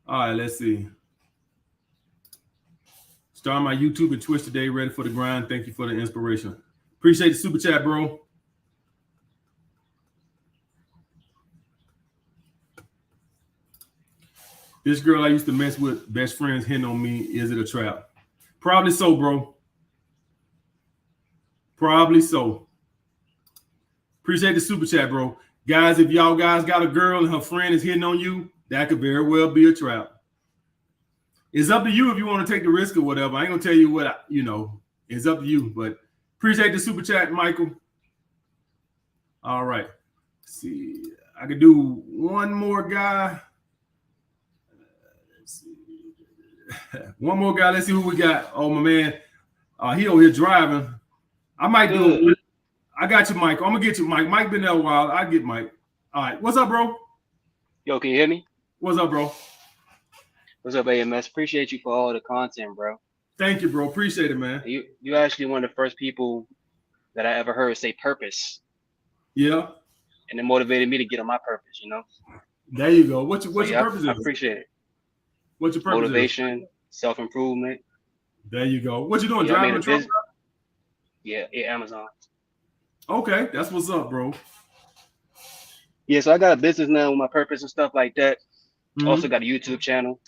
All right, let's see. Starting my YouTube and Twitch today, ready for the grind. Thank you for the inspiration. Appreciate the super chat, bro. This girl I used to mess with, best friends hitting on me. Is it a trap? Probably so, bro. Probably so. Appreciate the super chat, bro. Guys, if y'all guys got a girl and her friend is hitting on you, that could very well be a trap. It's up to you if you want to take the risk or whatever. I ain't gonna tell you what it's up to you. But appreciate the super chat, Michael. All right. Let's see. I could do one more guy. Let's see. One more guy. Let's see who we got. Oh, my man. He over here driving. I might do it. I got you, Mike. I'm gonna get you, Mike. Mike been there a while. I get Mike. All right. What's up, bro? Yo, can you hear me? What's up, bro? What's up, AMS? Appreciate you for all the content, bro. Thank you, bro. Appreciate it, man. You actually one of the first people that I ever heard say purpose. Yeah. And it motivated me to get on my purpose, you know? There you go. What's your purpose? I appreciate it. What's your purpose? Motivation, self-improvement. There you go. What you doing? Driving a truck? Yeah, Amazon. Okay, that's what's up, bro. Yeah, so I got a business now with my purpose and stuff like that. Mm-hmm. Also got a YouTube channel.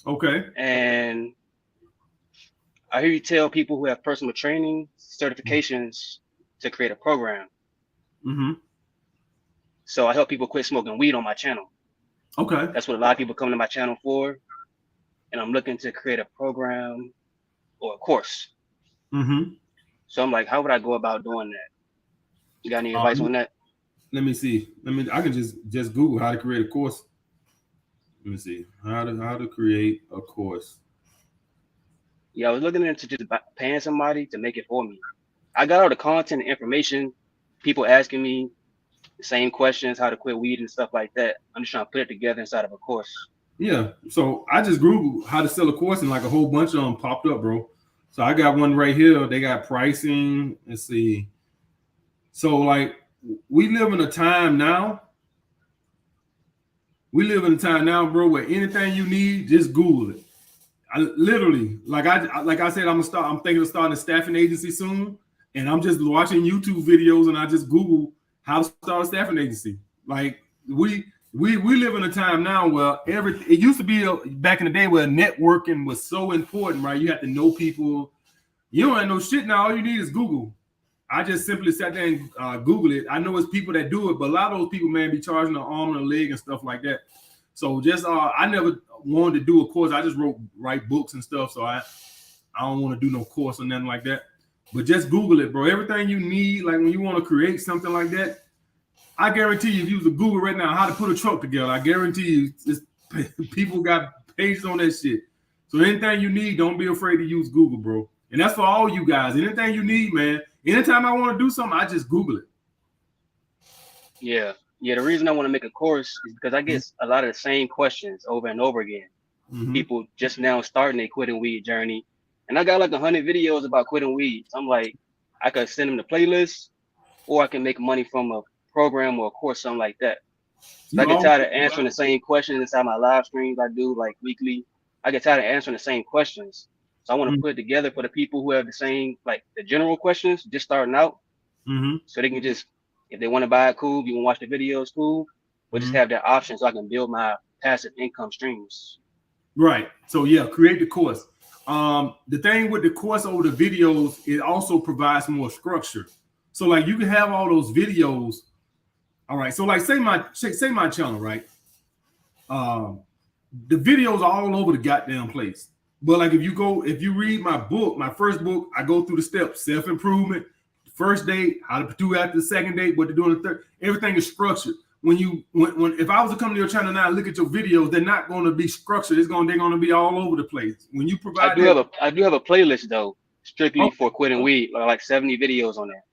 Okay. And I hear you tell people who have personal training certifications to create a program. Mm-hmm. So I help people quit smoking weed on my channel. Okay. That's what a lot of people come to my channel for. And I'm looking to create a program or a course. Mm-hmm. So I'm like, how would I go about doing that? You got any advice on that? Let me see. I can just Google how to create a course. Let me see. How to create a course. Yeah, I was looking into just paying somebody to make it for me. I got all the content and information, people asking me the same questions, how to quit weed and stuff like that. I'm just trying to put it together inside of a course. Yeah. So I just Googled how to sell a course and like a whole bunch of them popped up, bro. So I got one right here. They got pricing. Let's see. So like we live in a time now. We live in a time now, bro, where anything you need, just Google it. I literally, like I said, I'm thinking of starting a staffing agency soon, and I'm just watching YouTube videos and I just Google how to start a staffing agency. Like we live in a time now where it used to be back in the day where networking was so important, right? You have to know people. You don't have no shit now. All you need is Google. I just simply sat there and Google it. I know it's people that do it, but a lot of those people, man, be charging an arm and a leg and stuff like that. So just I never wanted to do a course. I just write books and stuff. So I don't want to do no course or nothing like that. But just Google it, bro. Everything you need, like when you want to create something like that, I guarantee you, if you was to Google right now how to put a truck together, I guarantee you, people got pages on that shit. So anything you need, don't be afraid to use Google, bro. And that's for all you guys. Anything you need, man. Anytime I want to do something, I just Google it. Yeah. Yeah, the reason I want to make a course is because I get a lot of the same questions over and over again. Mm-hmm. People just now starting their quitting weed journey. And I got like 100 videos about quitting weed. So I'm like, I could send them the playlist, or I can make money from a program or a course, something like that. So I get tired of answering the same questions inside my live streams I do like weekly. I get tired of answering the same questions. So I want to put it together for the people who have the same, like the general questions, just starting out. So they can just, if they want to buy it, cool. If you want to watch the videos, cool. But just have that option so I can build my passive income streams. Right. So yeah, create the course. The thing with the course over the videos, it also provides more structure. So like you can have all those videos. All right. So like say my channel, right? The videos are all over the goddamn place. But like if you read my book, my first book, I go through the steps: self-improvement, first date, how to do after the second date, what to do on the third. Everything is structured. When if I was to come to your channel now and look at your videos, they're not going to be structured. They're going to be all over the place. When you provide, I do have a playlist though, strictly for quitting weed, like 70 videos on there.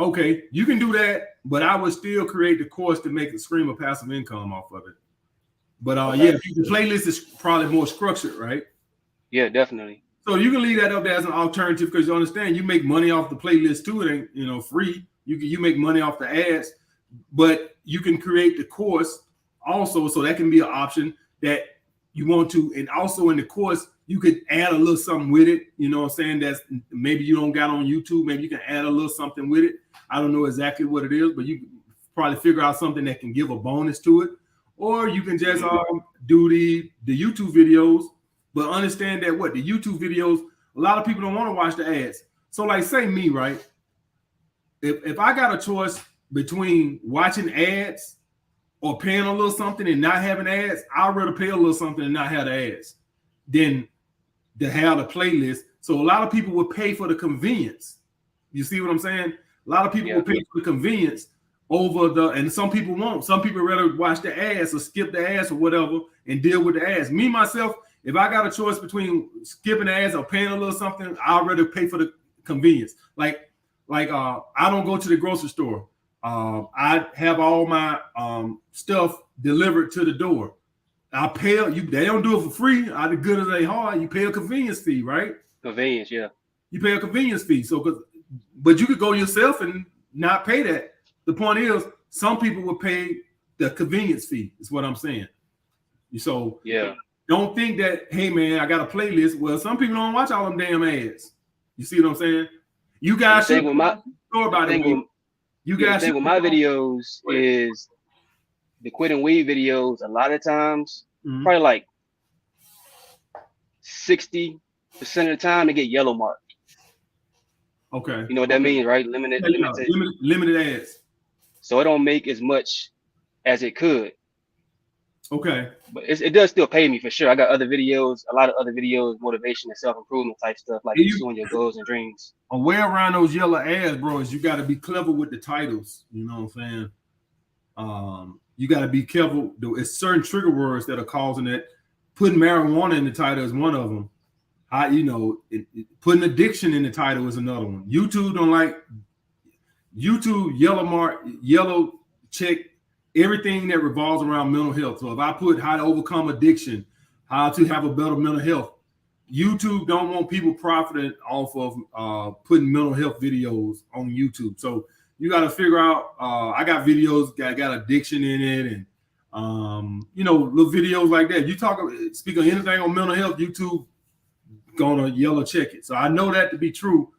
Okay, you can do that, but I would still create the course to make it stream a passive income off of it. But yeah, the playlist is probably more structured, right? Yeah, definitely. So you can leave that up there as an alternative because you understand you make money off the playlist too. It ain't free. You make money off the ads, but you can create the course also, so that can be an option that you want to. And also in the course, you could add a little something with it. You know what I'm saying? That's maybe you don't got on YouTube. Maybe you can add a little something with it. I don't know exactly what it is, but you can probably figure out something that can give a bonus to it. Or you can just do the YouTube videos, but understand that the YouTube videos, a lot of people don't want to watch the ads. So like say me, right? If I got a choice between watching ads or paying a little something and not having ads, I'd rather pay a little something and not have the ads than to have the playlist. So a lot of people would pay for the convenience. You see what I'm saying? A lot of people will pay for the convenience over and some people won't. Some people rather watch the ads or skip the ads or whatever and deal with the ads. Me, myself, if I got a choice between skipping the ads or paying a little something, I'd rather pay for the convenience. Like I don't go to the grocery store. I have all my stuff delivered to the door. I pay they don't do it for free. Either good as they hard. You pay a convenience fee, right? Convenience, yeah. You pay a convenience fee. But you could go yourself and not pay that. The point is, some people will pay the convenience fee. Is what I'm saying. So yeah, don't think that, hey man, I got a playlist. Well, some people don't watch all them damn ads. You see what I'm saying? You guys should with my videos is the quitting weed videos. A lot of times, probably like 60% of the time, they get yellow marked. Okay. You know what that means, right? Limited ads. So it don't make as much as it could. Okay. But it does still pay me for sure. I got other videos, a lot of other videos, motivation and self-improvement type stuff, like pursuing your goals and dreams. A way around those yellow ads, bro, is you got to be clever with the titles. You know what I'm saying? You got to be careful. It's certain trigger words that are causing it. Putting marijuana in the title is one of them. Putting addiction in the title is another one. YouTube don't like. YouTube yellow check everything that revolves around mental health. So if I put how to overcome addiction, how to have a better mental health, YouTube don't want people profiting off of putting mental health videos on YouTube. So you got to figure out. I got videos that got addiction in it, and little videos like that. You speak of anything on mental health, YouTube gonna yellow check it. So I know that to be true.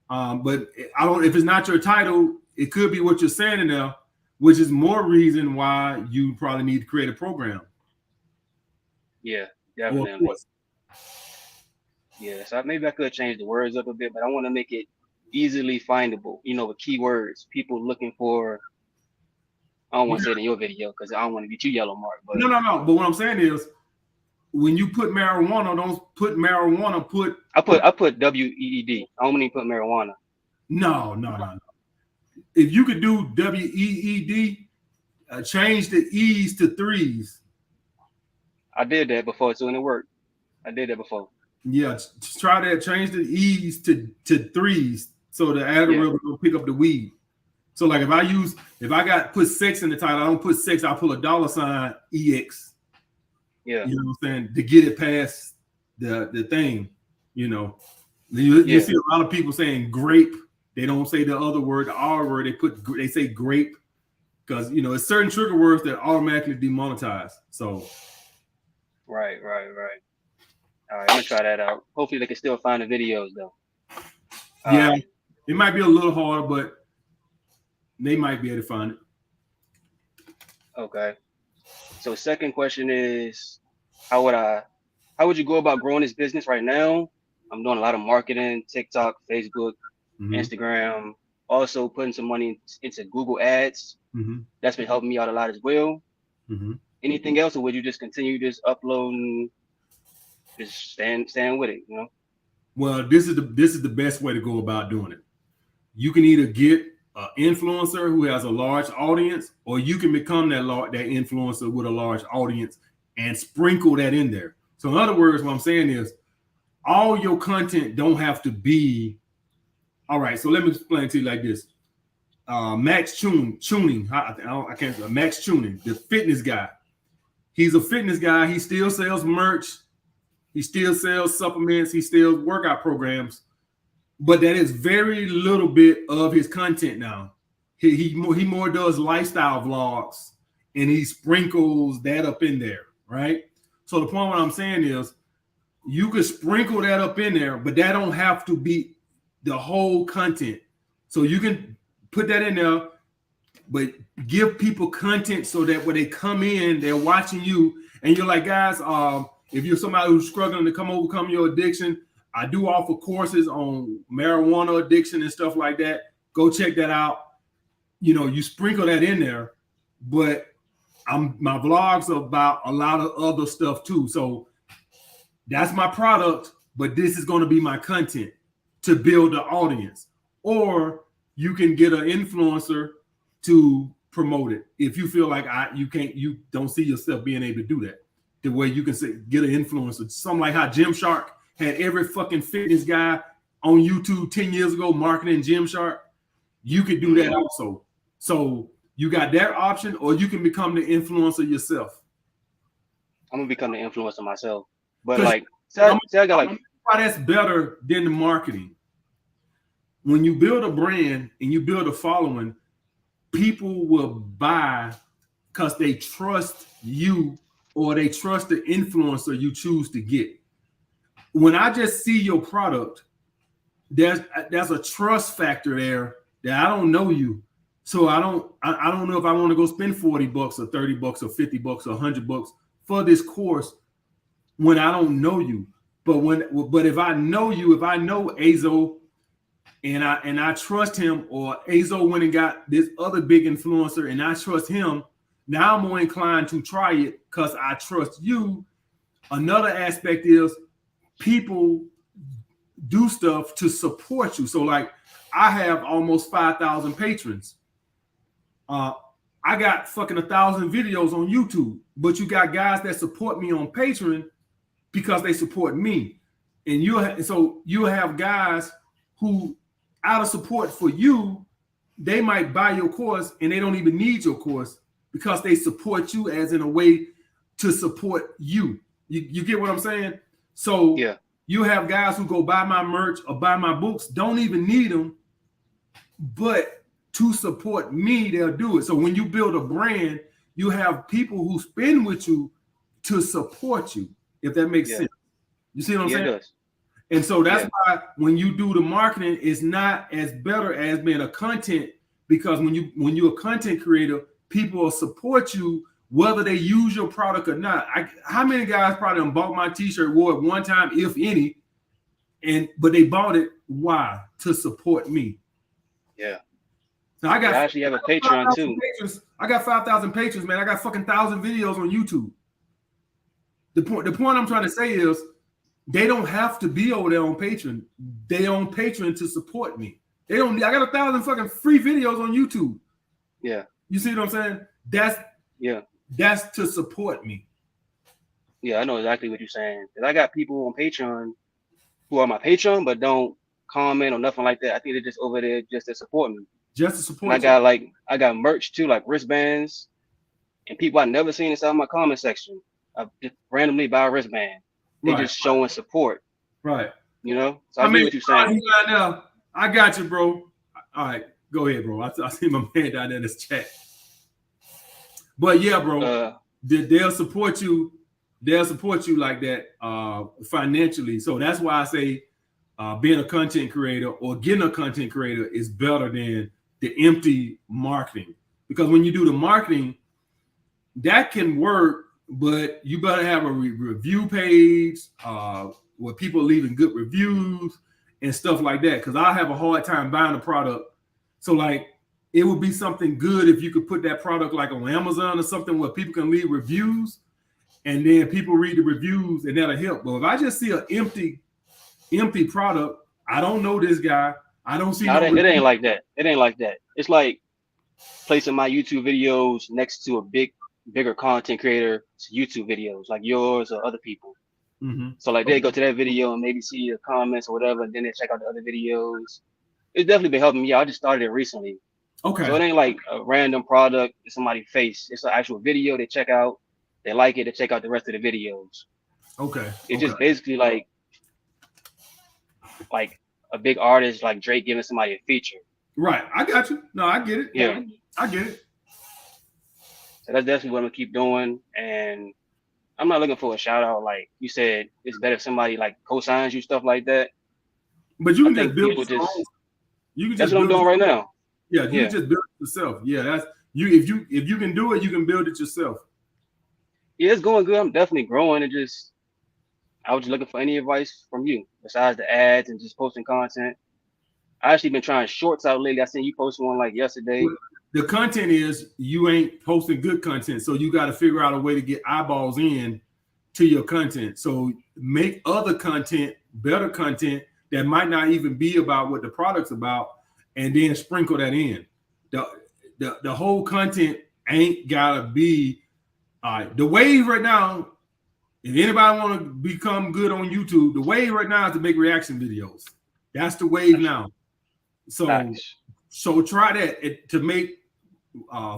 But I don't. If it's not your title, it could be what you're saying in there, which is more reason why you probably need to create a program. Yeah, definitely. Yeah, so maybe I could change the words up a bit, but I want to make it easily findable. With keywords, people looking for. I don't want to say it in your video because I don't want to get you yellow mark. But no. But what I'm saying is, when you put marijuana, don't put marijuana. I put WEED. I don't mean put marijuana. No. If you could do WEED, change the E's to 3s. I did that before too, and it worked. I did that before. Yeah, try that. Change the E's to 3s so the algorithm will pick up the weed. So like if I put sex in the title, I don't put sex. I put a $EX. Yeah, you know what I'm saying, to get it past the thing. You see a lot of people saying grape. They don't say the other word, the R word. They say grape because it's certain trigger words that automatically demonetize. So right. All right, I'm gonna try that out. Hopefully, they can still find the videos though. It might be a little hard, but they might be able to find it. Okay. So, second question is, how would you go about growing this business right now? I'm doing a lot of marketing, TikTok, Facebook, Instagram. Also, putting some money into Google Ads. That's been helping me out a lot as well. Anything else, or would you just continue just uploading? Just stand with it, Well, this is the best way to go about doing it. You can either get an influencer who has a large audience, or you can become that influencer with a large audience and sprinkle that in there. So in other words, what I'm saying is all your content don't have to be all right. So let me explain to you like this. Max Tuning. I can't. Max Tuning, the fitness guy. He's a fitness guy. He still sells merch. He still sells supplements. He still workout programs, but that is very little bit of his content now. He more does lifestyle vlogs, and he sprinkles that up in there, right? So the point what I'm saying is, you could sprinkle that up in there, but that don't have to be the whole content. So you can put that in there, but give people content so that when they come in, they're watching you, and you're like, guys, if you're somebody who's struggling to overcome your addiction, I do offer courses on marijuana addiction and stuff like that. Go check that out. You sprinkle that in there, but my vlogs are about a lot of other stuff too. So that's my product, but this is going to be my content to build the audience. Or you can get an influencer to promote it if you feel like you don't see yourself being able to do that. The way you can get an influencer, something like how Gymshark had every fucking fitness guy on YouTube 10 years ago marketing Gymshark. You could do that also. So you got that option, or you can become the influencer yourself. I'm gonna become the influencer myself. But I got why that's better than the marketing. When you build a brand and you build a following, people will buy because they trust you, or they trust the influencer you choose to get. When I just see your product, there's a trust factor there that I don't know you. So I don't know if I want to go spend $40 or $30 or $50 or $100 for this course when I don't know you. But if I know you, if I know Azo and I trust him, or Azo went and got this other big influencer and I trust him, now I'm more inclined to try it because I trust you. Another aspect is people do stuff to support you. So like I have almost 5,000 patrons. I got fucking 1,000 videos on YouTube, but you got guys that support me on Patreon because they support me. And so you have guys who, out of support for you, they might buy your course and they don't even need your course because they support you as in a way to support you. You get what I'm saying? So Yeah. you have guys who go buy my merch or buy my books, don't even need them, but to support me, they'll do it. So when you build a brand, you have people who spend with you to support you, if that makes sense. You see what I'm saying? It does. And so that's why when you do the marketing, it's not as better as being a content, because when you're a content creator, people will support you whether they use your product or not. How many guys probably done bought my t-shirt, wore it one time, if any, but they bought it, why? To support me. Yeah. So I actually have a Patreon too. Patrons. I got 5,000 patrons, man. I got fucking 1,000 videos on YouTube. The point I'm trying to say is they don't have to be over there on Patreon. They on Patreon to support me. They don't. I got 1,000 fucking free videos on YouTube. Yeah. You see what I'm saying? That's to support me. Yeah, I know exactly what you're saying. Cause I got people on Patreon who are my Patreon but don't comment or nothing like that. I think they're just over there just to support me. Just to support. And I got merch too, like wristbands, and people I've never seen inside my comment section. I just randomly buy a wristband. They're just showing support. Right. You know? So I get what you're saying. I got you, bro. All right, go ahead, bro. I see my man down there in this chat. But yeah, bro, they'll support you. They'll support you like that financially. So that's why I say being a content creator or getting a content creator is better than the empty marketing. Because when you do the marketing, that can work, but you better have a review page where people are leaving good reviews and stuff like that. Because I have a hard time buying a product. So like, it would be something good if you could put that product like on Amazon or something where people can leave reviews and then people read the reviews and that'll help. But if I just see an empty product, I don't know this guy. I don't see. It ain't like that. It ain't like that. It's like placing my YouTube videos next to a bigger content creator's YouTube videos, like yours or other people. Mm-hmm. So like they go to that video and maybe see the comments or whatever, and then they check out the other videos. It's definitely been helping me. I just started it recently. Okay. So it ain't like a random product in somebody's face. It's an actual video they check out. They like it. They check out the rest of the videos. Okay. It's just basically like a big artist like Drake giving somebody a feature. Right. I got you. No, I get it. Yeah. I get it. So that's definitely what I'm gonna keep doing. And I'm not looking for a shout out. Like you said, it's better if somebody like co-signs you, stuff like that. But you can just build it. That's what I'm doing right now. Yeah, you can just build it yourself. Yeah, that's you. If you can do it, you can build it yourself. Yeah, it's going good. I'm definitely growing. I was just looking for any advice from you besides the ads and just posting content. I actually been trying shorts out lately. I seen you post one like yesterday. The content is you ain't posting good content, so you got to figure out a way to get eyeballs in to your content. So make other content, better content that might not even be about what the product's about, and then sprinkle that in. The whole content ain't gotta be the wave right now. If anybody want to become good on YouTube, the wave right now is to make reaction videos. That's the wave now. So try that to make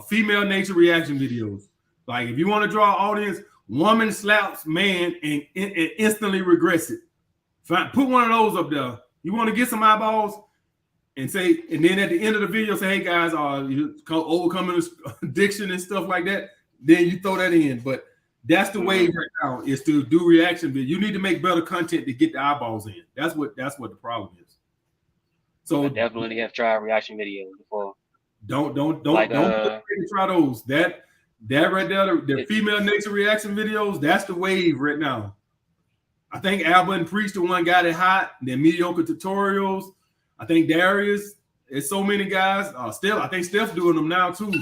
female nature reaction videos. Like if you want to draw an audience, woman slaps man and instantly regrets it. Put one of those up there. You want to get some eyeballs and then at the end of the video say, hey guys, overcoming addiction and stuff like that. Then you throw that in. But that's the wave right now, is to do reaction video. You need to make better content to get the eyeballs in. That's what the problem is. So I definitely have tried reaction videos before. Don't try those. That right there, the female nature reaction videos, that's the wave right now. I think Alba and Priest the one got it hot. Then mediocre tutorials. I think Darius. There's so many guys. I think Steph's doing them now too.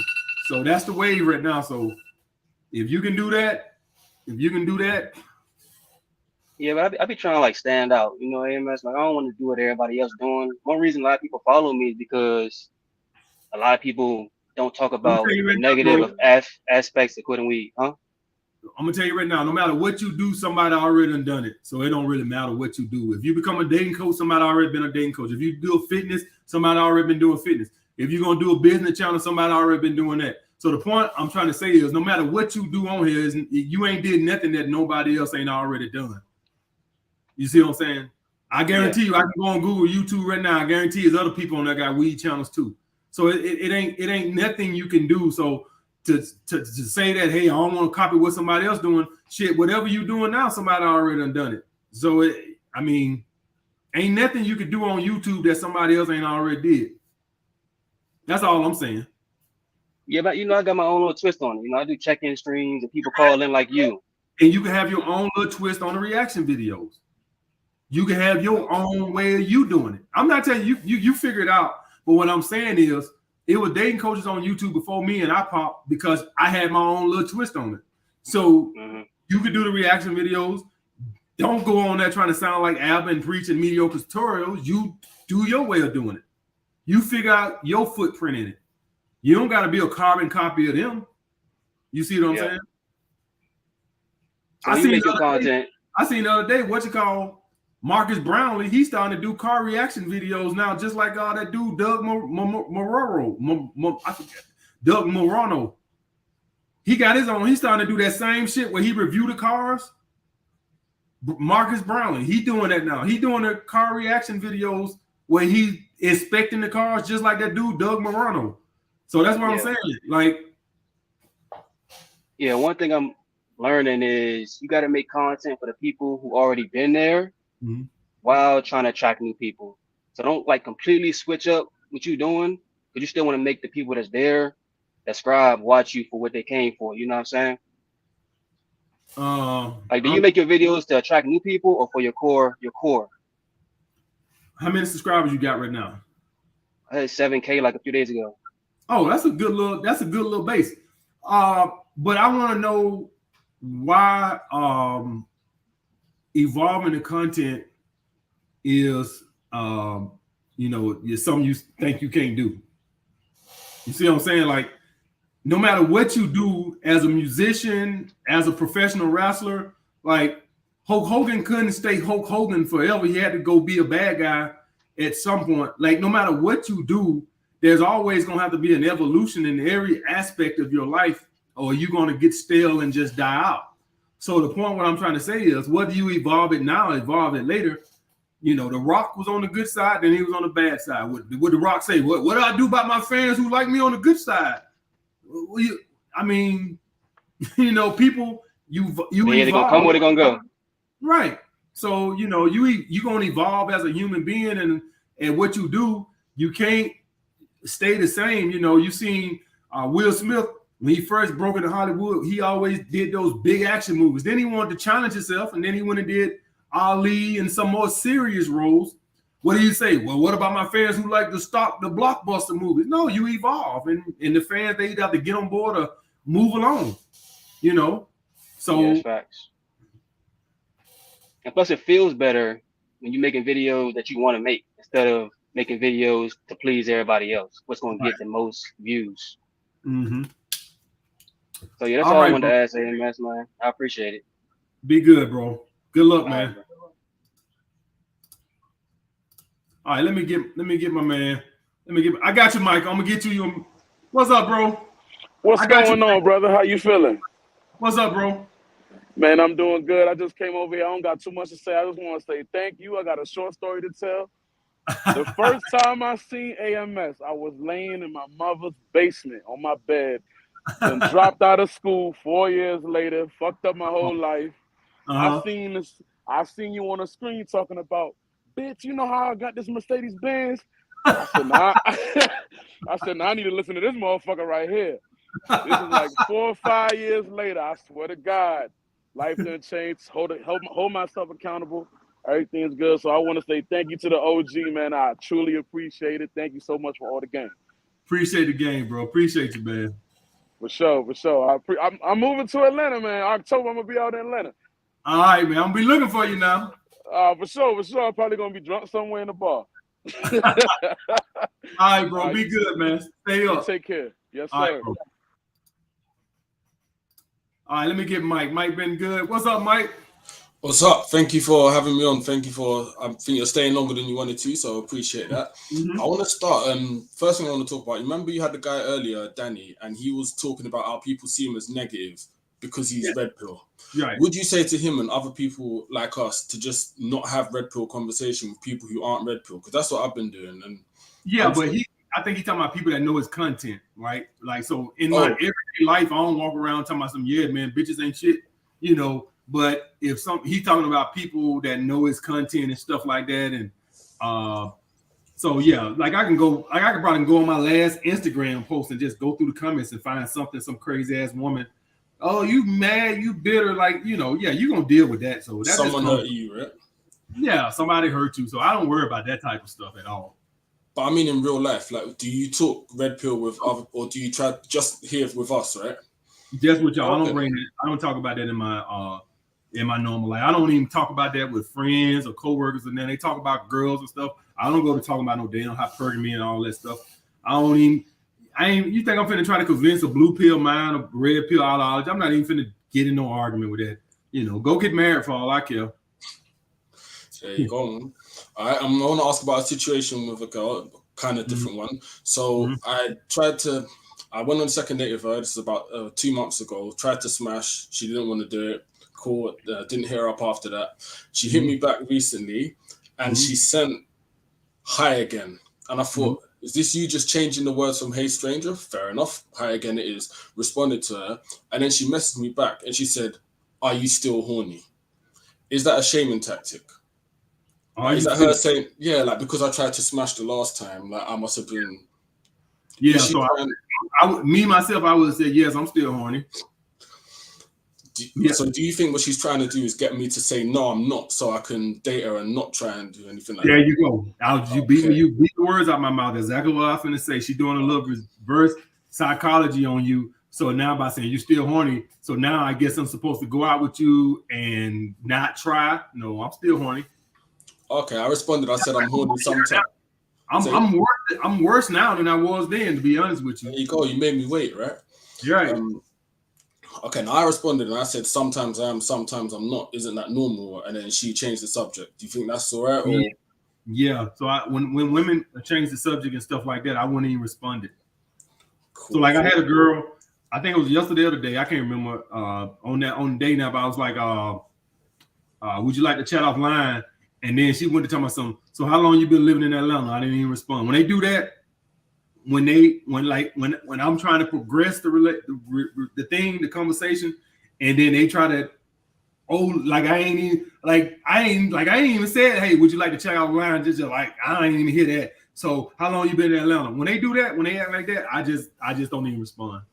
So that's the wave right now. So if you can do that. Yeah, but I be trying to like stand out. You know, AMS, like I don't want to do what everybody else doing. One reason a lot of people follow me is because a lot of people don't talk about negative aspects of quitting weed, huh? I'm gonna tell you right now, no matter what you do, somebody already done it. So it don't really matter what you do. If you become a dating coach, somebody already been a dating coach. If you do fitness, somebody already been doing fitness. If you're gonna do a business channel, somebody already been doing that. So the point I'm trying to say is, no matter what you do on here, is you ain't did nothing that nobody else ain't already done. You see what I'm saying? I guarantee you, I can go on Google, YouTube right now. I guarantee there's other people on that got weed channels too. So it ain't nothing you can do. So to say that, hey, I don't want to copy what somebody else doing, shit, whatever you doing now, somebody already done it. So I mean, ain't nothing you could do on YouTube that somebody else ain't already did. That's all I'm saying. Yeah, but I got my own little twist on it. I do check-in streams and people call in like you. And you can have your own little twist on the reaction videos. You can have your own way of you doing it. I'm not telling you, you figure it out. But what I'm saying is, it was dating coaches on YouTube before me, and I popped because I had my own little twist on it. So you could do the reaction videos. Don't go on there trying to sound like Alba and preaching mediocre tutorials. You do your way of doing it. You figure out your footprint in it. You don't got to be a carbon copy of them. You see what I'm saying? So I seen the other day, what you call Marcus Brownlee, he's starting to do car reaction videos now, just like that dude Doug Doug Morano. He got his own. He's starting to do that same shit where he review the cars. Marcus Brownlee, he doing that now. He doing the car reaction videos where he inspecting the cars, just like that dude Doug Morano. So that's what I'm saying. Like, one thing I'm learning is you got to make content for the people who already been there while trying to attract new people. So don't like completely switch up what you're doing, but you still want to make the people that's there, that subscribe, watch you for what they came for. You know what I'm saying? Like, do you make your videos to attract new people or for your core? How many subscribers you got right now? I had 7K like a few days ago. Oh, that's a good little base. But I want to know why evolving the content is something you think you can't do. You see what I'm saying? Like, no matter what you do as a musician, as a professional wrestler, like Hulk Hogan couldn't stay Hulk Hogan forever. He had to go be a bad guy at some point. Like, no matter what you do, there's always going to have to be an evolution in every aspect of your life, or you're going to get stale and just die out. So the point what I'm trying to say is, whether you evolve it now, evolve it later, The Rock was on the good side, then he was on the bad side. What did The Rock say? What do I do about my fans who like me on the good side? People, you they gonna come where they gonna go. Right. So, you're going to evolve as a human being, and what you do, you can't stay the same. You seen Will Smith, when he first broke into Hollywood, he always did those big action movies. Then he wanted to challenge himself, and then he went and did Ali and some more serious roles. What do you say? Well, what about my fans who like to stock the blockbuster movies? No, you evolve, and the fans, they either have to get on board or move along. So yeah, facts. And plus, it feels better when you're making videos that you want to make instead of making videos to please everybody else. What's going to get the most views? So yeah, that's all I wanted to ask, AMS, man. I appreciate it. Be good, bro. Good luck, man. All right, let me get my man. I got you, Mike. I'm gonna get you. What's up, bro? What's going on, brother? How you feeling? What's up, bro? Man, I'm doing good. I just came over here. I don't got too much to say. I just want to say thank you. I got a short story to tell. The first time I seen AMS, I was laying in my mother's basement on my bed. Then dropped out of school 4 years later. Fucked up my whole life. I seen you on a screen talking about, bitch, you know how I got this Mercedes Benz? I said, nah. I need to listen to this motherfucker right here. This is like 4 or 5 years later. I swear to God, life done changed. Hold myself accountable. Everything's good. So I want to say thank you to the OG, man. I truly appreciate it. Thank you so much for all the game. Appreciate the game, bro. Appreciate you, man. For sure. I'm moving to Atlanta, man. October, I'm gonna be out in Atlanta. All right, man. I'm gonna be looking for you now. For sure. I'm probably gonna be drunk somewhere in the bar. All right, bro. Be good, man. Stay up. Take care. Yes, sir. All right, bro. All right, let me get Mike. Mike been good. What's up, Mike? What's up? Thank you for having me on. Thank you for. I think you're staying longer than you wanted to, so I appreciate that. Mhm. I want to start. First thing I want to talk about. Remember, you had the guy earlier, Danny, and he was talking about how people see him as negative because he's red pill. Right. Would you say to him and other people like us to just not have red pill conversation with people who aren't red pill? Because that's what I've been doing. And Yeah, but I think he's talking about people that know his content, right? Like, so in my everyday life, I don't walk around talking about some, yeah, man, bitches ain't shit, you know. But if he's talking about people that know his content and stuff like that, and so yeah, like I can probably go on my last Instagram post and just go through the comments and find something, some crazy ass woman. Oh, you mad, you bitter, like, you know, yeah, you're gonna deal with that. So that's someone hurt you, right? Yeah, somebody hurt you. So I don't worry about that type of stuff at all. But I mean, in real life, like, do you talk red pill with other, or do you try just here with us, right? Just with y'all. Okay. I don't talk about that in my normal life. I don't even talk about that with friends or coworkers, and then they talk about girls and stuff. I don't go to talking about no damn hypergamy and all that stuff. You think I'm finna try to convince a blue pill mind, a red pill ideology? I'm not even finna get in no argument with that. You know, go get married for all I care. There you go. All right, I'm going to ask about a situation with a girl, kind of different one. So I went on a second date with her. This is about 2 months ago. Tried to smash. She didn't want to do it. Cool. Didn't hear her up after that. She hit me back recently, and she sent hi again. And I thought, is this you just changing the words from hey stranger? Fair enough. Hi again it is. Responded to her. And then she messaged me back and she said, are you still horny? Is that a shaming tactic? Is that her saying, yeah, like, because I tried to smash the last time, like, I must have been. Yeah, so I would say, yes, I'm still horny. So do you think what she's trying to do is get me to say, no, I'm not, so I can date her and not try and do anything like that? There you go. You beat the words out of my mouth. Exactly what I was going to say. She's doing a little reverse psychology on you. So now by saying you're still horny, so now I guess I'm supposed to go out with you and not try. No, I'm still horny. Okay, I responded. I said I'm horny sometimes. I'm worse now than I was then, to be honest with you. There you go. You made me wait, right? Right. Okay, now I responded and I said sometimes I am, sometimes I'm not. Isn't that normal? And then she changed the subject. Do you think that's all right? Or? Yeah. So when women change the subject and stuff like that, I wouldn't even respond it. Cool. So like I had a girl, I think it was yesterday or the day, I can't remember on the day now, but I was like, would you like to chat offline? And then she went to tell me something. So how long you been living in Atlanta? I didn't even respond. When they do that, when I'm trying to progress the conversation, and then they try to, I ain't even said, hey, would you like to check out line? Just like I ain't even hear that. So how long you been in Atlanta? When they do that, when they act like that, I just don't even respond.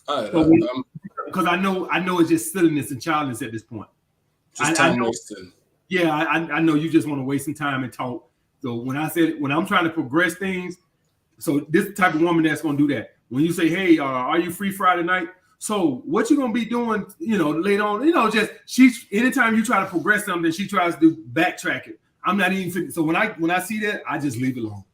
Because I know it's just silliness and childishness at this point. Just time wasting. Yeah, I know you just want to waste some time and talk. So when I'm trying to progress things, so this type of woman that's going to do that. When you say, hey, are you free Friday night? So what you going to be doing, later on, just anytime you try to progress something, she tries to backtrack it. I'm not even, so when I see that, I just leave it alone.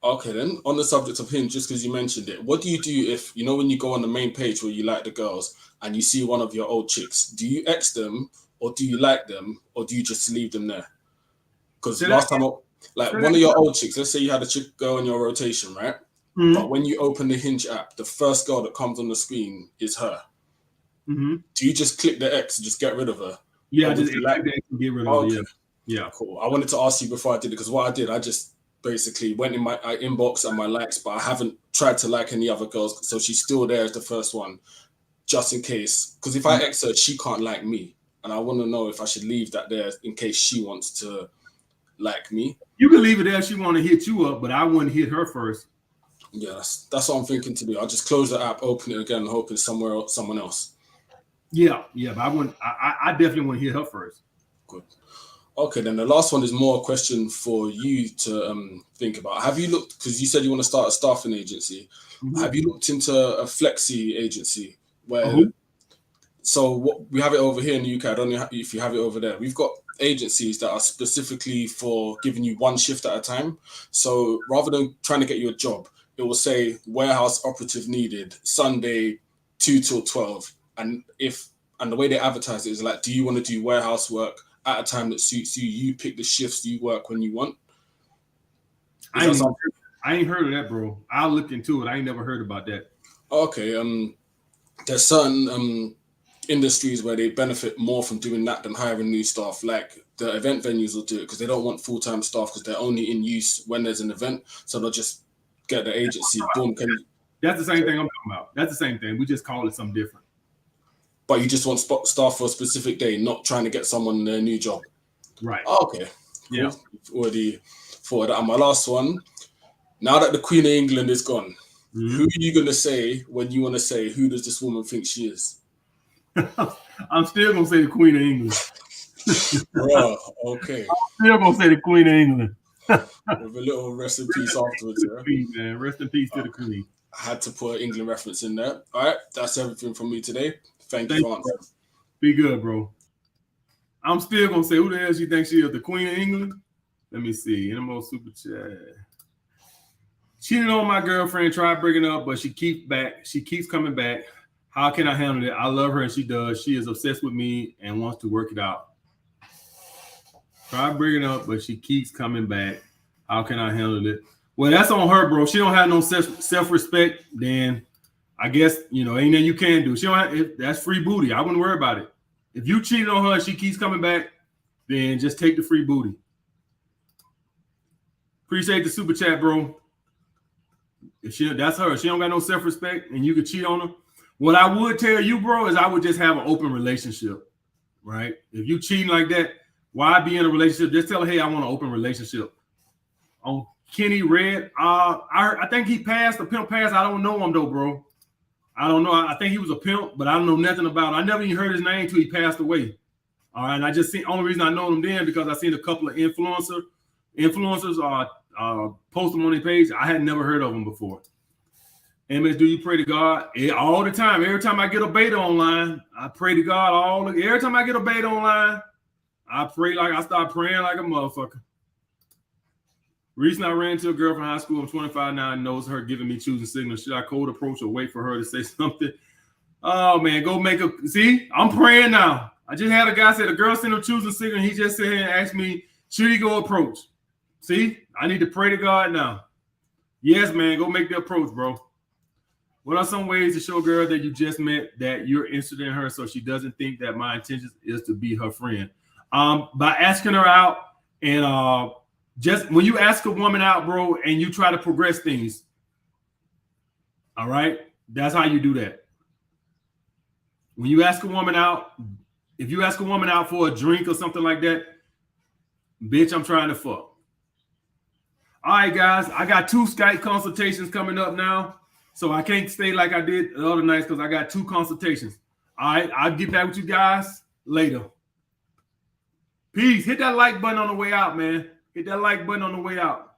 Okay, then on the subject of Hinge, just because you mentioned it, what do you do if, when you go on the main page where you like the girls and you see one of your old chicks, do you X them? Or do you like them, or do you just leave them there? Because last time, one of your old chicks, let's say you had a chick girl in your rotation, right? Mm-hmm. But when you open the Hinge app, the first girl that comes on the screen is her. Mm-hmm. Do you just click the X and just get rid of her? Yeah, just like that and get rid of her. Yeah. Cool. I wanted to ask you before I did it, because what I did, I just basically went in my inbox and my likes, but I haven't tried to like any other girls, so she's still there as the first one, just in case. Because if I X her, she can't like me. And I want to know if I should leave that there in case she wants to like me. You can leave it there if she want to hit you up, but I wouldn't hit her first. Yeah, that's what I'm thinking to do. I'll just close the app, open it again, and hope it's someone else. Yeah, but I wouldn't. I definitely want to hit her first. Good. Okay, then the last one is more a question for you to think about. Have you looked, because you said you want to start a staffing agency, have you looked into a flexi agency where... So we have it over here in the UK. I don't know if you have it over there. We've got agencies that are specifically for giving you one shift at a time. So rather than trying to get you a job, it will say warehouse operative needed Sunday 2 till 12. And if and the way they advertise it is like, do you want to do warehouse work at a time that suits you? You pick the shifts you work when you want. I ain't heard of that, bro. I'll look into it. I ain't never heard about that. Okay. There's certain industries where they benefit more from doing that than hiring new staff. Like the event venues will do it because they don't want full-time staff because they're only in use when there's an event. So they'll just get the agency. Boom. That's the same thing I'm talking about. That's the same thing. We just call it something different. But you just want staff for a specific day, not trying to get someone their new job. Right. Okay. Cool. Yeah. Already thought that. And my last one. Now that the Queen of England is gone, who are you gonna say when you want to say who does this woman think she is? I'm still gonna say the Queen of England. Bro, okay. I'm still gonna say the Queen of England. With a little rest in peace afterwards, yeah. Queen, man. Rest in peace to the Queen. I had to put an England reference in there. All right, that's everything from me today. Thank you for answering. Be good, bro. I'm still gonna say who the hell you think she is, the Queen of England? Let me see. In the most super chat. Cheated on my girlfriend, tried breaking up, but she keeps coming back. How can I handle it? I love her and she does. She is obsessed with me and wants to work it out. Try breaking up, but she keeps coming back. How can I handle it? Well, that's on her, bro. If she don't have no self-respect, then I guess, ain't nothing you can do. She don't have, that's free booty. I wouldn't worry about it. If you cheated on her and she keeps coming back, then just take the free booty. Appreciate the super chat, bro. That's her. She don't got no self-respect and you could cheat on her. What I would tell you, bro, is I would just have an open relationship, right? If you cheating like that, why be in a relationship? Just tell her, hey, I want an open relationship. On Kenny Red, I think he passed, the pimp passed. I don't know him though, bro. I don't know. I think he was a pimp, but I don't know nothing about him. I never even heard his name till he passed away. All right, and I just only reason I know him then because I seen a couple of influencers post them on their page. I had never heard of them before. MS, do you pray to God? All the time. Every time I get a beta online, I pray to God. Every time I get a beta online, I start praying like a motherfucker. Recently, I ran into a girl from high school. I'm 25 now and knows her giving me choosing signals. Should I cold approach or wait for her to say something? Oh, man, go make a... See, I'm praying now. I just had a guy say the girl sent him choosing signal. And he just said and asked me, should he go approach? See, I need to pray to God now. Yes, man, go make the approach, bro. What are some ways to show a girl that you just met that you're interested in her so she doesn't think that my intention is to be her friend? By asking her out and just when you ask a woman out, bro, and you try to progress things, all right? That's how you do that. When you ask a woman out, if you ask a woman out for a drink or something like that, bitch, I'm trying to fuck. All right, guys, I got 2 Skype consultations coming up now. So I can't stay like I did the other nights because I got 2 consultations. All right, I'll get back with you guys later. Peace. Hit that like button on the way out, man. Hit that like button on the way out.